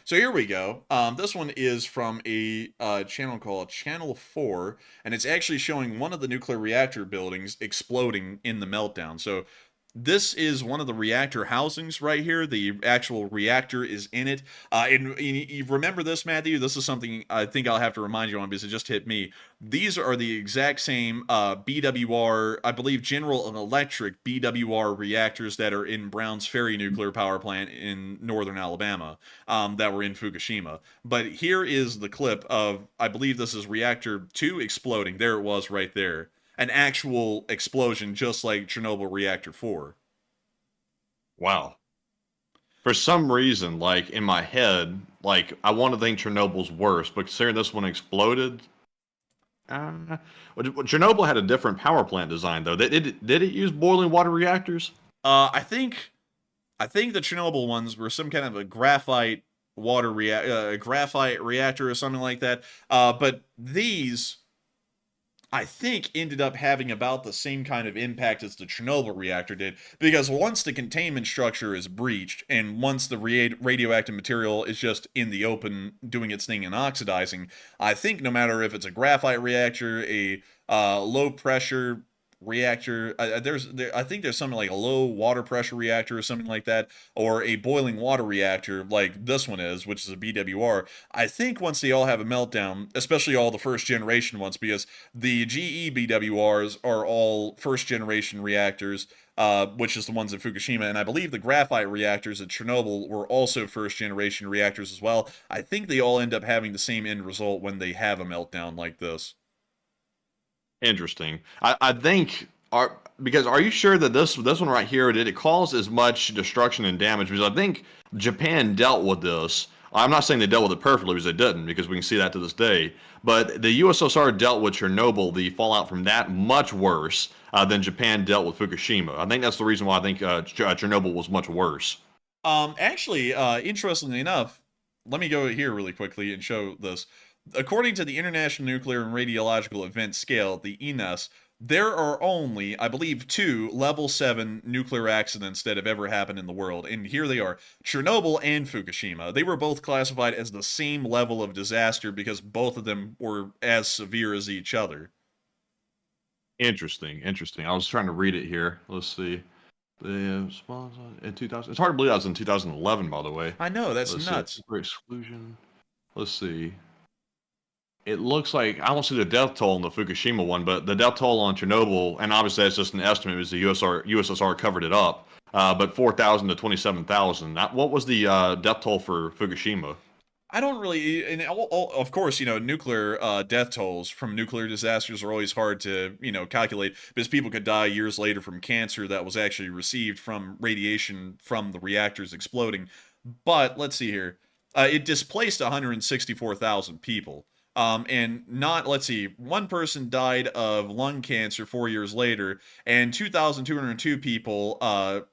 So here we go. This one is from a channel called Channel 4, and it's actually showing one of the nuclear reactor buildings exploding in the meltdown. So this is one of the reactor housings right here. The actual reactor is in it. And you remember this, Matthew? This is something I think I'll have to remind you on because it just hit me. These are the exact same BWR, I believe General Electric BWR reactors that are in Browns Ferry nuclear power plant in northern Alabama that were in Fukushima. But here is the clip of, I believe this is reactor 2 exploding. There it was right there. an actual explosion, just like Chernobyl Reactor 4. Wow. For some reason, like in my head, like I want to think Chernobyl's worse, but considering this one exploded, Chernobyl had a different power plant design though. Did it use boiling water reactors? I think the Chernobyl ones were some kind of a graphite graphite reactor or something like that. But these, I think, ended up having about the same kind of impact as the Chernobyl reactor did, because once the containment structure is breached, and once the radioactive material is just in the open doing its thing and oxidizing, I think no matter if it's a graphite reactor, a low pressure reactor, I think there's something like a low water pressure reactor or something like that, or a boiling water reactor like this one is, which is a BWR. I think once they all have a meltdown, especially all the first generation ones, because the GE BWRs are all first generation reactors, which is the ones at Fukushima, and I believe the graphite reactors at Chernobyl were also first generation reactors as well. I think they all end up having the same end result when they have a meltdown like this. Interesting. I think because are you sure that this one right here, did it cause as much destruction and damage? Because I think Japan dealt with this. I'm not saying they dealt with it perfectly, because they didn't, because we can see that to this day. But the USSR dealt with Chernobyl, the fallout from that, much worse than Japan dealt with Fukushima. I think that's the reason why I think Chernobyl was much worse. Actually, interestingly enough, let me go here really quickly and show this. According to the International Nuclear and Radiological Event Scale, the INES, there are only, I believe, 2 level 7 nuclear accidents that have ever happened in the world. And here they are, Chernobyl and Fukushima. They were both classified as the same level of disaster because both of them were as severe as each other. Interesting. I was trying to read it here. Let's see. In 2000, it's hard to believe that was in 2011, by the way. I know, that's nuts. Exclusion. Let's see. It looks like, I don't see the death toll on the Fukushima one, but the death toll on Chernobyl, and obviously that's just an estimate because the USSR covered it up, but 4,000 to 27,000. What was the death toll for Fukushima? I don't really, and of course, nuclear death tolls from nuclear disasters are always hard to, calculate, because people could die years later from cancer that was actually received from radiation from the reactors exploding. But let's see here. It displaced 164,000 people. Let's see, one person died of lung cancer 4 years later, and 2,202 people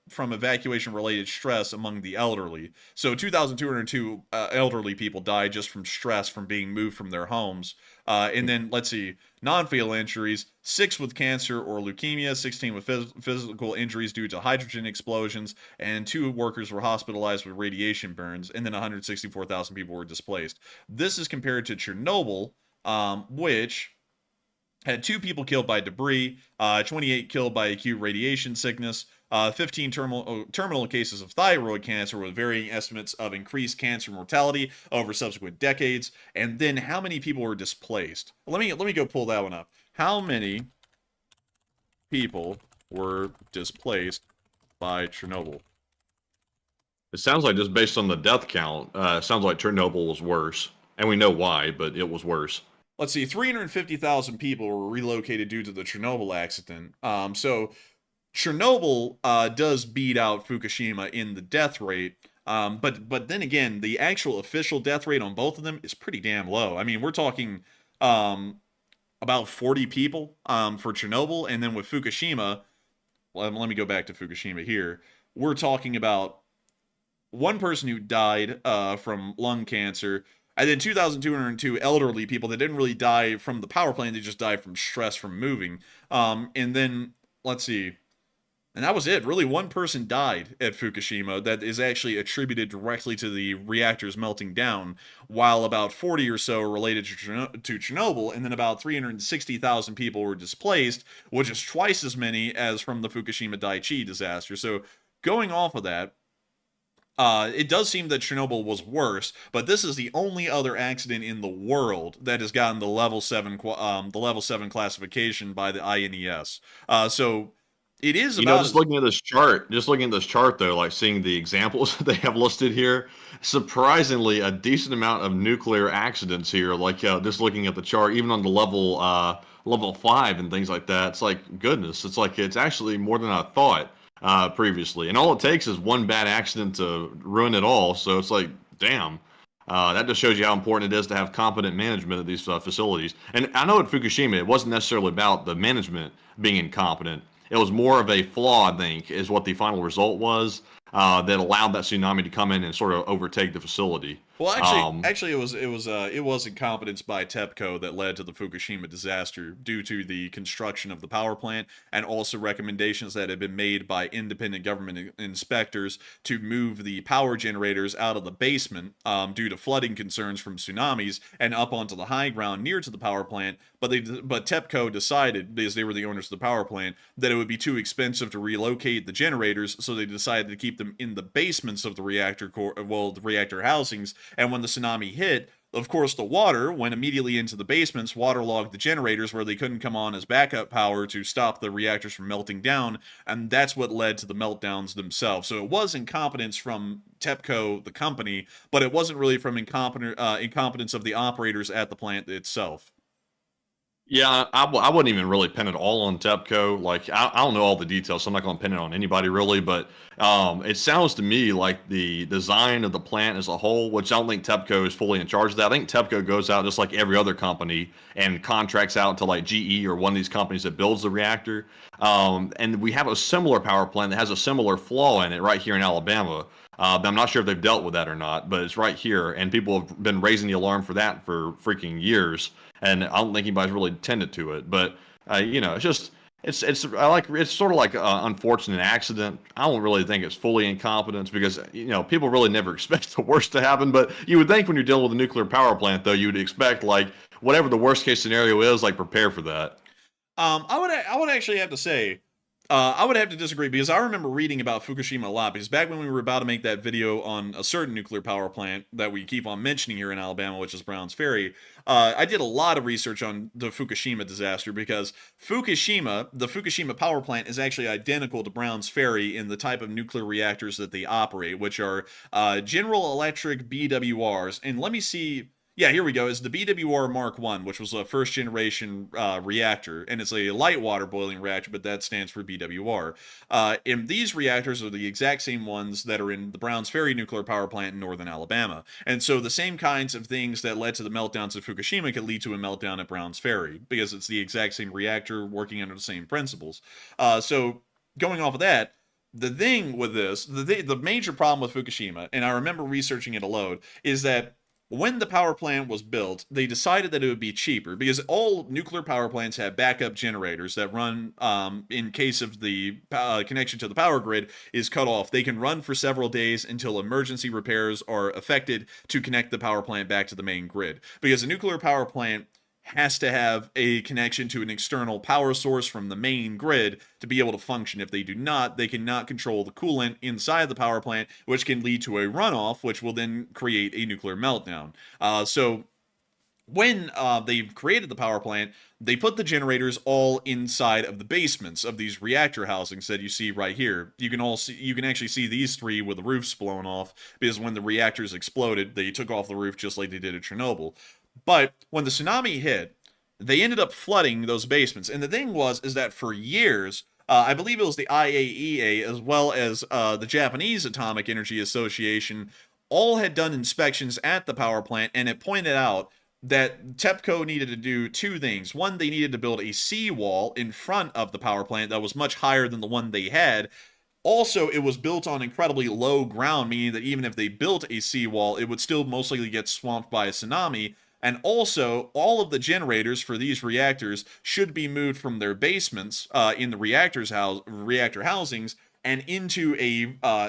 from evacuation-related stress among the elderly. So 2,202 elderly people died just from stress from being moved from their homes. And then, let's see, non-fatal injuries, 6 with cancer or leukemia, 16 with physical injuries due to hydrogen explosions, and 2 workers were hospitalized with radiation burns, and then 164,000 people were displaced. This is compared to Chernobyl, which had 2 people killed by debris, 28 killed by acute radiation sickness, 15 terminal cases of thyroid cancer with varying estimates of increased cancer mortality over subsequent decades. And then how many people were displaced? Let me go pull that one up. How many people were displaced by Chernobyl? It sounds like, just based on the death count, it sounds like Chernobyl was worse. And we know why, but it was worse. Let's see, 350,000 people were relocated due to the Chernobyl accident. So Chernobyl does beat out Fukushima in the death rate, but then again, the actual official death rate on both of them is pretty damn low. I mean, we're talking about 40 people for Chernobyl, and then with Fukushima, let me go back to Fukushima here. We're talking about one person who died from lung cancer, and then 2,202 elderly people that didn't really die from the power plant, they just died from stress from moving. And then, let's see, and that was it. Really, one person died at Fukushima that is actually attributed directly to the reactors melting down, while about 40 or so are related to Chernobyl, and then about 360,000 people were displaced, which is twice as many as from the Fukushima Daiichi disaster. So going off of that, it does seem that Chernobyl was worse, but this is the only other accident in the world that has gotten the level 7 classification by the INES. So It is You know, about just looking at this chart, though, like seeing the examples they have listed here, surprisingly, a decent amount of nuclear accidents here. Like just looking at the chart, even on the level 5 and things like that, it's like goodness, it's like it's actually more than I thought previously. And all it takes is one bad accident to ruin it all. So it's like, damn. That just shows you how important it is to have competent management of these facilities. And I know at Fukushima, it wasn't necessarily about the management being incompetent. It was more of a flaw, I think, is what the final result was that allowed that tsunami to come in and sort of overtake the facility. Well, actually, it was incompetence by TEPCO that led to the Fukushima disaster due to the construction of the power plant and also recommendations that had been made by independent government inspectors to move the power generators out of the basement due to flooding concerns from tsunamis and up onto the high ground near to the power plant. But TEPCO decided, because they were the owners of the power plant, that it would be too expensive to relocate the generators, so they decided to keep them in the basements of the reactor the reactor housings. And when the tsunami hit, of course, the water went immediately into the basements, waterlogged the generators where they couldn't come on as backup power to stop the reactors from melting down, and that's what led to the meltdowns themselves. So it was incompetence from TEPCO, the company, but it wasn't really from incompetence of the operators at the plant itself. Yeah, I wouldn't even really pin it all on TEPCO. Like, I don't know all the details, so I'm not going to pin it on anybody really. But it sounds to me like the design of the plant as a whole, which I don't think TEPCO is fully in charge of that. I think TEPCO goes out just like every other company and contracts out to like GE or one of these companies that builds the reactor. And we have a similar power plant that has a similar flaw in it right here in Alabama. I'm not sure if they've dealt with that or not, but it's right here, and people have been raising the alarm for that for freaking years. And I don't think anybody's really tended to it. But you know, it's sort of like an unfortunate accident. I don't really think it's fully incompetence because people really never expect the worst to happen. But you would think when you're dealing with a nuclear power plant, though, you would expect like whatever the worst case scenario is, like prepare for that. I would actually have to say, I would have to disagree because I remember reading about Fukushima a lot because back when we were about to make that video on a certain nuclear power plant that we keep on mentioning here in Alabama, which is Browns Ferry, I did a lot of research on the Fukushima disaster because the Fukushima power plant is actually identical to Browns Ferry in the type of nuclear reactors that they operate, which are General Electric BWRs. And let me see. Yeah, here we go. It's the BWR Mark 1, which was a first generation reactor, and it's a light water boiling reactor, but that stands for BWR. And these reactors are the exact same ones that are in the Browns Ferry nuclear power plant in northern Alabama. And so the same kinds of things that led to the meltdowns at Fukushima could lead to a meltdown at Browns Ferry, because it's the exact same reactor working under the same principles. So going off of that, the thing with this, the major problem with Fukushima, and I remember researching it a load, is that when the power plant was built, they decided that it would be cheaper because all nuclear power plants have backup generators that run in case of the connection to the power grid is cut off. They can run for several days until emergency repairs are effected to connect the power plant back to the main grid. Because a nuclear power plant has to have a connection to an external power source from the main grid to be able to function. If they do not, they cannot control the coolant inside the power plant, which can lead to a runoff, which will then create a nuclear meltdown. So when they created the power plant, they put the generators all inside of the basements of these reactor housings that you see right here. You can actually see these three with the roofs blown off because when the reactors exploded, they took off the roof just like they did at Chernobyl. But when the tsunami hit, they ended up flooding those basements. And the thing is that for years, I believe it was the IAEA as well as the Japanese Atomic Energy Association all had done inspections at the power plant, and it pointed out that TEPCO needed to do two things. One, they needed to build a seawall in front of the power plant that was much higher than the one they had. Also, it was built on incredibly low ground, meaning that even if they built a seawall, it would still most likely get swamped by a tsunami. And also, all of the generators for these reactors should be moved from their basements in the reactor housings and into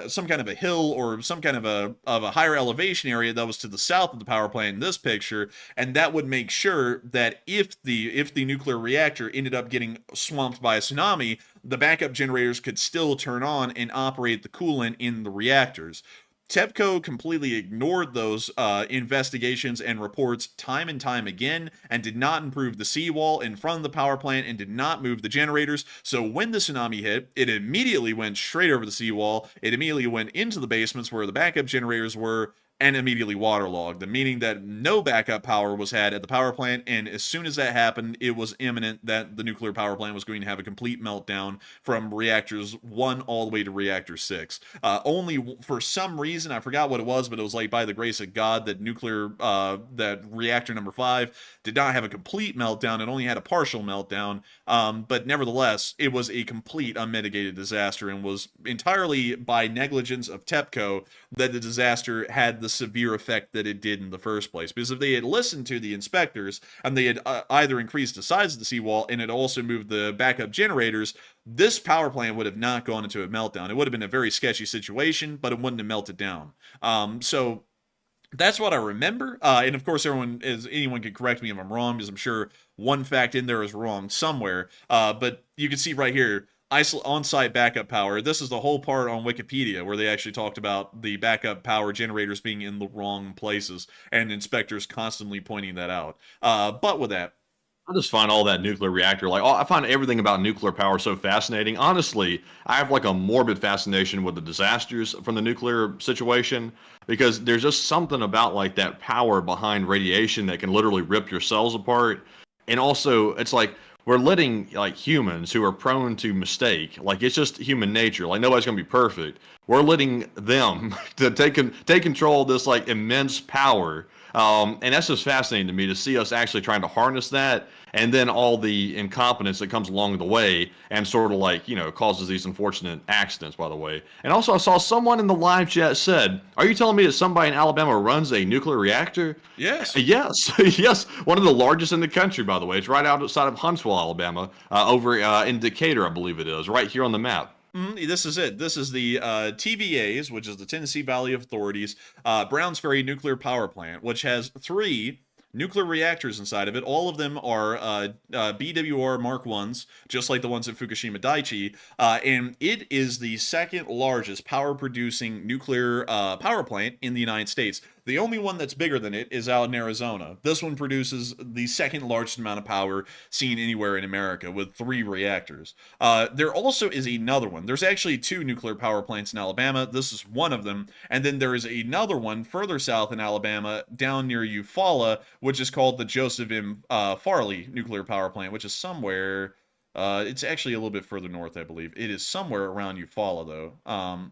some kind of a hill or some kind of a higher elevation area that was to the south of the power plant in this picture, and that would make sure that if the nuclear reactor ended up getting swamped by a tsunami, the backup generators could still turn on and operate the coolant in the reactors. TEPCO completely ignored those investigations and reports time and time again and did not improve the seawall in front of the power plant and did not move the generators. So when the tsunami hit, it immediately went straight over the seawall. It immediately went into the basements where the backup generators were and immediately waterlogged, meaning that no backup power was had at the power plant, and as soon as that happened, it was imminent that the nuclear power plant was going to have a complete meltdown from reactors 1 all the way to reactor 6. Only for some reason, I forgot what it was, but it was like by the grace of God that that reactor number 5 did not have a complete meltdown. It only had a partial meltdown, but nevertheless, it was a complete unmitigated disaster and was entirely by negligence of TEPCO that the disaster had the severe effect that it did in the first place. Because if they had listened to the inspectors and they had either increased the size of the seawall and had also moved the backup generators, this power plant would have not gone into a meltdown. It would have been a very sketchy situation, but it wouldn't have melted down. So that's what I remember. And of course, anyone can correct me if I'm wrong, because I'm sure one fact in there is wrong somewhere. But you can see right here, on-site backup power. This is the whole part on Wikipedia where they actually talked about the backup power generators being in the wrong places and inspectors constantly pointing that out. But with that, I just find all that nuclear reactor, I find everything about nuclear power so fascinating. Honestly, I have like a morbid fascination with the disasters from the nuclear situation, because there's just something about like that power behind radiation that can literally rip your cells apart. And also, it's like we're letting like humans who are prone to mistake, like it's just human nature. Like nobody's gonna be perfect. We're letting them to take control of this like immense power. And that's just fascinating to me to see us actually trying to harness that, and then all the incompetence that comes along the way and sort of like, causes these unfortunate accidents, by the way. And also I saw someone in the live chat said, are you telling me that somebody in Alabama runs a nuclear reactor? yes. Yes, yes. One of the largest in the country, by the way. It's right outside of Huntsville, Alabama, over in Decatur, I believe it is, right here on the map. This is it. This is the TVA's, which is the Tennessee Valley Authority's Browns Ferry Nuclear Power Plant, which has 3 nuclear reactors inside of it. All of them are BWR Mark 1s, just like the ones at Fukushima Daiichi, and it is the second largest power-producing nuclear power plant in the United States. The only one that's bigger than it is out in Arizona. This one produces the second largest amount of power seen anywhere in America, with 3 reactors. There also is another one. There's actually 2 nuclear power plants in Alabama. This is one of them. And then there is another one further south in Alabama, down near Eufaula, which is called the Joseph M. Farley Nuclear Power Plant, which is somewhere... it's actually a little bit further north, I believe. It is somewhere around Eufaula, though. And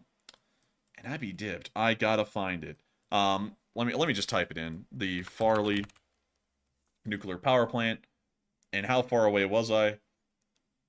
I be dipped. I gotta find it. Let me just type it in. The Farley Nuclear Power Plant. And how far away was I?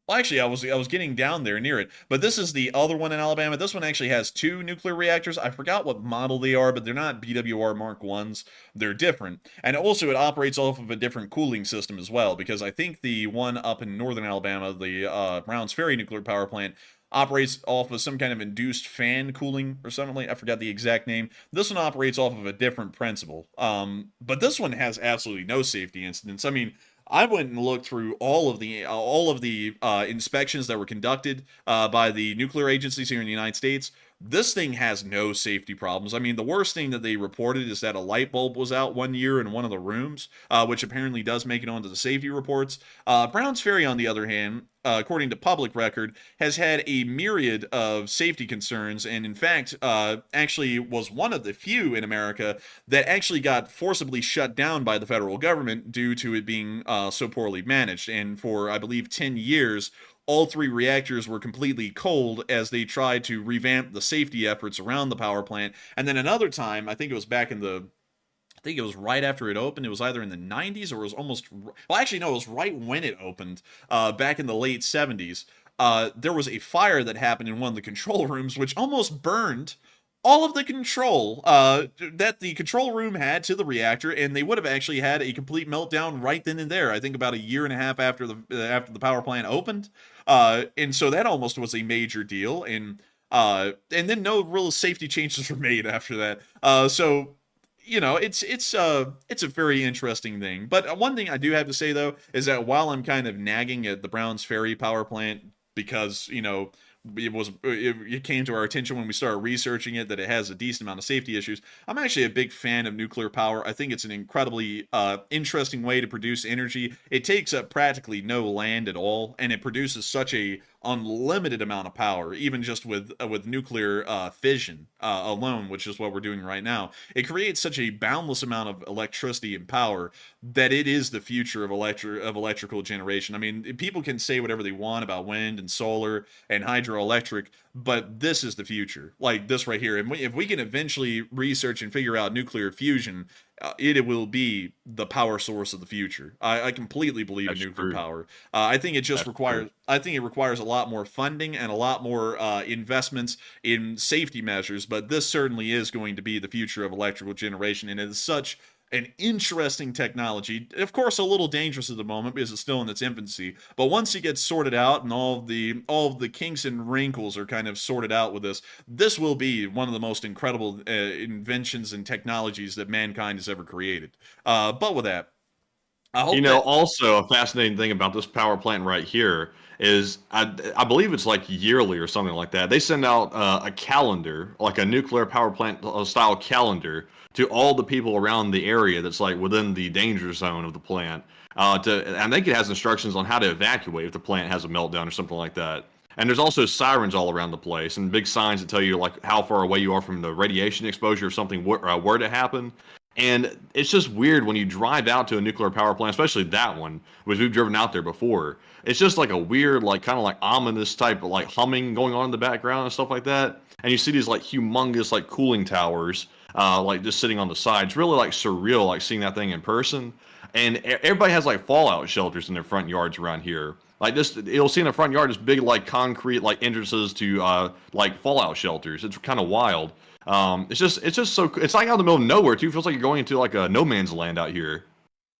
Well, actually, I was getting down there near it. But this is the other one in Alabama. This one actually has 2 nuclear reactors. I forgot what model they are, but they're not BWR Mark 1s. They're different. And also, it operates off of a different cooling system as well, because I think the one up in northern Alabama, the Browns Ferry Nuclear Power Plant, operates off of some kind of induced fan cooling or something. I forgot the exact name. This one operates off of a different principle. But this one has absolutely no safety incidents. I mean, I went and looked through all of the inspections that were conducted by the nuclear agencies here in the United States. This thing has no safety problems. I mean, the worst thing that they reported is that a light bulb was out one year in one of the rooms, which apparently does make it onto the safety reports. Browns Ferry, on the other hand, according to public record, has had a myriad of safety concerns, and in fact, actually was one of the few in America that actually got forcibly shut down by the federal government due to it being so poorly managed. And for, I believe, 10 years, all 3 reactors were completely cold as they tried to revamp the safety efforts around the power plant. And then another time, I think it was right after it opened. It was either in the 90s or it was almost... Well, actually, no, it was right when it opened, back in the late 70s. There was a fire that happened in one of the control rooms, which almost burned all of the control that the control room had to the reactor, and they would have actually had a complete meltdown right then and there. I think about a year and a half after the power plant opened, and so that almost was a major deal. And then no real safety changes were made after that. So it's a very interesting thing. But one thing I do have to say though is that while I'm kind of nagging at the Browns Ferry power plant because it came to our attention when we started researching it that it has a decent amount of safety issues. I'm actually a big fan of nuclear power. I think it's an incredibly interesting way to produce energy. It takes up practically no land at all, and it produces such a unlimited amount of power, even just with nuclear fission alone, which is what we're doing right now. It creates such a boundless amount of electricity and power that it is the future of electrical generation. I mean, people can say whatever they want about wind and solar and hydroelectric, but this is the future, like this right here. And if we can eventually research and figure out nuclear fusion, it will be the power source of the future. I completely believe in nuclear power. I think it just requires. I think it requires a lot more funding and a lot more investments in safety measures. But this certainly is going to be the future of electrical generation, and it is such an interesting technology. Of course, a little dangerous at the moment because it's still in its infancy. But once it gets sorted out and all of the kinks and wrinkles are kind of sorted out with this will be one of the most incredible inventions and technologies that mankind has ever created. But with that, I hope also a fascinating thing about this power plant right here is I believe it's like yearly or something like that. They send out a calendar, like a nuclear power plant style calendar, to all the people around the area that's like within the danger zone of the plant. I think it has instructions on how to evacuate if the plant has a meltdown or something like that. And there's also sirens all around the place and big signs that tell you like how far away you are from the radiation exposure if something were to happen. And it's just weird when you drive out to a nuclear power plant, especially that one, which we've driven out there before. It's just like a weird, like kind of like ominous type of like humming going on in the background and stuff like that. And you see these like humongous like cooling towers, like just sitting on the side. It's really like surreal, like seeing that thing in person. And everybody has like fallout shelters in their front yards around here. Like this, you'll see in the front yard this big like concrete like entrances to like fallout shelters. It's kind of wild. It's just so, it's like out in the middle of nowhere too. It feels like you're going into like a no man's land out here.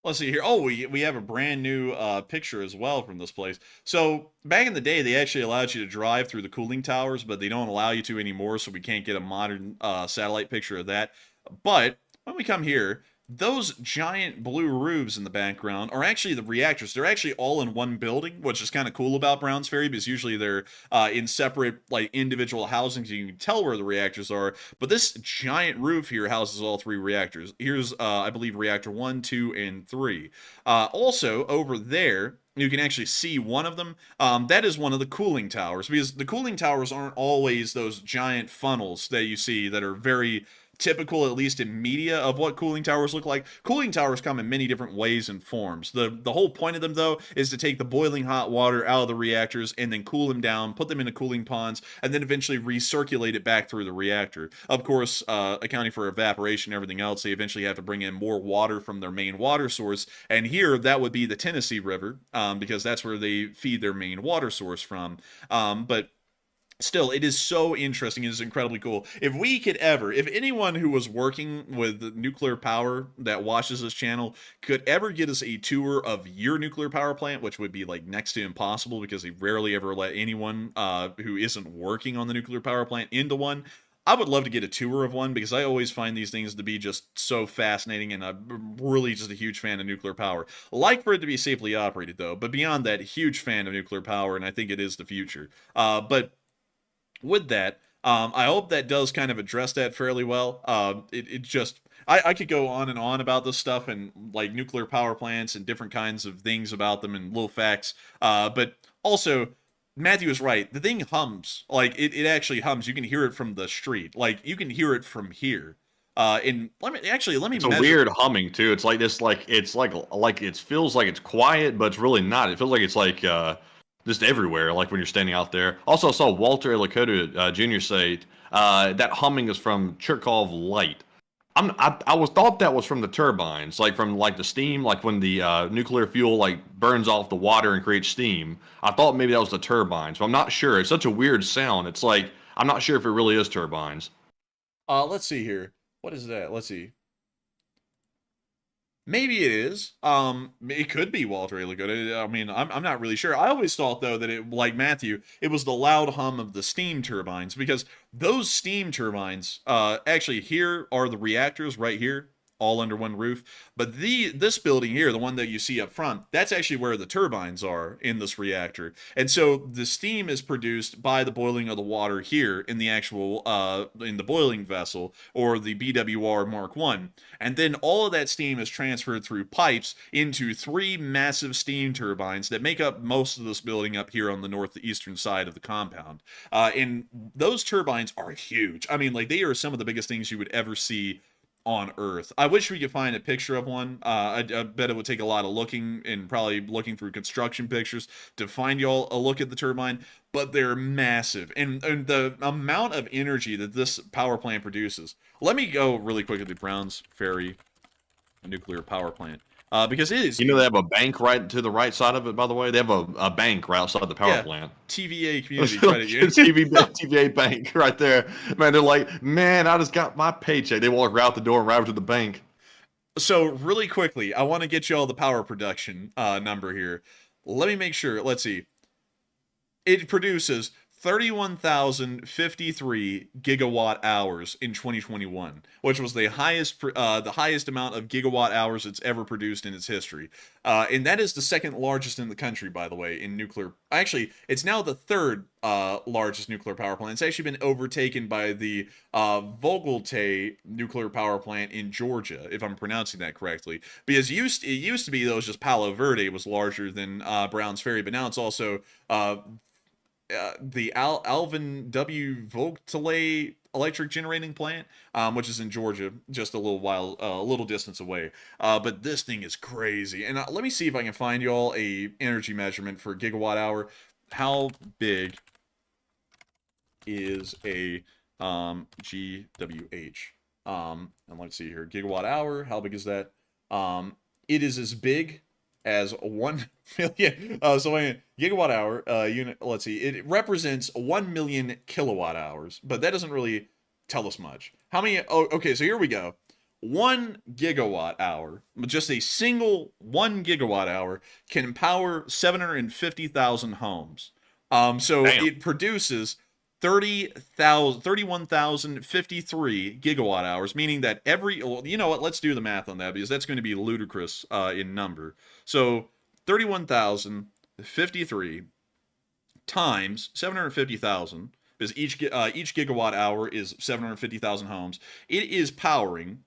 Let's see here. Oh, we have a brand new picture as well from this place. So back in the day, they actually allowed you to drive through the cooling towers, but they don't allow you to anymore. So we can't get a modern satellite picture of that. But when we come here, those giant blue roofs in the background are actually the reactors. They're actually all in one building, which is kind of cool about Browns Ferry because usually they're in separate, like individual housings. You can tell where the reactors are. But this giant roof here houses all three reactors. Here's, I believe, reactor 1, 2, and 3. Also, over there, you can actually see one of them. That is one of the cooling towers because the cooling towers aren't always those giant funnels that you see that are very typical, at least in media, of what cooling towers look like. Cooling towers come in many different ways and forms. The whole point of them, though, is to take the boiling hot water out of the reactors and then cool them down, put them into cooling ponds, and then eventually recirculate it back through the reactor. Of course, accounting for evaporation and everything else, they eventually have to bring in more water from their main water source, and here that would be the Tennessee River, because that's where they feed their main water source from. But still, it is so interesting. It is incredibly cool. If anyone who was working with nuclear power that watches this channel could ever get us a tour of your nuclear power plant, which would be like next to impossible because they rarely ever let anyone who isn't working on the nuclear power plant into one, I would love to get a tour of one because I always find these things to be just so fascinating, and I'm really just a huge fan of nuclear power. Like for it to be safely operated, though, but beyond that, huge fan of nuclear power, and I think it is the future. But with that, I hope that does kind of address that fairly well. I could go on and on about this stuff and like nuclear power plants and different kinds of things about them and little facts. But also, Matthew is right. The thing hums. Like it actually hums. You can hear it from the street. Like you can hear it from here. And let me It's a weird humming too. It's like this, like it feels like it's quiet, but it's really not. It feels like it's like just everywhere, like when you're standing out there. Also, I saw Walter Lakota Jr. say that humming is from Cherkov light. I thought that was from the turbines, like from like the steam, like when the nuclear fuel like burns off the water and creates steam. I thought maybe that was the turbines, but I'm not sure. It's such a weird sound. It's like I'm not sure if it really is turbines. Let's see here. What is that? Let's see. Maybe it is. It could be Walter A. Lakota. I mean, I'm not really sure. I always thought, though, that it, like Matthew, it was the loud hum of the steam turbines, because those steam turbines, actually here are the reactors right here. all under one roof. But this building here, the one that you see up front, that's actually where the turbines are in this reactor. And so the steam is produced by the boiling of the water here in the actual in the boiling vessel, or the BWR Mark 1. And then all of that steam is transferred through pipes into 3 massive steam turbines that make up most of this building up here on the northeastern side of the compound. And those turbines are huge. I mean, like, they are some of the biggest things you would ever see on Earth. I wish we could find a picture of one. I bet it would take a lot of looking, and probably looking through construction pictures to find y'all a look at the turbine, but they're massive. And the amount of energy that this power plant produces. Let me go really quickly to Browns Ferry nuclear power plant. Because it is... You know they have a bank right to the right side of it, by the way? They have a bank right outside the power plant. TVA Community Credit Union. TVA Bank right there. Man, they're like, man, I just got my paycheck. They walk right out the door and right over to the bank. So, really quickly, I want to get you all the power production number here. Let me make sure. Let's see. It produces 31,053 gigawatt hours in 2021, which was the highest amount of gigawatt hours it's ever produced in its history. And that is the second largest in the country, by the way, in nuclear. Actually, it's now the third largest nuclear power plant. It's actually been overtaken by the Vogeltay nuclear power plant in Georgia, if I'm pronouncing that correctly. Because it used to be that it was just Palo Verde was larger than Browns Ferry, but now it's also the Alvin W. Vogeltay electric generating plant, which is in Georgia, just a little distance away. But this thing is crazy. And let me see if I can find y'all a energy measurement for gigawatt hour. How big is a GWH? And let's see here, gigawatt hour. How big is that? It is as big as 1 million. Gigawatt hour unit. Let's see. It represents 1 million kilowatt hours, but that doesn't really tell us much. How many? Oh, okay. So here we go. 1 gigawatt hour, just a single 1 gigawatt hour, can power 750,000 homes. So Damn. it produces 31,053 gigawatt hours, meaning that you know what, let's do the math on that, because that's going to be ludicrous in number. So 31,053 times 750,000, because each gigawatt hour is 750,000 homes. It is powering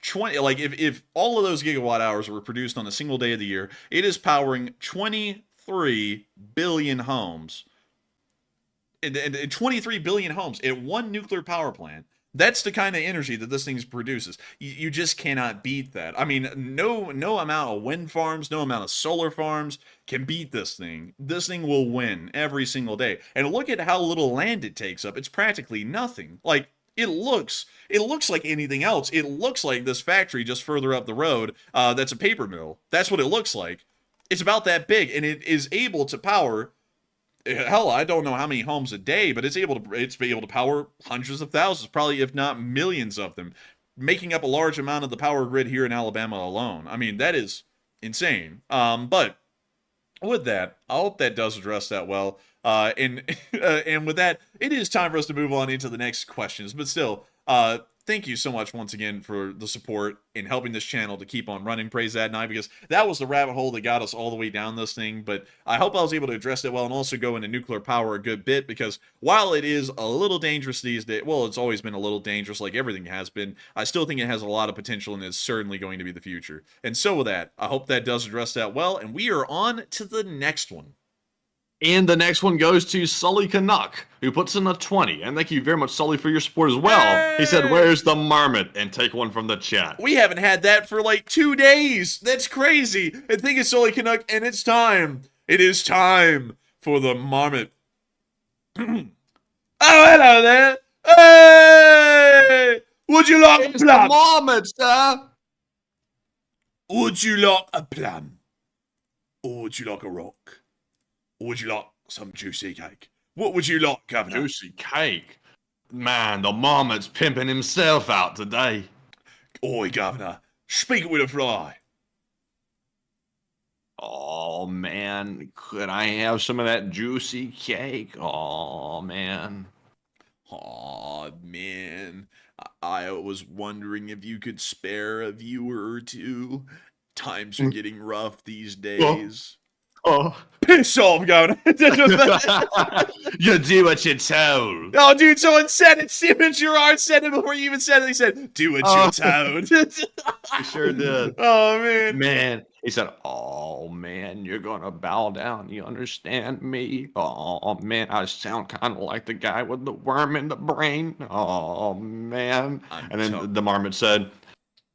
20, like if all of those gigawatt hours were produced on a single day of the year, it is powering 23 billion homes. And 23 billion homes at one nuclear power plant. That's the kind of energy that this thing produces. You just cannot beat that. I mean, no amount of wind farms, no amount of solar farms can beat this thing. This thing will win every single day. And look at how little land it takes up. It's practically nothing. Like, it looks like anything else. It looks like this factory just further up the road that's a paper mill. That's what it looks like. It's about that big, and it is able to power... Hell, I don't know how many homes a day, but it's able to power hundreds of thousands, probably if not millions of them, making up a large amount of the power grid here in Alabama alone. I mean, that is insane. But with that, I hope that does address that well. And with that, it is time for us to move on into the next questions. But still, thank you so much once again for the support in helping this channel to keep on running Praise That Night, because that was the rabbit hole that got us all the way down this thing. But I hope I was able to address it well, and also go into nuclear power a good bit, because while it is a little dangerous these days, well, it's always been a little dangerous like everything has been, I still think it has a lot of potential, and is certainly going to be the future. And so with that, I hope that does address that well, and we are on to the next one. And the next one goes to Sully Canuck, who puts in a 20. And thank you very much, Sully, for your support as well. Hey! He said, where's the marmot? And take one from the chat. We haven't had that for like 2 days. That's crazy. And thank you, Sully Canuck, and it's time. It is time for the marmot. Oh, hello there. Hey! Would you like It's a the plum? marmot, sir. Would you like a plum? Or would you like a rock? Or would you like some juicy cake? What would you like, Governor? Juicy cake. Man, the marmot's pimping himself out today. Oi, Governor. Speak with a fly. Oh, man. Could I have some of that juicy cake? Oh, man. Aw, man. I was wondering if you could spare a viewer or two. Times are getting rough these days. Oh. Piss off, Governor. You do what you're told. Oh, dude, someone said it. Steven Gerrard said it before you even said it. He said, do what you're told. He sure did. Oh, man. Man, he said, "Oh man, you're gonna bow down. You understand me? Oh man, I sound kind of like the guy with the worm in the brain. Oh man." And then the marmot said,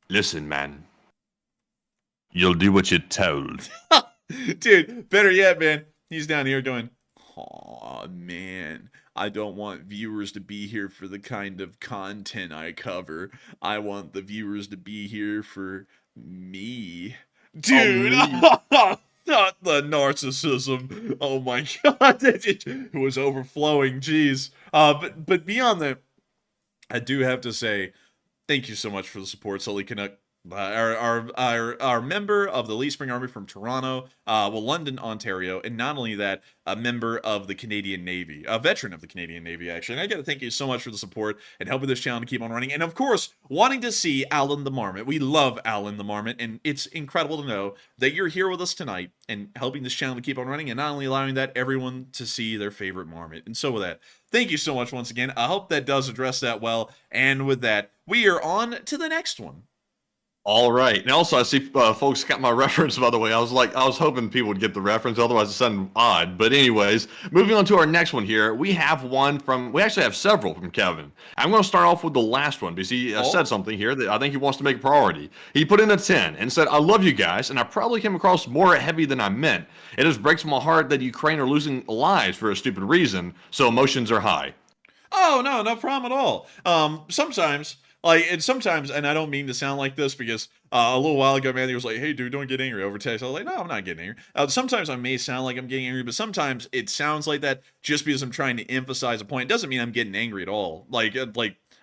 "Listen, man, you'll do what you're told." Dude, better yet, man. He's down here going, "Oh man, I don't want viewers to be here for the kind of content I cover. I want the viewers to be here for me." Dude, not the narcissism. Oh my god, it was overflowing. Jeez. But beyond that, I do have to say, thank you so much for the support, Sully Canuck. Our member of the Lead Spring Army from Toronto, London, Ontario, and not only that, a member of the Canadian Navy, a veteran of the Canadian Navy, actually. And I got to thank you so much for the support and helping this channel to keep on running. And of course, wanting to see Alan the Marmot. We love Alan the Marmot, and it's incredible to know that you're here with us tonight and helping this channel to keep on running, and not only allowing that everyone to see their favorite Marmot. And so with that, thank you so much once again. I hope that does address that well. And with that, we are on to the next one. All right. And also, I see folks got my reference, by the way. I was hoping people would get the reference. Otherwise, it sounded odd. But anyways, moving on to our next one here. We actually have several from Kevin. I'm going to start off with the last one because he said something here that I think he wants to make a priority. He put in a 10 and said, "I love you guys, and I probably came across more heavy than I meant. It just breaks my heart that Ukraine are losing lives for a stupid reason, so emotions are high." Oh, no problem at all. Sometimes, and I don't mean to sound like this because a little while ago, man, he was like, "Hey, dude, don't get angry over text." I was like, "No, I'm not getting angry." Sometimes I may sound like I'm getting angry, but sometimes it sounds like that just because I'm trying to emphasize a point. It doesn't mean I'm getting angry at all. Like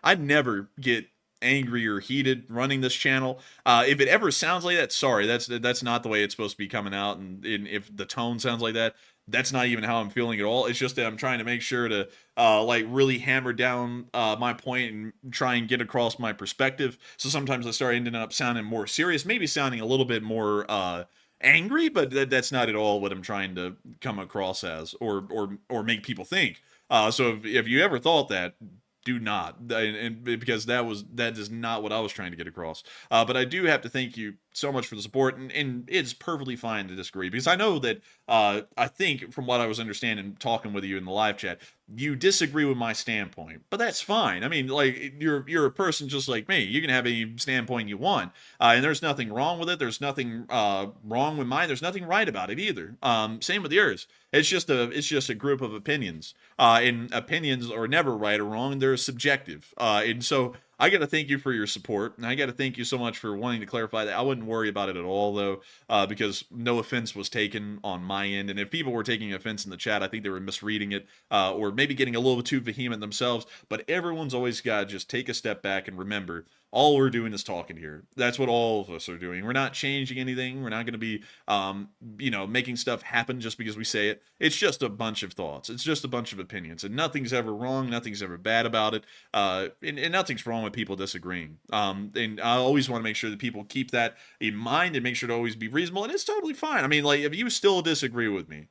I'd never get angry or heated running this channel. If it ever sounds like that, sorry, that's not the way it's supposed to be coming out. And if the tone sounds like that, that's not even how I'm feeling at all. It's just that I'm trying to make sure to really hammer down my point and try and get across my perspective. So sometimes I start ending up sounding more serious, maybe sounding a little bit more angry, but that's not at all what I'm trying to come across as or make people think. So if you ever thought that, do not, and because that is not what I was trying to get across. But I do have to thank you so much for the support, and it's perfectly fine to disagree, because I know that I think from what I was understanding talking with you in the live chat, you disagree with my standpoint, but that's fine. I mean, like, you're a person just like me. You can have any standpoint you want, and there's nothing wrong with it. There's nothing wrong with mine. There's nothing right about it either. Same with yours. It's just a group of opinions, and opinions are never right or wrong. They're subjective, and so I got to thank you for your support, and I got to thank you so much for wanting to clarify that. I wouldn't worry about it at all, though, because no offense was taken on my end, and if people were taking offense in the chat, I think they were misreading it, or maybe getting a little too vehement themselves. But everyone's always got to just take a step back and remember, all we're doing is talking here. That's what all of us are doing. We're not changing anything. We're not going to be, making stuff happen just because we say it. It's just a bunch of thoughts. It's just a bunch of opinions, and nothing's ever wrong. Nothing's ever bad about it, and nothing's wrong with people disagreeing. And I always want to make sure that people keep that in mind and make sure to always be reasonable. And it's totally fine. I mean, like, if you still disagree with me,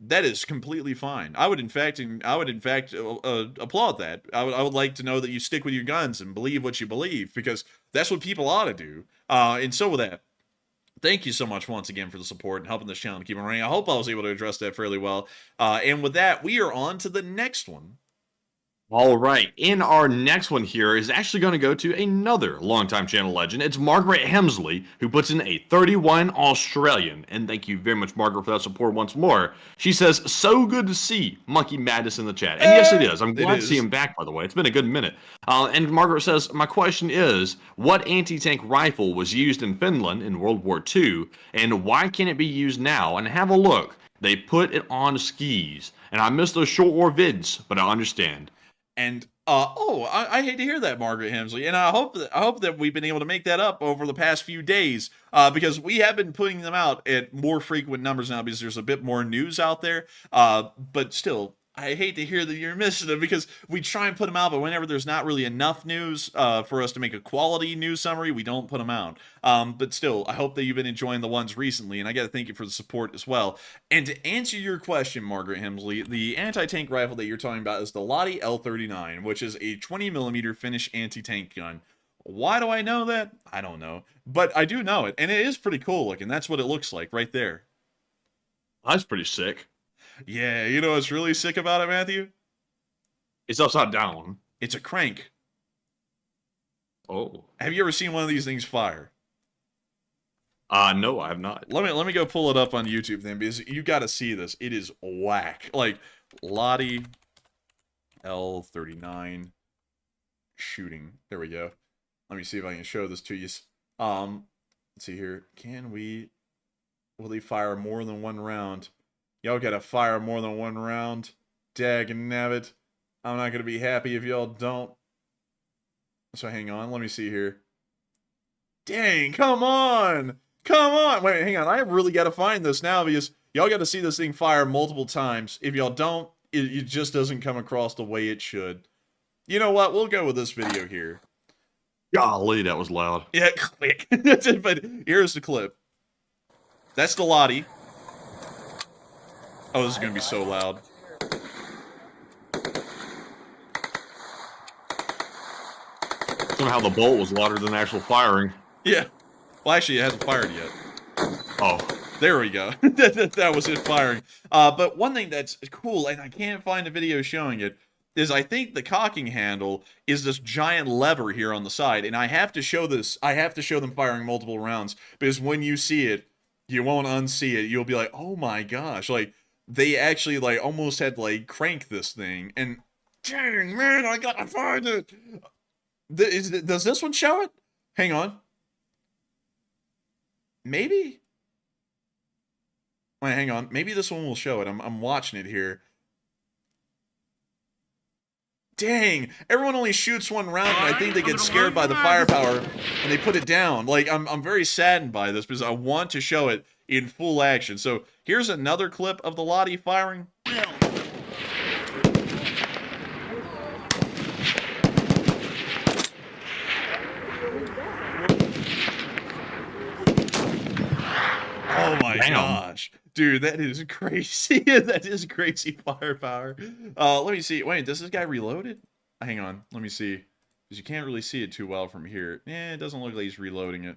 that is completely fine. I would in fact applaud that. I would like to know that you stick with your guns and believe what you believe, because that's what people ought to do. And so with that, thank you so much once again for the support and helping this channel to keep on running. I hope I was able to address that fairly well. And with that, we are on to the next one. All right, in our next one here is actually going to go to another longtime channel legend. It's Margaret Hemsley, who puts in a 31 Australian. And thank you very much, Margaret, for that support once more. She says, "So good to see Monkey Madness in the chat." And yes, it is. I'm glad to see him back, by the way. It's been a good minute. And Margaret says, "My question is, what anti-tank rifle was used in Finland in World War II, and why can't it be used now? And have a look. They put it on skis. And I missed those short war vids, but I understand." And I hate to hear that, Margaret Hemsley, and I hope that we've been able to make that up over the past few days, because we have been putting them out at more frequent numbers now because there's a bit more news out there. But still, I hate to hear that you're missing them because we try and put them out, but whenever there's not really enough news for us to make a quality news summary, we don't put them out. But still, I hope that you've been enjoying the ones recently, and I got to thank you for the support as well. And to answer your question, Margaret Hemsley, the anti-tank rifle that you're talking about is the Lottie L39, which is a 20mm Finnish anti-tank gun. Why do I know that? I don't know. But I do know it, and it is pretty cool looking. That's what it looks like right there. That's pretty sick. Yeah, you know what's really sick about it, Matthew? It's upside down. It's a crank. Oh. Have you ever seen one of these things fire? No, I have not. Let me go pull it up on YouTube then, because you got to see this. It is whack. Like, Lottie L39 shooting. There we go. Let me see if I can show this to you. Let's see here. Will they fire more than one round? Y'all gotta fire more than one round. Dag-nabbit. I'm not gonna be happy if y'all don't. So hang on, let me see here. Dang, come on! Come on! Wait, hang on, I really gotta find this now because y'all gotta see this thing fire multiple times. If y'all don't, it just doesn't come across the way it should. You know what? We'll go with this video here. Golly, that was loud. Yeah, click. But here's the clip. That's the Lottie. Oh, this is gonna be so loud. Somehow the bolt was louder than actual firing. Yeah. Well, actually, it hasn't fired yet. Oh. There we go. That was it firing. But one thing that's cool, and I can't find a video showing it, is I think the cocking handle is this giant lever here on the side, and I have to show this. I have to show them firing multiple rounds, because when you see it, you won't unsee it. You'll be like, oh my gosh, like, they actually, like, almost had to, like, crank this thing, and dang, man, I gotta find it! Does this one show it? Hang on. Maybe? Wait, hang on. Maybe this one will show it. I'm watching it here. Dang, everyone only shoots one round, and I think they get scared by the firepower, and they put it down. Like, I'm very saddened by this, because I want to show it in full action. So, here's another clip of the Lottie firing. Oh my gosh. Dude, that is crazy. That is crazy firepower. Let me see. Wait, does this guy reloaded? Hang on. Let me see. Because you can't really see it too well from here. It doesn't look like he's reloading it.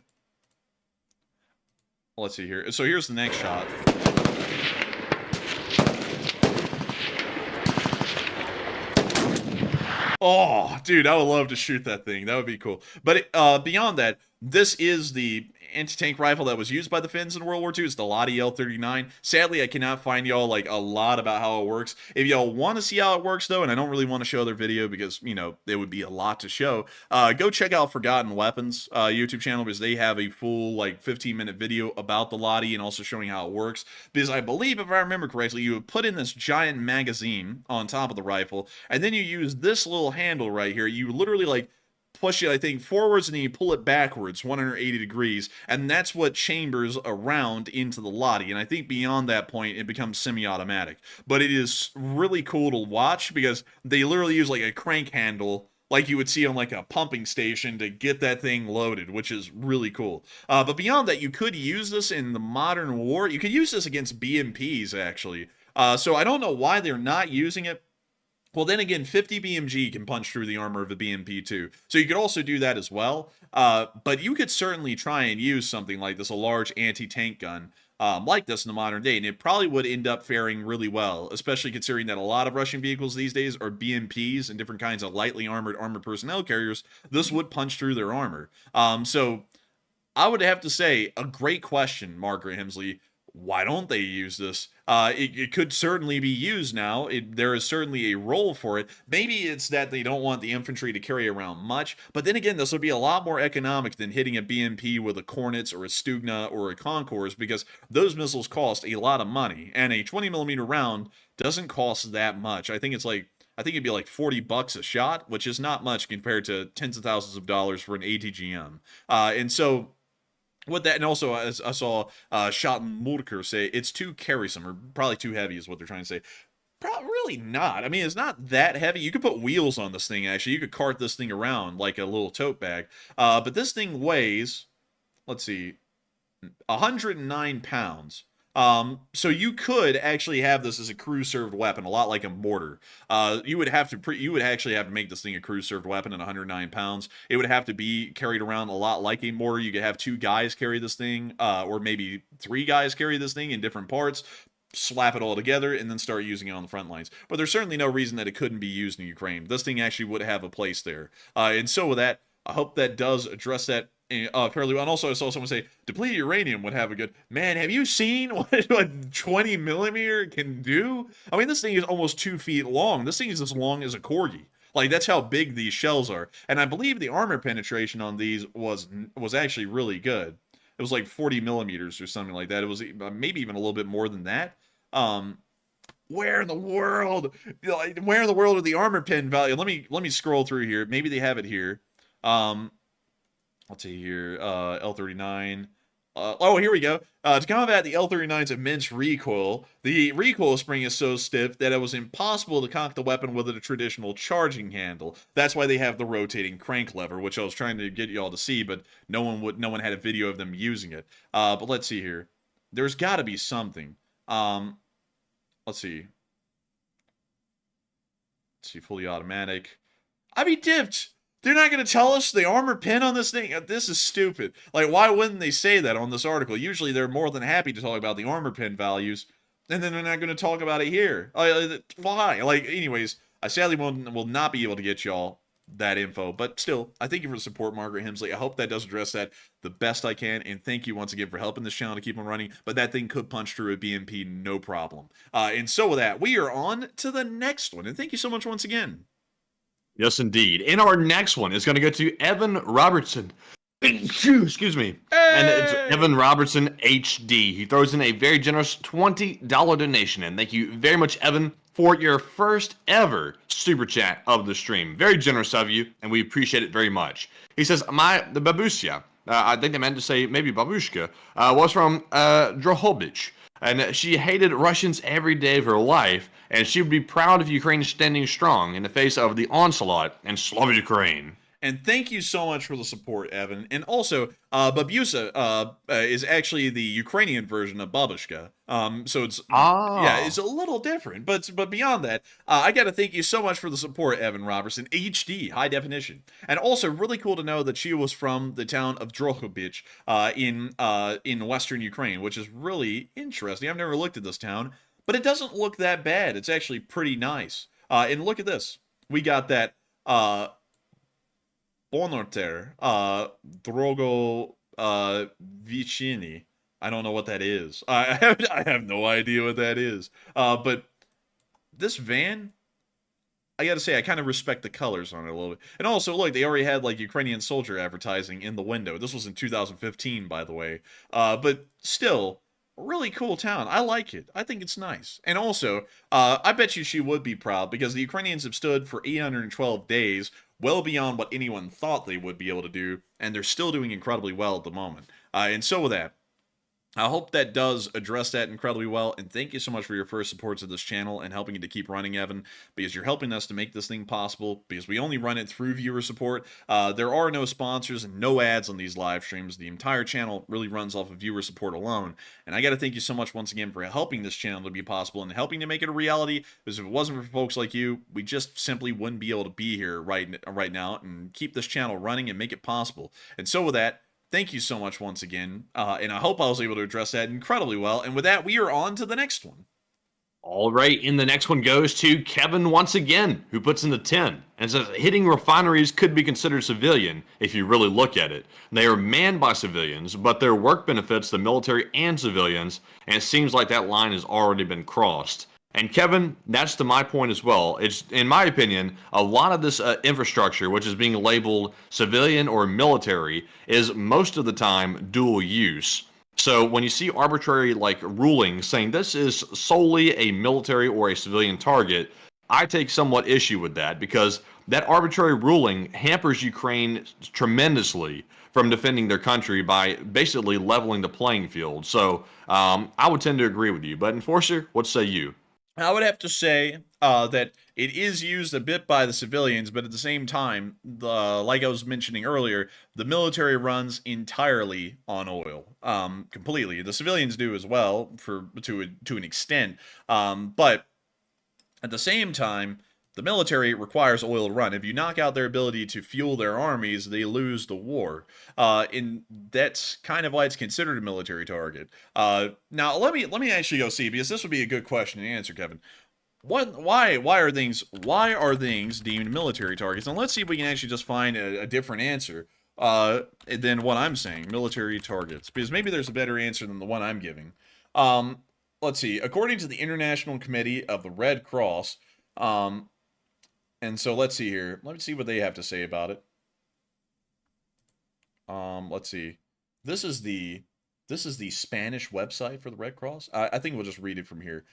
Let's see here. So here's the next shot. Oh, dude, I would love to shoot that thing. That would be cool. But beyond that, this is the anti-tank rifle that was used by the Finns in World War II. It's the Lottie L39. Sadly, I cannot find y'all, like, a lot about how it works. If y'all want to see how it works, though, and I don't really want to show their video because, you know, it would be a lot to show, go check out Forgotten Weapons YouTube channel, because they have a full, like, 15-minute video about the Lottie and also showing how it works. Because I believe, if I remember correctly, you would put in this giant magazine on top of the rifle, and then you use this little handle right here. You literally, like, push it, I think, forwards, and then you pull it backwards 180 degrees, and that's what chambers around into the Lottie. And I think beyond that point, it becomes semi-automatic. But it is really cool to watch, because they literally use, like, a crank handle, like you would see on, like, a pumping station to get that thing loaded, which is really cool. But beyond that, you could use this in the modern war. You could use this against BMPs, actually. So I don't know why they're not using it. Well, then again, 50 BMG can punch through the armor of a BMP too. So you could also do that as well. But you could certainly try and use something like this, a large anti-tank gun like this in the modern day, and it probably would end up faring really well, especially considering that a lot of Russian vehicles these days are BMPs and different kinds of lightly armored personnel carriers. This would punch through their armor. So I would have to say, a great question, Margaret Hemsley. Why don't they use this? It could certainly be used now. There is certainly a role for it. Maybe it's that they don't want the infantry to carry around much, but then again, this would be a lot more economic than hitting a BMP with a Kornets or a Stugna or a Concours, because those missiles cost a lot of money, and a 20mm round doesn't cost that much. I think it'd be like $40 a shot, which is not much compared to tens of thousands of dollars for an ATGM. And so, with that, and also, as I saw Schotten Mulker say, it's too carrysome, or probably too heavy is what they're trying to say. Probably really not. I mean, it's not that heavy. You could put wheels on this thing, actually. You could cart this thing around like a little tote bag. But this thing weighs, let's see, 109 pounds. So you could actually have this as a crew-served weapon, a lot like a mortar. You would actually have to make this thing a crew-served weapon at 109 pounds. It would have to be carried around a lot like a mortar. You could have 2 guys carry this thing, or maybe 3 guys carry this thing in different parts, slap it all together, and then start using it on the front lines. But there's certainly no reason that it couldn't be used in Ukraine. This thing actually would have a place there. And so with that, I hope that does address that fairly well. And also, I saw someone say depleted uranium would have a good. Man, have you seen what 20 millimeter can do? I mean, this thing is almost 2 feet long. This thing is as long as a corgi. Like, that's how big these shells are. And I believe the armor penetration on these was actually really good. It was like 40 millimeters or something like that. It was maybe even a little bit more than that. Where in the world? Where in the world are the armor pen value? Let me scroll through here. Maybe they have it here. Let's see here, L39. Oh, here we go. To combat the L39's immense recoil, the recoil spring is so stiff that it was impossible to cock the weapon with a traditional charging handle. That's why they have the rotating crank lever, which I was trying to get y'all to see, but no one had a video of them using it. But let's see here. There's got to be something. Let's see. Fully automatic. I'd be dipped. They're not going to tell us the armor pin on this thing? This is stupid. Like, why wouldn't they say that on this article? Usually they're more than happy to talk about the armor pin values, and then they're not going to talk about it here. Why? Like, anyways, I sadly will not be able to get y'all that info, but still, I thank you for the support, Margaret Hemsley. I hope that does address that the best I can, and thank you once again for helping this channel to keep on running, but that thing could punch through a BMP, no problem. And so with that, we are on to the next one, and thank you so much once again. Yes, indeed. And our next one is going to go to Evan Robertson. Excuse me. Hey! And it's Evan Robertson HD. He throws in a very generous $20 donation. And thank you very much, Evan, for your first ever super chat of the stream. Very generous of you, and we appreciate it very much. He says, the babushka, I think they meant to say maybe babushka, was from Drohobych. And she hated Russians every day of her life, and she would be proud of Ukraine standing strong in the face of the onslaught and Slavic Ukraine. And thank you so much for the support, Evan. And also, babushka is actually the Ukrainian version of babushka. So it's it's a little different. But beyond that, I got to thank you so much for the support, Evan Robertson, HD, high definition. And also, really cool to know that she was from the town of Drohobych in western Ukraine, which is really interesting. I've never looked at this town, but it doesn't look that bad. It's actually pretty nice. And look at this. We got that Bonorter, Drogo Vicini. I don't know what that is. I have no idea what that is. But this van, I gotta say, I kind of respect the colors on it a little bit. And also, look, they already had like Ukrainian soldier advertising in the window. This was in 2015, by the way. But still, really cool town. I like it. I think it's nice. And also, I bet you she would be proud because the Ukrainians have stood for 812 days, well beyond what anyone thought they would be able to do, and they're still doing incredibly well at the moment. And so with that, I hope that does address that incredibly well, and thank you so much for your first supports of this channel and helping it to keep running, Evan, because you're helping us to make this thing possible, because we only run it through viewer support. There are no sponsors and no ads on these live streams. The entire channel really runs off of viewer support alone, and I got to thank you so much once again for helping this channel to be possible and helping to make it a reality, because if it wasn't for folks like you, we just simply wouldn't be able to be here right now and keep this channel running and make it possible. And so with that, thank you so much once again, and I hope I was able to address that incredibly well. And with that, we are on to the next one. All right, and the next one goes to Kevin once again, who puts in the 10 and says hitting refineries could be considered civilian if you really look at it. They are manned by civilians, but their work benefits the military and civilians, and it seems like that line has already been crossed. And Kevin, that's to my point as well. It's, in my opinion, a lot of this infrastructure, which is being labeled civilian or military, is most of the time dual use. So when you see arbitrary rulings saying this is solely a military or a civilian target, I take somewhat issue with that because that arbitrary ruling hampers Ukraine tremendously from defending their country by basically leveling the playing field. So I would tend to agree with you. But Enforcer, what say you? I would have to say that it is used a bit by the civilians, but at the same time, like I was mentioning earlier, the military runs entirely on oil, completely. The civilians do as well, to an extent, but at the same time, the military requires oil to run. If you knock out their ability to fuel their armies, they lose the war. And that's kind of why it's considered a military target. Now, let me actually go see, because this would be a good question to answer, Kevin. Why are things deemed military targets? And let's see if we can actually just find a different answer than what I'm saying, military targets, because maybe there's a better answer than the one I'm giving. Let's see. According to the International Committee of the Red Cross, and so let's see here. Let me see what they have to say about it. Let's see. This is the Spanish website for the Red Cross. I think we'll just read it from here.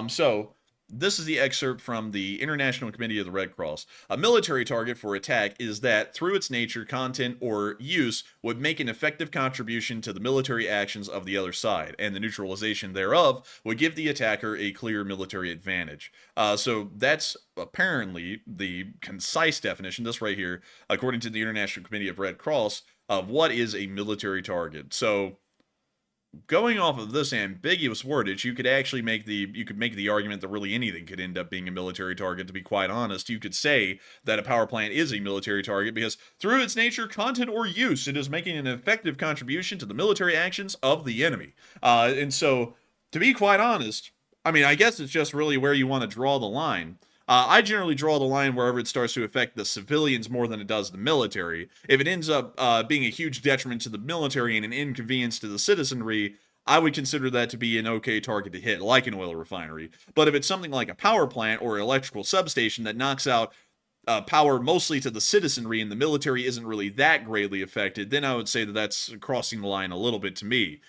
So this is the excerpt from the International Committee of the Red Cross. A military target for attack is that, through its nature, content, or use, would make an effective contribution to the military actions of the other side, and the neutralization thereof would give the attacker a clear military advantage. So that's apparently the concise definition, this right here, according to the International Committee of Red Cross, of what is a military target. So going off of this ambiguous wordage, you could actually make the argument that really anything could end up being a military target. To be quite honest, you could say that a power plant is a military target because, through its nature, content, or use, it is making an effective contribution to the military actions of the enemy. And so, to be quite honest, I mean, I guess it's just really where you want to draw the line. I generally draw the line wherever it starts to affect the civilians more than it does the military. If it ends up being a huge detriment to the military and an inconvenience to the citizenry, I would consider that to be an okay target to hit, like an oil refinery. But if it's something like a power plant or electrical substation that knocks out power mostly to the citizenry and the military isn't really that greatly affected, then I would say that that's crossing the line a little bit to me.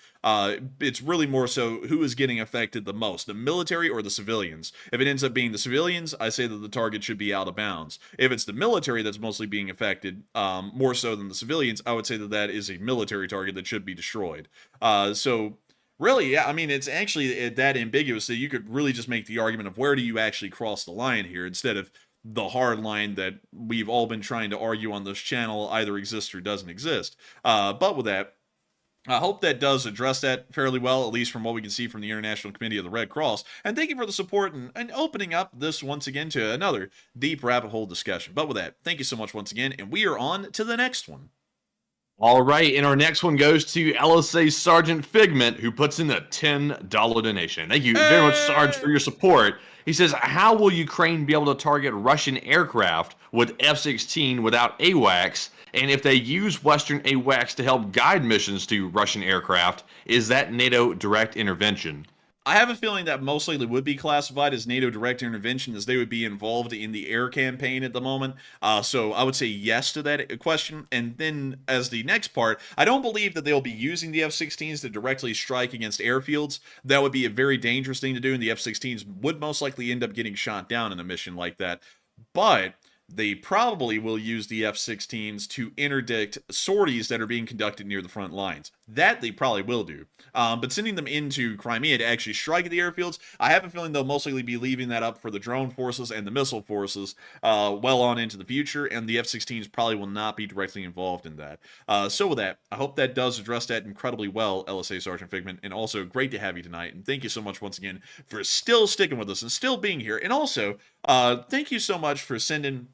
It's really more so who is getting affected the most, the military or the civilians. If it ends up being the civilians, I say that the target should be out of bounds. If it's the military that's mostly being affected, more so than the civilians, I would say that that is a military target that should be destroyed. So really, yeah, I mean, it's actually that ambiguous that you could really just make the argument of where do you actually cross the line here, instead of the hard line that we've all been trying to argue on this channel either exists or doesn't exist. But with that, I hope that does address that fairly well, at least from what we can see from the International Committee of the Red Cross. And thank you for the support and opening up this once again to another deep rabbit hole discussion. But with that, thank you so much once again, and we are on to the next one. All right, and our next one goes to LSA Sergeant Figment, who puts in a $10 donation. Thank you very much, Sarge, for your support. He says, how will Ukraine be able to target Russian aircraft with F-16 without AWACS? And if they use Western AWACS to help guide missions to Russian aircraft, is that NATO direct intervention? I have a feeling that most likely would be classified as NATO direct intervention, as they would be involved in the air campaign at the moment. So I would say yes to that question. And then as the next part, I don't believe that they'll be using the F-16s to directly strike against airfields. That would be a very dangerous thing to do, and the F-16s would most likely end up getting shot down in a mission like that. But they probably will use the F-16s to interdict sorties that are being conducted near the front lines. That they probably will do. But sending them into Crimea to actually strike at the airfields, I have a feeling they'll most likely be leaving that up for the drone forces and the missile forces well on into the future, and the F-16s probably will not be directly involved in that. So with that, I hope that does address that incredibly well, LSA Sergeant Figment, and also great to have you tonight, and thank you so much once again for still sticking with us and still being here, and also, thank you so much for sending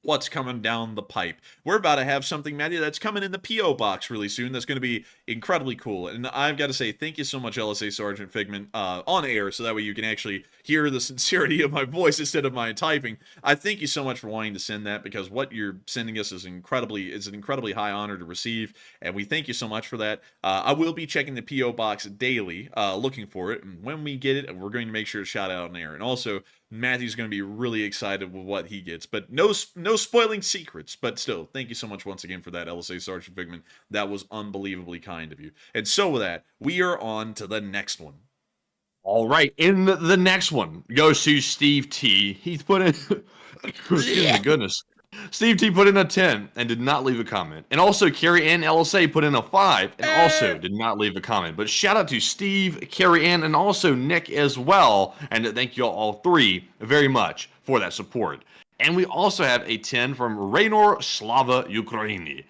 what's coming down the pipe. We're about to have something, Matty, that's coming in the P.O. box really soon that's going to be incredibly cool. And I've got to say thank you so much, LSA Sergeant Figment, on air, so that way you can actually hear the sincerity of my voice instead of my typing. I thank you so much for wanting to send that, because what you're sending us is an incredibly high honor to receive, and we thank you so much for that. I will be checking the P.O. box daily, looking for it, and when we get it, we're going to make sure to shout out on air. And also, Matthew's going to be really excited with what he gets, but no spoiling secrets. But still, thank you so much once again for that, LSA Sergeant Figment. That was unbelievably kind of you. And so with that, we are on to the next one. All right, and the next one goes to Steve T. He's put in, excuse me, goodness. Steve T put in a 10 and did not leave a comment. And also, Carrie Ann LSA put in a 5 and also did not leave a comment. But shout out to Steve, Carrie Ann, and also Nick as well. And thank you all three very much for that support. And we also have a 10 from Raynor Slava Ukraini,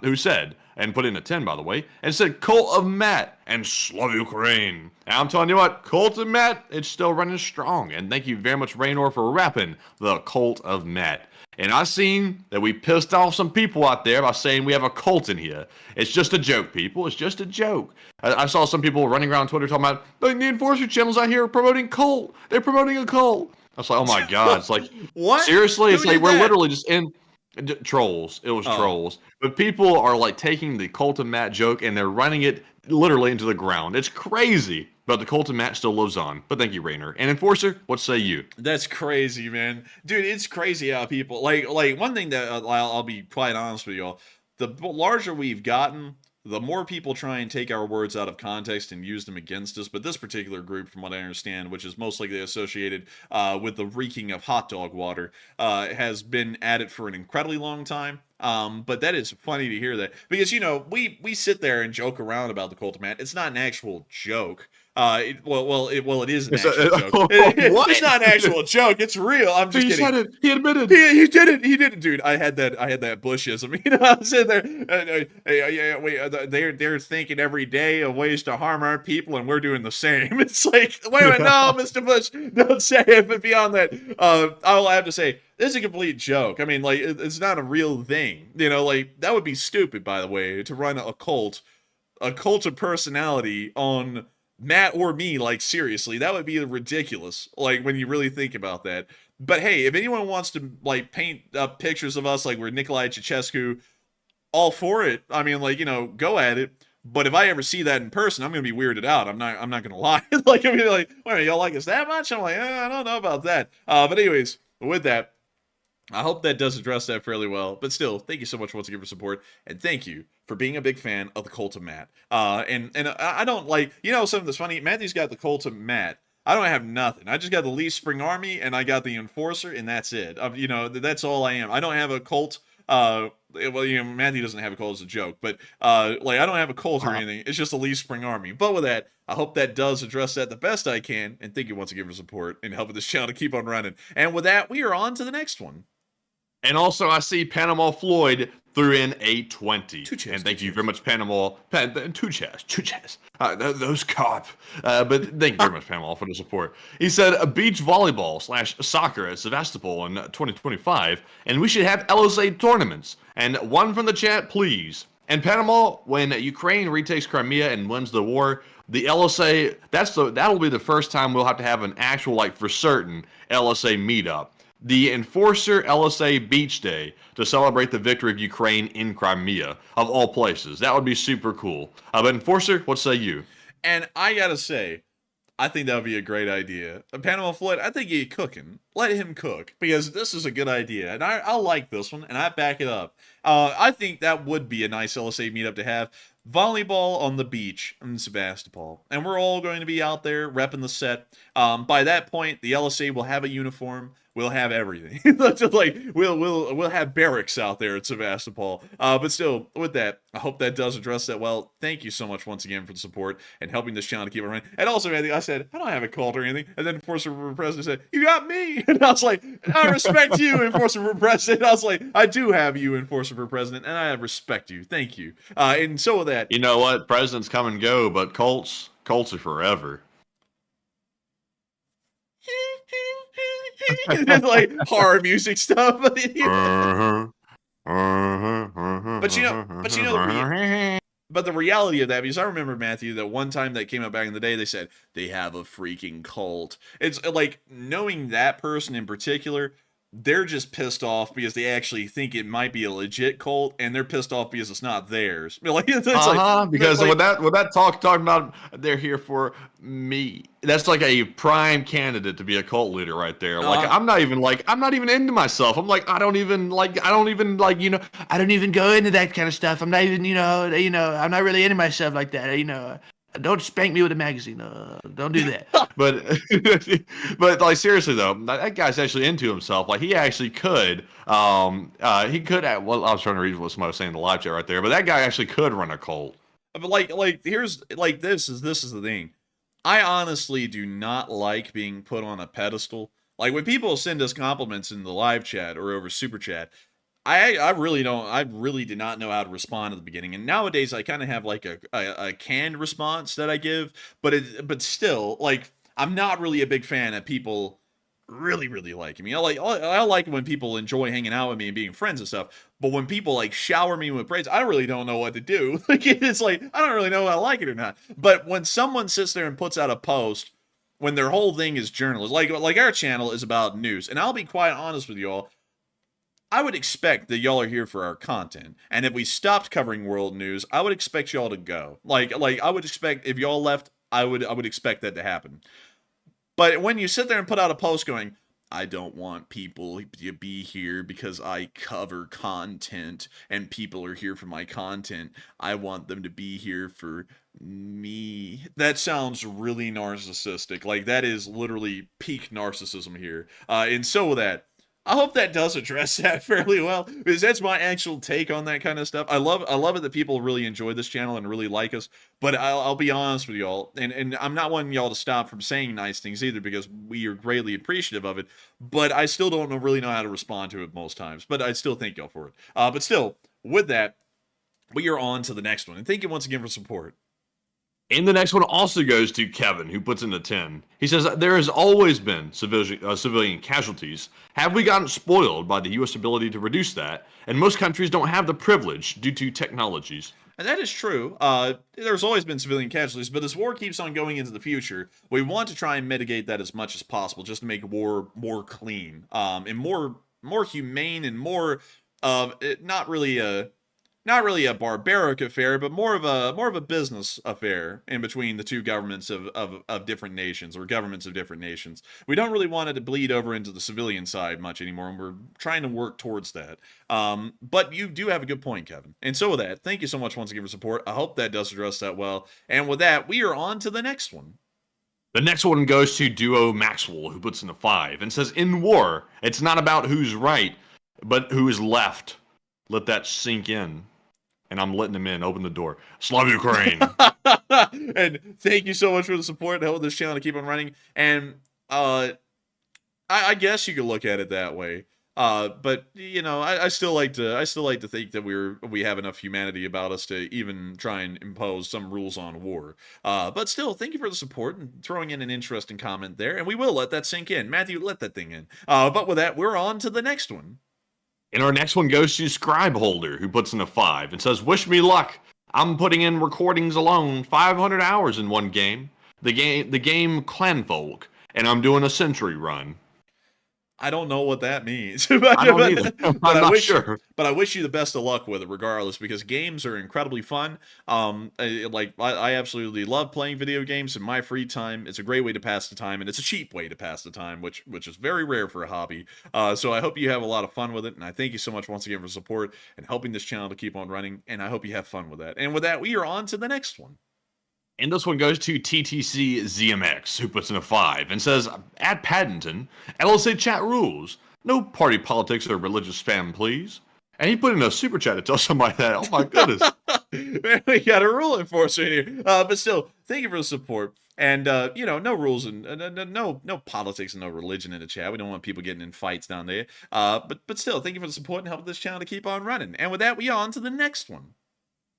who said, and put in a 10, by the way, and said, Cult of Matt and Slava Ukraine. And I'm telling you what, Cult of Matt, it's still running strong. And thank you very much, Raynor, for rapping the Cult of Matt. And I seen that we pissed off some people out there by saying we have a cult in here. It's just a joke, people. It's just a joke. I saw some people running around Twitter talking about, the Enforcer channels out here are promoting cult. They're promoting a cult. I was like, oh my God. It's like, What? Seriously? It's Who like did we're that? literally just in trolls. It was trolls. But people are like taking the Cult of Matt joke and they're running it literally into the ground. It's crazy. But the Cult of Matt still lives on. But thank you, Raynor. And Enforcer, what say you? That's crazy, man. Dude, it's crazy how people like one thing that I'll be quite honest with y'all. The larger we've gotten, the more people try and take our words out of context and use them against us. But this particular group, from what I understand, which is most likely associated with the reeking of hot dog water, has been at it for an incredibly long time. But that is funny to hear that because, you know, we sit there and joke around about the Cult of Matt. It's not an actual joke. It is an actual joke. What? It's not an actual joke. It's real. I'm just He kidding. said it. He admitted. He did it. He did it, dude. I had that Bushism. You know, I was sitting there. They're thinking every day of ways to harm our people, and we're doing the same. It's like, wait a minute, no, Mr. Bush, don't say it. But beyond that, all I have to say, this is a complete joke. I mean, like, it's not a real thing. You know, like that would be stupid, by the way, to run a cult of personality on Matt or me. Like, seriously, that would be ridiculous. Like, when you really think about that. But hey, if anyone wants to like paint up pictures of us like we're Nicolae Ceausescu, all for it. I mean, like, you know, go at it. But if I ever see that in person, I'm gonna be weirded out. I'm not gonna lie. Like, I'm gonna be like, wait, y'all like us that much? I'm like, I don't know about that. But anyways, with that, I hope that does address that fairly well. But still, thank you so much once again for support, and thank you for being a big fan of the Cult of Matt. And I don't like, you know, something that's funny. Matthew's got the Cult of Matt. I don't have nothing. I just got the Leaf Spring Army, and I got the Enforcer, and that's it. You know, that's all I am. I don't have a cult. Well, you know, Matthew doesn't have a cult as a joke, but like, I don't have a cult or anything. It's just a Leaf Spring Army. But with that, I hope that does address that the best I can, and thank you once again for support and helping this channel to keep on running. And with that, we are on to the next one. And also, I see Panama Floyd threw in a 20. And thank you very much, Panama. Two chests. Those cop. But thank you very much, Panama, for the support. He said a beach volleyball / soccer at Sevastopol in 2025, and we should have LSA tournaments. And one from the chat, please. And Panama, when Ukraine retakes Crimea and wins the war, the LSA, that'll be the first time we'll have to have an actual, like, for certain LSA meetup. The Enforcer LSA Beach Day to celebrate the victory of Ukraine in Crimea, of all places. That would be super cool. But Enforcer, what say you? And I gotta say, I think that would be a great idea. Panama Floyd, I think he's cooking. Let him cook, because this is a good idea. And I like this one, and I back it up. I think that would be a nice LSA meetup to have. Volleyball on the beach in Sevastopol. And we're all going to be out there repping the set. By that point, the LSA will have a uniform. We'll have everything. Just like we'll have barracks out there at Sevastopol. But still, with that, I hope that does address that well. Thank you so much once again for the support and helping this channel to keep it running. And also, Andy, I said, I don't have a cult or anything. And then Enforcer for President said, you got me. And I was like, I respect you, Enforcer for President. I was like, I do have you, Enforcer for President, and I respect you. Thank you. And so with that, You know what? Presidents come and go, but cults are forever. like horror music stuff. But you know, but the reality of that, because I remember, Matthew, that one time that came out back in the day, they said they have a freaking cult. It's like, knowing that person in particular, they're just pissed off because they actually think it might be a legit cult, and they're pissed off because it's not theirs. Like, it's because like, with that talking about they're here for me, that's like a prime candidate to be a cult leader right there. Like, I'm not even into myself. I'm like, I don't even you know, I don't even go into that kind of stuff. I'm not even, you know, I'm not really into myself like that, you know. Don't spank me with a magazine. Don't do that. But but like seriously though, that guy's actually into himself. Like he actually could. He could. Well, I was trying to read what somebody was saying in the live chat right there. But that guy actually could run a cult. But here's this is the thing. I honestly do not like being put on a pedestal. Like when people send us compliments in the live chat or over super chat, I really don't. I really did not know how to respond at the beginning, and nowadays I kind of have like a canned response that I give. But still, like I'm not really a big fan of people really liking me. I like when people enjoy hanging out with me and being friends and stuff. But when people like shower me with praise, I really don't know what to do. Like it's like I don't really know if I like it or not. But when someone sits there and puts out a post when their whole thing is journalism, like our channel is about news, and I'll be quite honest with you all. I would expect that y'all are here for our content, and if we stopped covering world news, I would expect y'all to go. Like I would expect if y'all left, I would expect that to happen. But when you sit there and put out a post going, I don't want people to be here because I cover content and people are here for my content. I want them to be here for me. That sounds really narcissistic. Like that is literally peak narcissism here. And so with that, I hope that does address that fairly well, because that's my actual take on that kind of stuff. I love it that people really enjoy this channel and really like us, but I'll be honest with y'all, and I'm not wanting y'all to stop from saying nice things either, because we are greatly appreciative of it, but I still don't really know how to respond to it most times, but I still thank y'all for it. But still, with that, we are on to the next one, and thank you once again for support. And the next one also goes to Kevin, who puts in the 10. He says, there has always been civilian casualties. Have we gotten spoiled by the U.S. ability to reduce that? And most countries don't have the privilege due to technologies. And that is true. There's always been civilian casualties, but as war keeps on going into the future, we want to try and mitigate that as much as possible, just to make war more clean, and more humane, and more of not really a barbaric affair, but more of a business affair in between the two governments of different nations, or governments of different nations. We don't really want it to bleed over into the civilian side much anymore, and we're trying to work towards that. But you do have a good point, Kevin. And so with that, thank you so much once again for support. I hope that does address that well. And with that, we are on to the next one. The next one goes to Duo Maxwell, who puts in a 5 and says, in war, it's not about who's right, but who is left. Let that sink in. And I'm letting him in. Open the door. Slava Ukraine. And thank you so much for the support and helping this channel to keep on running. And I guess you could look at it that way. But you know, I still like to think that we have enough humanity about us to even try and impose some rules on war. But still, thank you for the support and throwing in an interesting comment there. And we will let that sink in. Matthew, let that thing in. But with that, we're on to the next one. And our next one goes to Scribe Holder, who puts in a 5 and says, wish me luck. I'm putting in recordings alone, 500 hours in one game. The game Clanfolk, and I'm doing a century run. I don't know what that means. I don't either. I'm not sure. But I wish you the best of luck with it regardless, because games are incredibly fun. I absolutely love playing video games in my free time. It's a great way to pass the time, and it's a cheap way to pass the time, which is very rare for a hobby. So I hope you have a lot of fun with it, and I thank you so much once again for support and helping this channel to keep on running, and I hope you have fun with that. And with that, we are on to the next one. And this one goes to TTC ZMX, who puts in a 5 and says, at Paddington, LSA chat rules. No party politics or religious spam, please. And he put in a super chat to tell somebody that. Oh my goodness. Man, we got a rule enforcer in here. But still, thank you for the support. And, you know, no rules and no politics and no religion in the chat. We don't want people getting in fights down there. But still, thank you for the support and helping this channel to keep on running. And with that, we are on to the next one.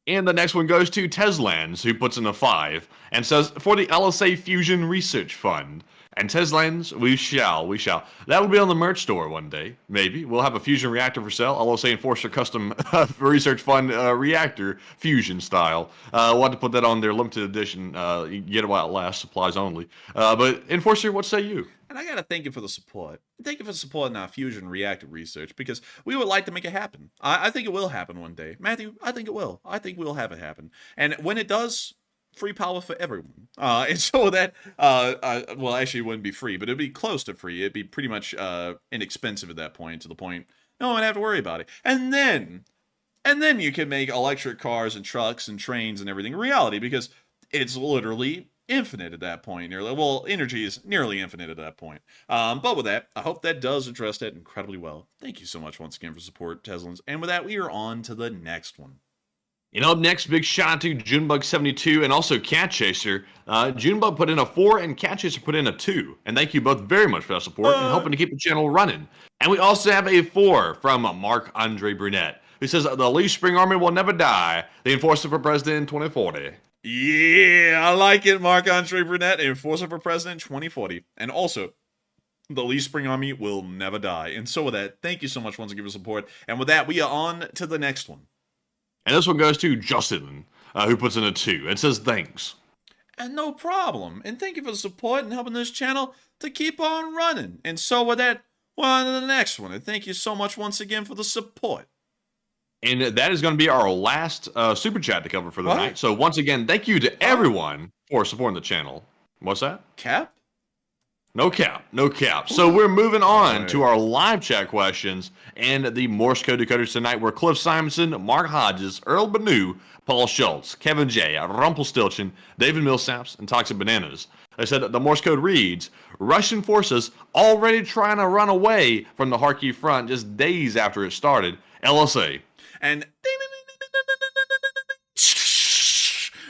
And the next one goes to Teslans, who puts in a 5 and says, for the LSA Fusion Research Fund. And Teslans, we shall. That will be on the merch store one day, maybe. We'll have a fusion reactor for sale. LSA Enforcer Custom Research Fund reactor, fusion style. We'll have to put that on their limited edition. You get it while it lasts, supplies only. But Enforcer, what say you? And I gotta thank you for the support. Thank you for supporting our fusion reactor research, because we would like to make it happen. I think it will happen one day. Matthew, I think it will. I think we'll have it happen. And when it does, free power for everyone. And so that, well, actually it wouldn't be free, but it'd be close to free. It'd be pretty much inexpensive at that point, to the point no one would have to worry about it. And then you can make electric cars and trucks and trains and everything a reality, because it's literally infinite at that point. Nearly, well, energy is nearly infinite at that point. But with that, I hope that does address that incredibly well. Thank you so much once again for support, Teslans. And with that, we are on to the next one. And up next, big shout out to Junebug72 and also Cat Chaser. Junebug put in a 4 and Cat Chaser put in a 2. And thank you both very much for that support and helping to keep the channel running. And we also have a 4 from Mark Andre Brunette, who says the Lee Spring Army will never die. The enforcer for president in 2040. Yeah, I like it, Marc-Andre Brunette, enforcer for president 2040. And also, the Lee Spring Army will never die. And so with that, thank you so much once again for support. And with that, we are on to the next one. And this one goes to Justin, who puts in a 2 and says thanks. And no problem. And thank you for the support and helping this channel to keep on running. And so with that, we're on to the next one. And thank you so much once again for the support. And that is going to be our last super chat to cover for the night. So once again, thank you to everyone for supporting the channel. What's that? Cap? No cap, no cap. So we're moving on to our live chat questions and the Morse code decoders tonight, where Cliff Simonson, Mark Hodges, Earl Banu, Paul Schultz, Kevin J, Rumpelstiltskin, David Millsaps, and Toxic Bananas. They said that the Morse code reads, Russian forces already trying to run away from the Kharkiv front just days after it started. LSA. And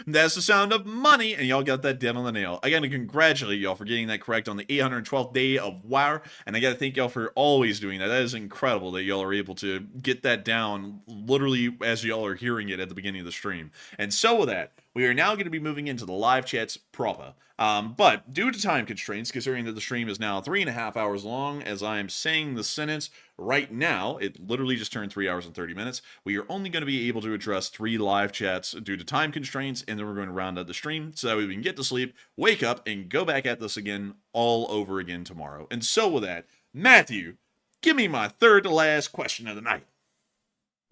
that's the sound of money, and y'all got that dead on the nail. I gotta congratulate y'all for getting that correct on the 812th day of WoW, and I gotta thank y'all for always doing that. That is incredible that y'all are able to get that down literally as y'all are hearing it at the beginning of the stream. And so with that, we are now going to be moving into the live chats proper. But due to time constraints, considering that the stream is now 3.5 hours long, as I am saying the sentence right now, it literally just turned 3 hours and 30 minutes. We are only going to be able to address 3 live chats due to time constraints, and then we're going to round out the stream so that we can get to sleep, wake up, and go back at this again all over again tomorrow. And so with that, Matthew, give me my third to last question of the night.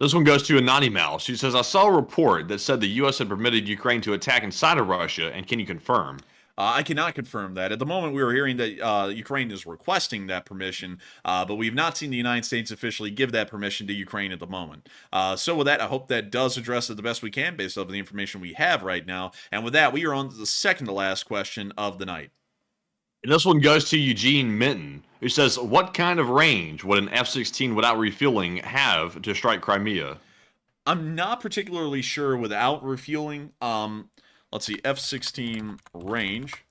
This one goes to Anani Mouse. She says, I saw a report that said the U.S. had permitted Ukraine to attack inside of Russia, and can you confirm? I cannot confirm that. At the moment, we were hearing that Ukraine is requesting that permission, but we've not seen the United States officially give that permission to Ukraine at the moment. So with that, I hope that does address it the best we can based off of the information we have right now. And with that, we are on to the second to last question of the night. And this one goes to Eugene Minton, who says, what kind of range would an F-16 without refueling have to strike Crimea? I'm not particularly sure without refueling. Let's see, F-16 range.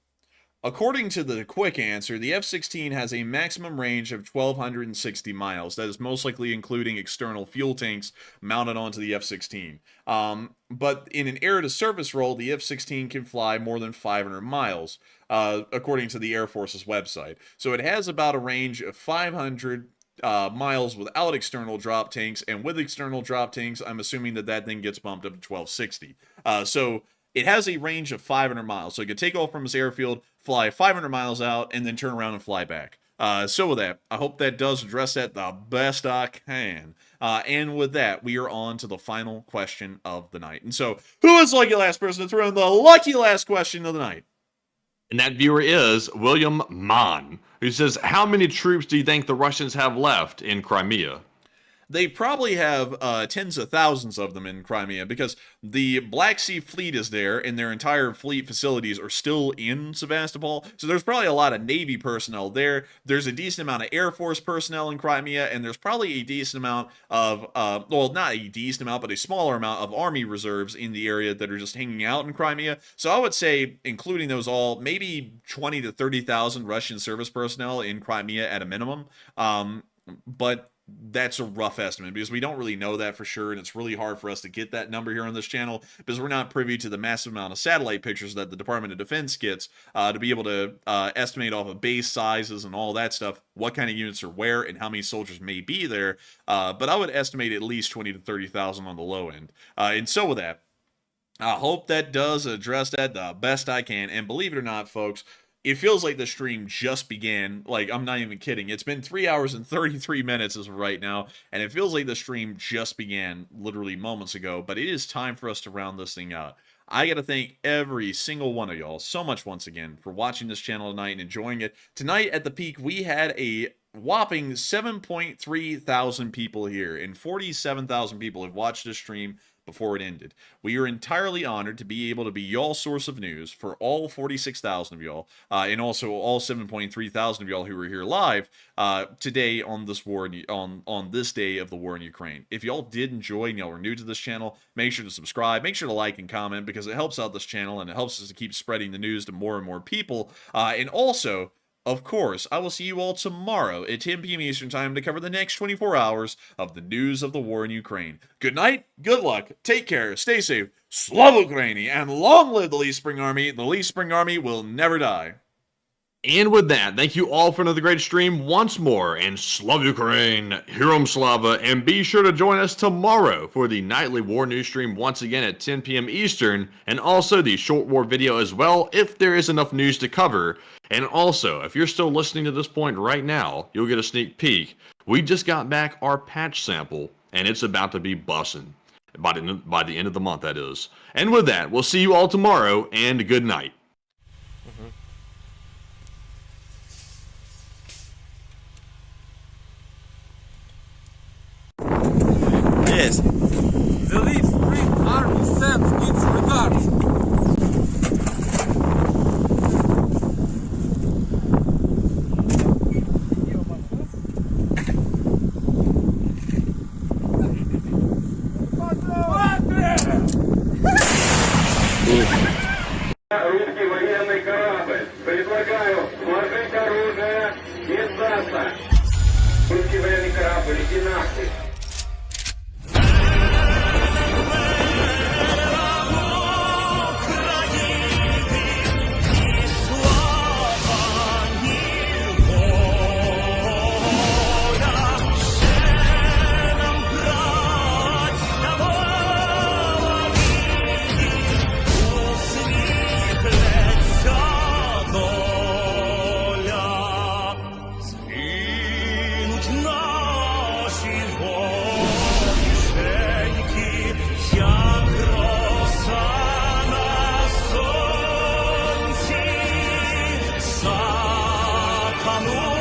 According to the quick answer, the F-16 has a maximum range of 1,260 miles. That is most likely including external fuel tanks mounted onto the F-16. But in an air-to-surface role, the F-16 can fly more than 500 miles, according to the Air Force's website. So it has about a range of 500 miles without external drop tanks, and with external drop tanks, I'm assuming that that thing gets bumped up to 1,260. So it has a range of 500 miles, so it could take off from its airfield, fly 500 miles out, and then turn around and fly back. So with that, I hope that does address that the best I can. And with that, we are on to the final question of the night. And so, who is the lucky last person to throw in the lucky last question of the night? And that viewer is William Mann, who says, how many troops do you think the Russians have left in Crimea? They probably have tens of thousands of them in Crimea, because the Black Sea Fleet is there, and their entire fleet facilities are still in Sevastopol. So there's probably a lot of Navy personnel there. There's a decent amount of Air Force personnel in Crimea, and there's probably a decent amount of, well, not a decent amount, but a smaller amount of Army reserves in the area that are just hanging out in Crimea. So I would say, including those all, maybe 20 to 30,000 Russian service personnel in Crimea at a minimum. But that's a rough estimate, because we don't really know that for sure, and it's really hard for us to get that number here on this channel, because we're not privy to the massive amount of satellite pictures that the Department of Defense gets to be able to estimate off of base sizes and all that stuff, what kind of units are where, and how many soldiers may be there. But I would estimate at least 20 to 30,000 on the low end. And so with that, I hope that does address that the best I can. And believe it or not, folks, it feels like the stream just began. Like, I'm not even kidding. It's been 3 hours and 33 minutes as of right now, and it feels like the stream just began literally moments ago, but it is time for us to round this thing out. I got to thank every single one of y'all so much once again for watching this channel tonight and enjoying it. Tonight at the peak, we had a whopping 7.3 thousand people here, and 47,000 people have watched this stream before it ended. We are entirely honored to be able to be y'all's source of news for all 46,000 of y'all, and also all 7.3 thousand of y'all who are here live today on this war on this day of the war in Ukraine. If y'all did enjoy and y'all are new to this channel, make sure to subscribe, make sure to like and comment, because it helps out this channel and it helps us to keep spreading the news to more and more people. And also, of course, I will see you all tomorrow at 10 p.m. Eastern Time to cover the next 24 hours of the news of the war in Ukraine. Good night, good luck, take care, stay safe, Slava Ukraini, and long live the Lee Spring Army. The Lee Spring Army will never die. And with that, thank you all for another great stream once more, and Slava Ukraine, Herom Slava, and be sure to join us tomorrow for the nightly war news stream once again at 10 p.m. Eastern, and also the short war video as well if there is enough news to cover. And also, if you're still listening to this point right now, you'll get a sneak peek. We just got back our patch sample, and it's about to be bussin'. By the end of the month, that is. And with that, we'll see you all tomorrow, and good night. Yes. The Leaf Spring Army sends its regards. Русский военный корабль. Предлагаю сложить оружие и сдаться. Русский военный корабль, иди нахуй. Пану